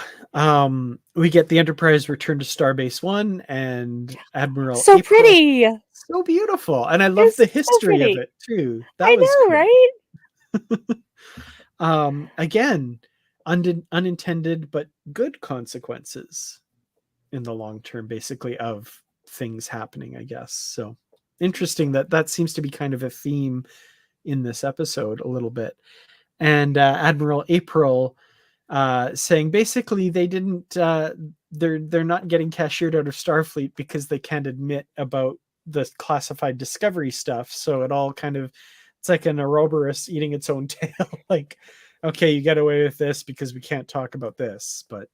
We get the Enterprise return to Starbase One and Admiral So April. pretty! So beautiful. And I love the It's so history of pretty. it too. That I was know, cool. right? Again, unintended but good consequences in the long term, basically, of things happening, I guess. So interesting that that seems to be kind of a theme in this episode a little bit. And Admiral April saying basically they didn't. They're not getting cashiered out of Starfleet because they can't admit about the classified Discovery stuff. So it all kind of, it's like an Ouroboros eating its own tail. Like, okay, you get away with this because we can't talk about this, but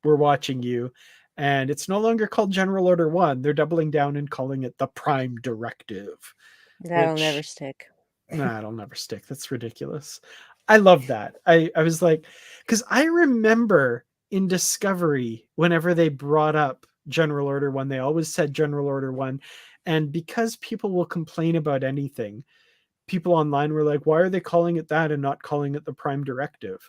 we're watching you. And it's no longer called General Order 1. They're doubling down and calling it the Prime Directive, That'll never which, stick. nah, it'll never stick. That's ridiculous. I love that. I was like, because I remember in Discovery, whenever they brought up General Order 1, they always said General Order 1. And because people will complain about anything, people online were like, why are they calling it that and not calling it the Prime Directive?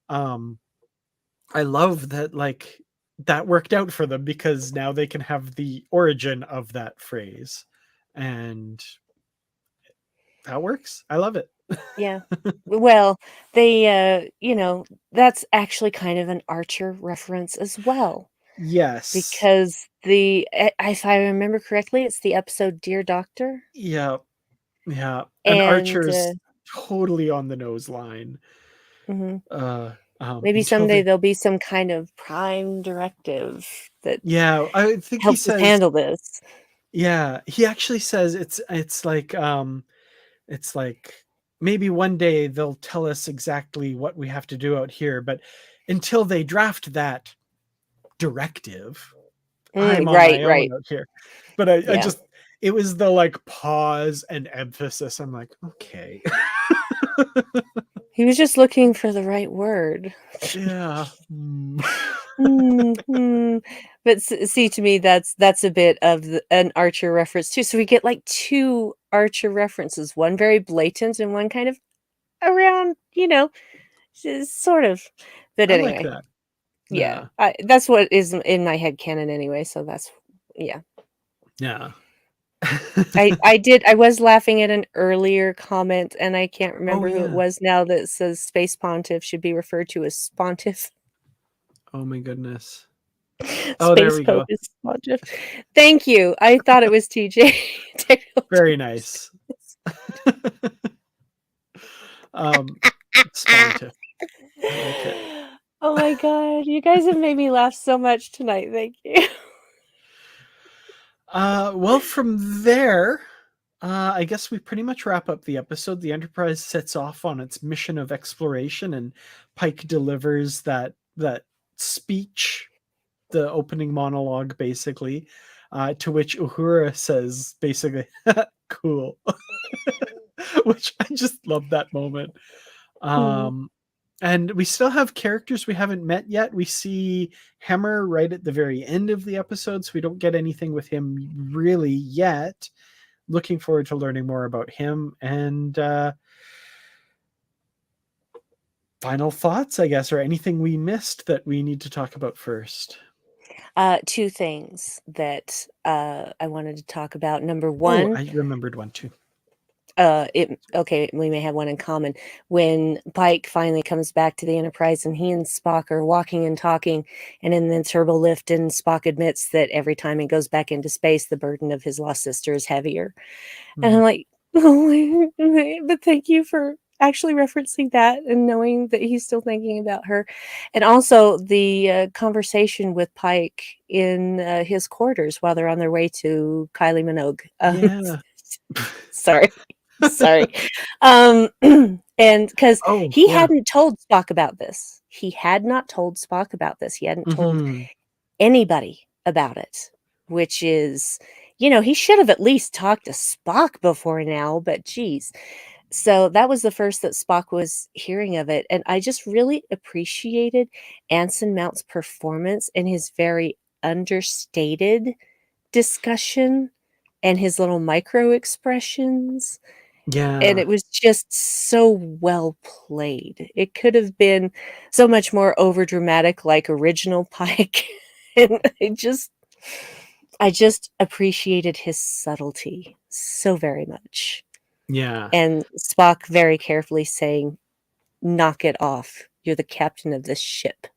I love that, like, that worked out for them because now they can have the origin of that phrase. And that works. I love it. Yeah. Well, they, that's actually kind of an Archer reference as well. Yes. Because if I remember correctly, it's the episode Dear Doctor. Yeah. Yeah. And And Archer's totally on the nose line. mhm. Maybe Until someday they, there'll be some kind of prime directive that yeah, I think he helps us says, handle this. yeah, he actually says it's like maybe one day they'll tell us exactly what we have to do out here, but until they draft that directive, I'm on Right, my own right. out here. But I Yeah. just, it was the like pause and emphasis. I'm like, okay. He was just looking for the right word. Yeah. Mhm. But see, to me, that's a bit of an Archer reference too. So we get like two Archer references, one very blatant and one kind of around, sort of. But I like anyway, that. yeah, Yeah. that's what is in my head canon anyway. So that's yeah. Yeah. I was laughing at an earlier comment, and I can't Oh remember who it yeah. was now that says Space Pontiff should be referred to as Spontiff. Oh my goodness. Oh, there Space we Pope go. is Spontiff. Thank you. I thought it was TJ. Very nice. Spontiff. I like it. Oh my god, you guys have made me laugh so much tonight. Thank you. Well, from there, I guess we pretty much wrap up the episode. The Enterprise sets off on its mission of exploration, and Pike delivers that speech, the opening monologue, basically, to which Uhura says, basically, "Cool," which I just love that moment. Mhm. And we still have characters we haven't met yet. We see Hemmer right at the very end of the episode, so we don't get anything with him really yet. Looking forward to learning more about him. And final thoughts, I guess, or anything we missed that we need to talk about first. Two things that I wanted to talk about. Number Oh, one, I remembered one too. we may have one in common. When Pike finally comes back to the Enterprise and he and Spock are walking and talking, and in the turbo lift, and Spock admits that every time he goes back into space, the burden of his lost sister is heavier. And I'm Mhm. like, oh, but thank you for actually referencing that and knowing that he's still thinking about her. And also the conversation with Pike in his quarters while they're on their way to Kylie Minogue. Yeah. Sorry. Sorry. And because Oh, he yeah. hadn't told Spock about this. He had not told Spock about this. He hadn't told Mhm. anybody about it, which is, he should have at least talked to Spock before now, but geez. So that was the first that Spock was hearing of it. And I just really appreciated Anson Mount's performance and his very understated discussion and his little micro expressions. And Yeah. it was just so well played. It could have been so much more overdramatic like original Pike. And I just appreciated his subtlety so very much. Yeah. And Spock very carefully saying, "Knock it off. You're the captain of this ship."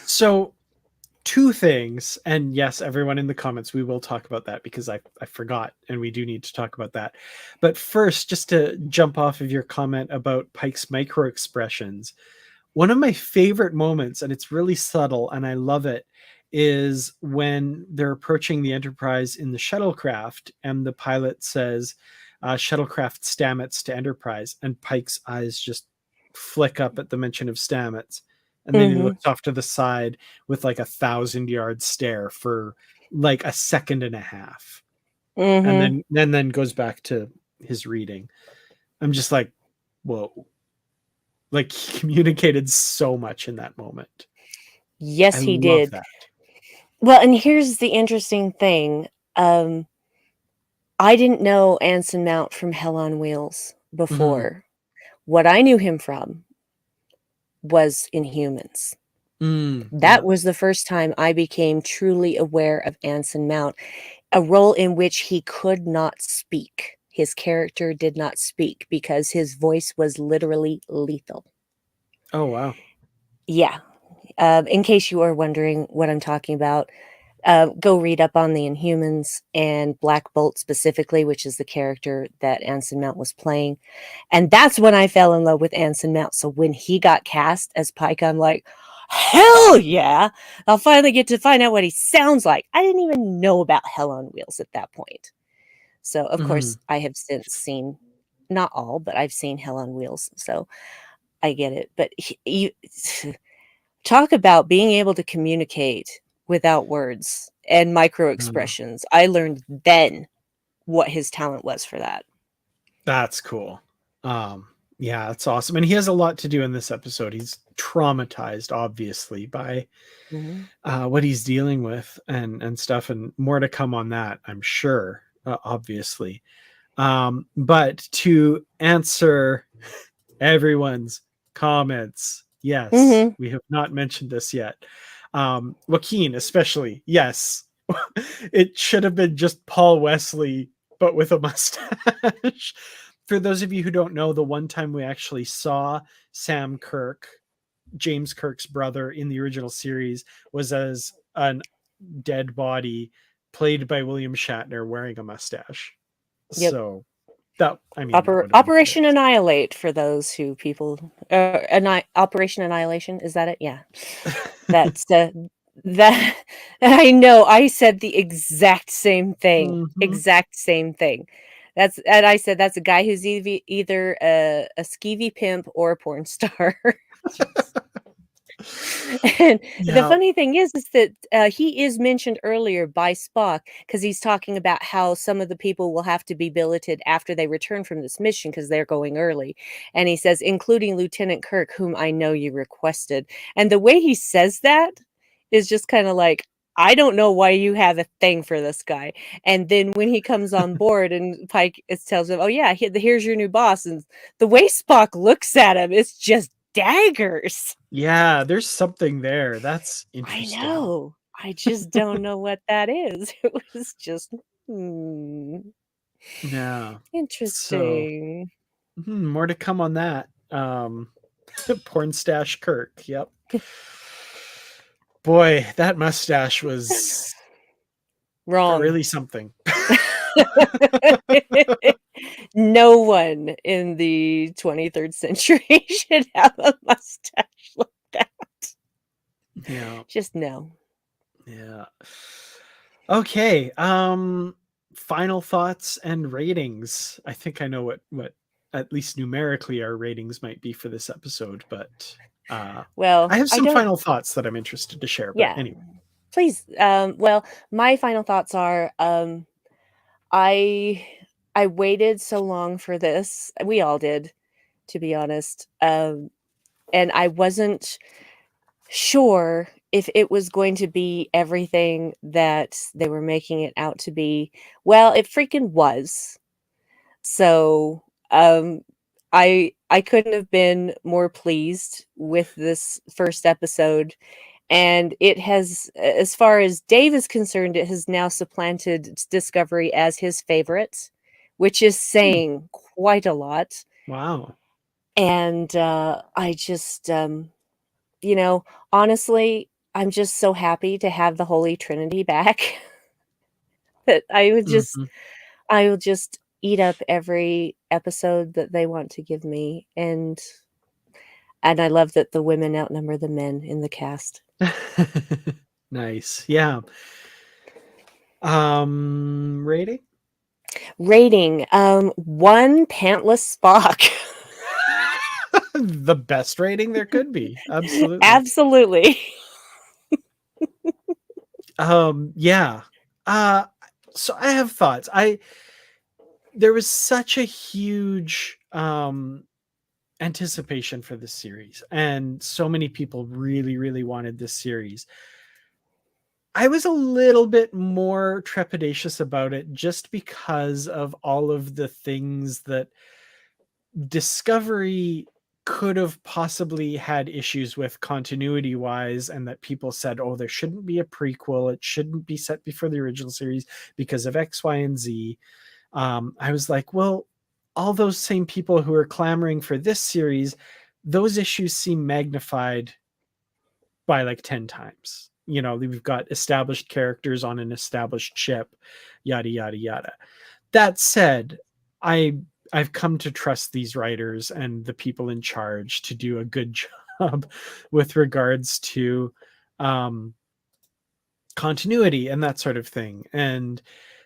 So two things, and yes, everyone in the comments, we will talk about that because I forgot, and we do need to talk about that. But first, just to jump off of your comment about Pike's micro expressions, one of my favorite moments, and it's really subtle and I love it, is when they're approaching the Enterprise in the shuttlecraft and the pilot says, shuttlecraft Stamets to Enterprise, and Pike's eyes just flick up at the mention of Stamets. And then he looks off to the side with like 1,000-yard stare for like a second and a half. And then goes back to his reading. I'm just like, whoa. Like, he communicated so much in that moment. Yes, I he love did. that. Well, and here's the interesting thing. I didn't know Anson Mount from Hell on Wheels before. What I knew him from was Inhumans. That was the first time I became truly aware of Anson Mount, a role in which he could not speak. His character did not speak because his voice was literally lethal. Oh, wow. Yeah. In case you are wondering what I'm talking about, go read up on the Inhumans and Black Bolt specifically, which is the character that Anson Mount was playing. And that's when I fell in love with Anson Mount. So when he got cast as Pike, I'm like, hell yeah! I'll finally get to find out what he sounds like. I didn't even know about Hell on Wheels at that point. So, of course, I have since seen, not all, but I've seen Hell on Wheels. So I get it. But talk about being able to communicate without words and micro expressions. I learned then what his talent was for that. That's cool. Yeah, it's awesome. And he has a lot to do in this episode. He's traumatized, obviously, by what he's dealing with and stuff, and more to come on that, I'm sure, obviously. But to answer everyone's comments, yes, we have not mentioned this yet. Joaquin, especially, yes, it should have been just Paul Wesley, but with a mustache. For those of you who don't know, the one time we actually saw Sam Kirk, James Kirk's brother in the original series, was as a dead body played by William Shatner wearing a mustache. Yep. So that, I mean, Operation Annihilate for those who people Operation Annihilation, is that it? Yeah. That's that I know I said the exact same thing. Exact same thing. And I said that's a guy who's either a skeevy pimp or a porn star. And the funny thing is that he is mentioned earlier by Spock because he's talking about how some of the people will have to be billeted after they return from this mission because they're going early. And he says, including Lieutenant Kirk, whom I know you requested. And the way he says that is just kind of like, I don't know why you have a thing for this guy. And then when he comes on board and Pike tells him, oh yeah, here's your new boss. And the way Spock looks at him, it's just daggers. Yeah, there's something there. That's interesting. I know. I just don't know what that is. It was just Yeah. interesting. So, more to come on that. Porn stash Kirk. Yep. Boy, that mustache was Wrong. really something. No one in the 23rd century should have a mustache like that. Yeah. Just no. Yeah. Okay. Final thoughts and ratings. I think I know what at least numerically our ratings might be for this episode, but well, I have some final thoughts that I'm interested to share. But anyway. Please. Well, my final thoughts are I waited so long for this. We all did, to be honest. And I wasn't sure if it was going to be everything that they were making it out to be. Well, it freaking was. So, I couldn't have been more pleased with this first episode. And it has, as far as Dave is concerned, it has now supplanted Discovery as his favorite, which is saying quite a lot. Wow. And I just, honestly, I'm just so happy to have the Holy Trinity back that Mhm. I will just eat up every episode that they want to give me, and I love that the women outnumber the men in the cast. Nice. Yeah. Rating? Rating, 1 pantless Spock. The best rating there could be. Absolutely. Absolutely. Yeah. Uh so I have thoughts. There was such a huge anticipation for this series, and so many people really wanted this series. I was a little bit more trepidatious about it just because of all of the things that Discovery could have possibly had issues with continuity wise, and that people said, oh, there shouldn't be a prequel, it shouldn't be set before the original series because of X, Y, and Z. I was like, well, all those same people who are clamoring for this series, those issues seem magnified by like 10 times. You know, we've got established characters on an established ship, yada yada yada. That said, I I've come to trust these writers and the people in charge to do a good job with regards to um, continuity and that sort of thing. And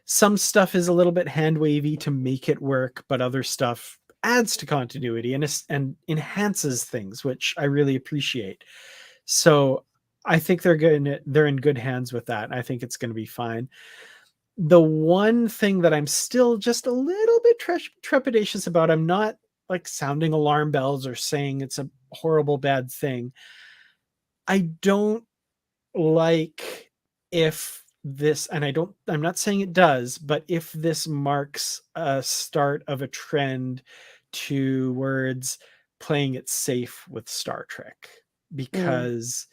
some stuff is a little bit hand wavy to make it work, but other stuff adds to continuity and enhances things, which I really appreciate. So I think they're in good hands with that. I think it's going to be fine. The one thing that I'm still just a little bit trepidatious about, I'm not like sounding alarm bells or saying it's a horrible bad thing. I don't like if this, and I'm not saying it does, but if this marks a start of a trend towards playing it safe with Star Trek, Mm. because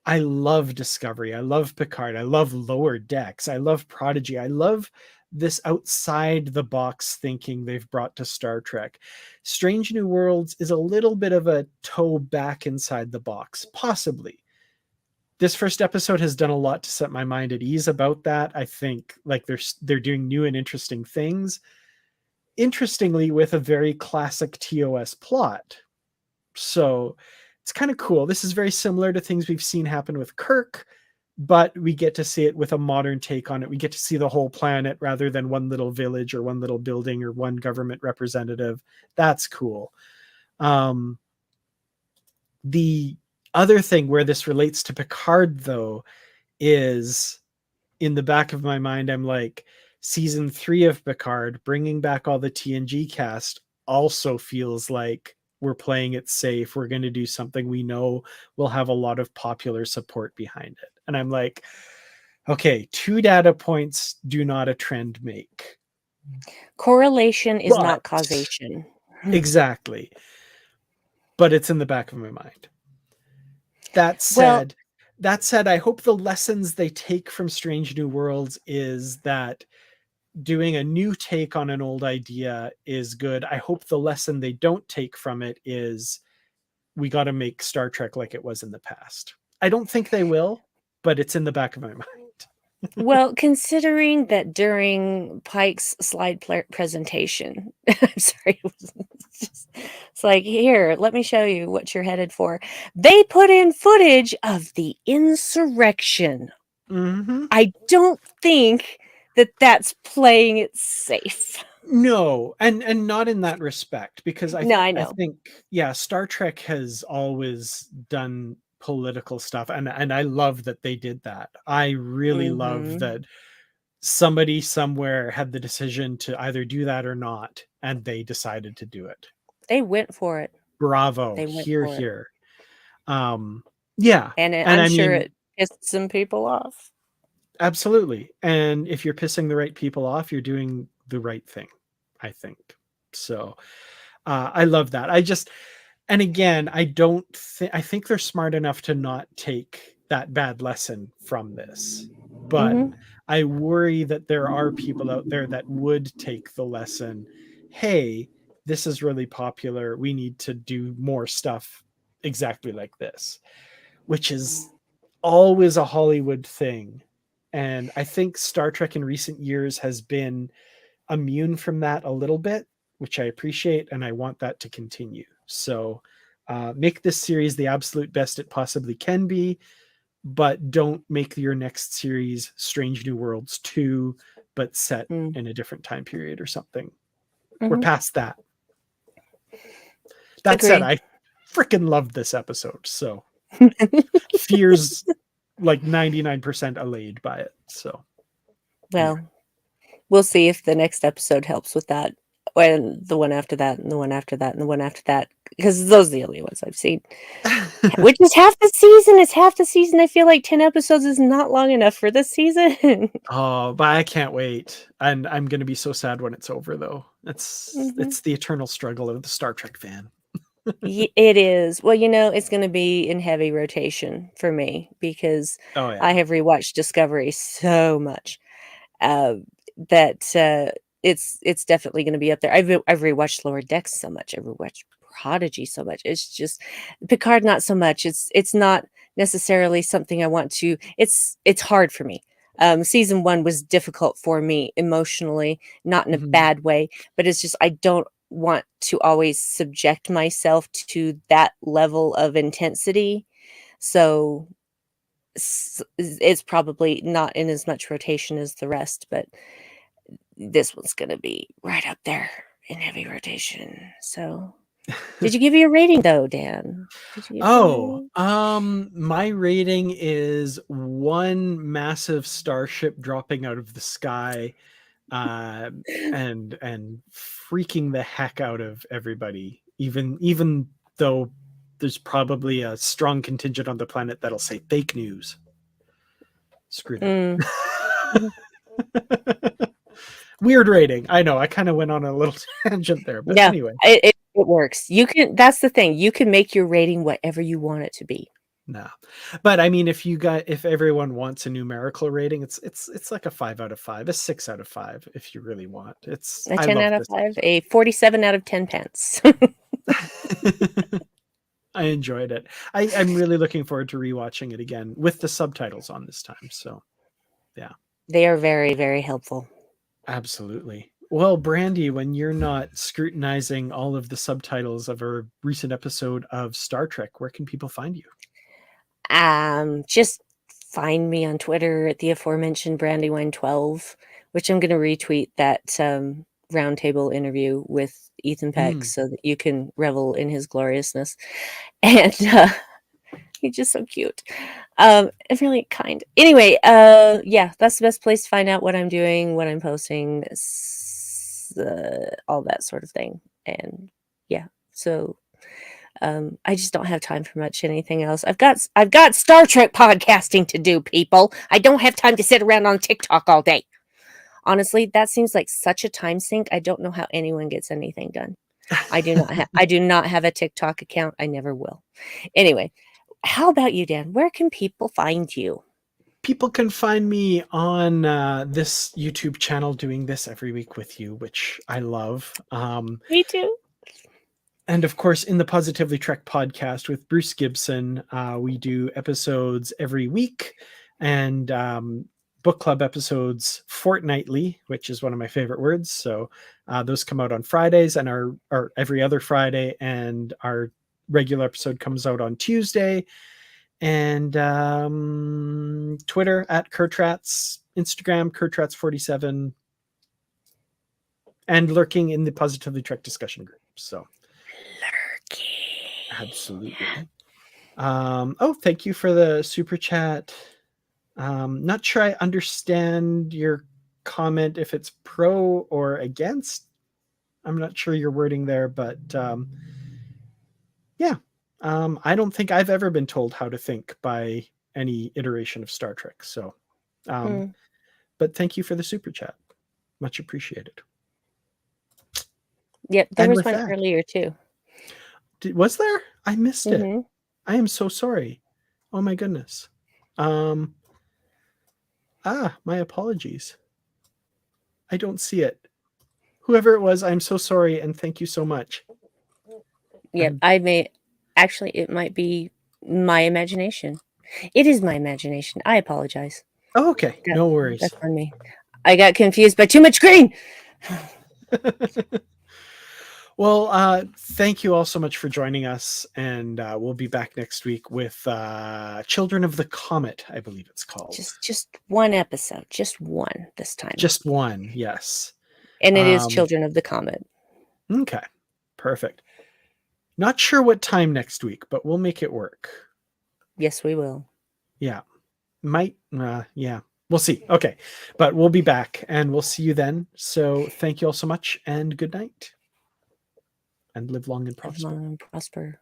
I love Discovery. I love Picard. I love Lower Decks. I love Prodigy. I love this outside the box thinking they've brought to Star Trek. Strange New Worlds is a little bit of a toe back inside the box, possibly. This first episode has done a lot to set my mind at ease about that. I think like they're doing new and interesting things. Interestingly, with a very classic TOS plot. So it's kind of cool. This is very similar to things we've seen happen with Kirk, but we get to see it with a modern take on it. We get to see the whole planet rather than one little village or one little building or one government representative. That's cool. Um, the other thing where this relates to Picard, though, is in the back of my mind, I'm like, season 3 of Picard, bringing back all the TNG cast, also feels like we're playing it safe. We're going to do something we know will have a lot of popular support behind it. And I'm like, okay, 2 data points do not a trend make. Correlation is But not causation. exactly. But it's in the back of my mind. That Well, said, I hope the lessons they take from Strange New Worlds is that doing a new take on an old idea is good. I hope the lesson they don't take from it is we got to make Star Trek like it was in the past. I don't think they will, but it's in the back of my mind. well, considering that during Pike's slide presentation, I'm sorry, it's like, here, let me show you what you're headed for. They put in footage of the insurrection. Mm-hmm. I don't think that that's playing it safe. No, and not in that respect, because No, I I know. think, yeah, Star Trek has always done political stuff, and I love that they did that. I really love Mhm. that somebody somewhere had the decision to either do that or not, and they decided to do it. They went for it. Bravo, They went here, for it. here. Um, yeah, And and I'm I sure mean, it pissed some people off. absolutely. And if you're pissing the right people off, you're doing the right thing, I think. So I love that. And again, I think they're smart enough to not take that bad lesson from this. But Mhm. I worry that there are people out there that would take the lesson, hey, this is really popular. We need to do more stuff exactly like this, which is always a Hollywood thing. And I think Star Trek in recent years has been immune from that a little bit, which I appreciate, and I want that to continue. So make this series the absolute best it possibly can be, but don't make your next series Strange New Worlds 2, but set in a different time period or something. We're past that. That said, I freaking loved this episode, so fears like 99% allayed by it. So, well, anyway. We'll see if the next episode helps with that, and the one after that, and the one after that, and the one after that, because those are the only ones I've seen. Which is half the season. It's half the season. I feel like 10 episodes is not long enough for this season. Oh, but I can't wait. And I'm going to be so sad when it's over, though. It's the eternal struggle of the Star Trek fan. It is. Well, it's going to be in heavy rotation for me because I have rewatched Discovery so much that it's definitely going to be up there. I've rewatched Lower Decks so much. I've rewatched Prodigy so much. It's just Picard, not so much. It's not necessarily something I want to. It's hard for me. Season 1 was difficult for me emotionally, not in a bad way, but it's just I don't want to always subject myself to that level of intensity. So it's probably not in as much rotation as the rest, but this one's going to be right up there in heavy rotation. So did you give you a rating though, Dan? My rating is one massive starship dropping out of the sky and freaking the heck out of everybody, even though there's probably a strong contingent on the planet that'll say fake news. Screw them. Weird rating. I know. I kind of went on a little tangent there, but anyway. It works. That's the thing. You can make your rating whatever you want it to be. No, but I mean, if everyone wants a numerical rating, it's like a 5 out of 5, a 6 out of 5 if you really want. It's a 10 out of 5, a 47 out of 10 pence. I enjoyed it. I'm really looking forward to rewatching it again with the subtitles on this time. So, yeah, they are very, very helpful. Absolutely. Well, Brandi, when you're not scrutinizing all of the subtitles of a recent episode of Star Trek, where can people find you? Just find me on Twitter at the aforementioned Brandywine12, which I'm going to retweet that roundtable interview with Ethan Peck so that you can revel in his gloriousness. And he's just so cute. And really kind. Anyway, yeah, that's the best place to find out what I'm doing, what I'm posting, all that sort of thing. And yeah, so I just don't have time for much anything else. I've got Star Trek podcasting to do, people. I don't have time to sit around on TikTok all day. Honestly, that seems like such a time sink. I don't know how anyone gets anything done. I do not have a TikTok account. I never will. Anyway, how about you, Dan? Where can people find you? People can find me on this YouTube channel doing this every week with you, which I love. Me too. And of course, in the Positively Trek podcast with Bruce Gibson, we do episodes every week and book club episodes fortnightly, which is one of my favorite words. So those come out on Fridays and are every other Friday, and our regular episode comes out on Tuesday. And Twitter at Kurtrats, Instagram Kurtrats47, and lurking in the Positively Trek discussion group. So absolutely. Thank you for the super chat. Not sure I understand your comment if it's pro or against. I'm not sure your wording there, but yeah. I don't think I've ever been told how to think by any iteration of Star Trek. So, but thank you for the super chat. Much appreciated. Yep, there was one earlier too. Was there? I missed it. I am so sorry. Oh my goodness. My apologies. I don't see it. Whoever it was, I'm so sorry, and thank you so much. Yep, it might be my imagination. It is my imagination. I apologize. Oh, okay. No worries. That's on me. I got confused by too much green. Well, thank you all so much for joining us, and we'll be back next week with Children of the Comet, I believe it's called. Just one episode, just one this time. Just one, yes. And it is Children of the Comet. Okay, perfect. Not sure what time next week, but we'll make it work. Yes, we will. Yeah. Yeah. We'll see. Okay. But we'll be back and we'll see you then. So thank you all so much and good night. And live long and prosper. Live long and prosper.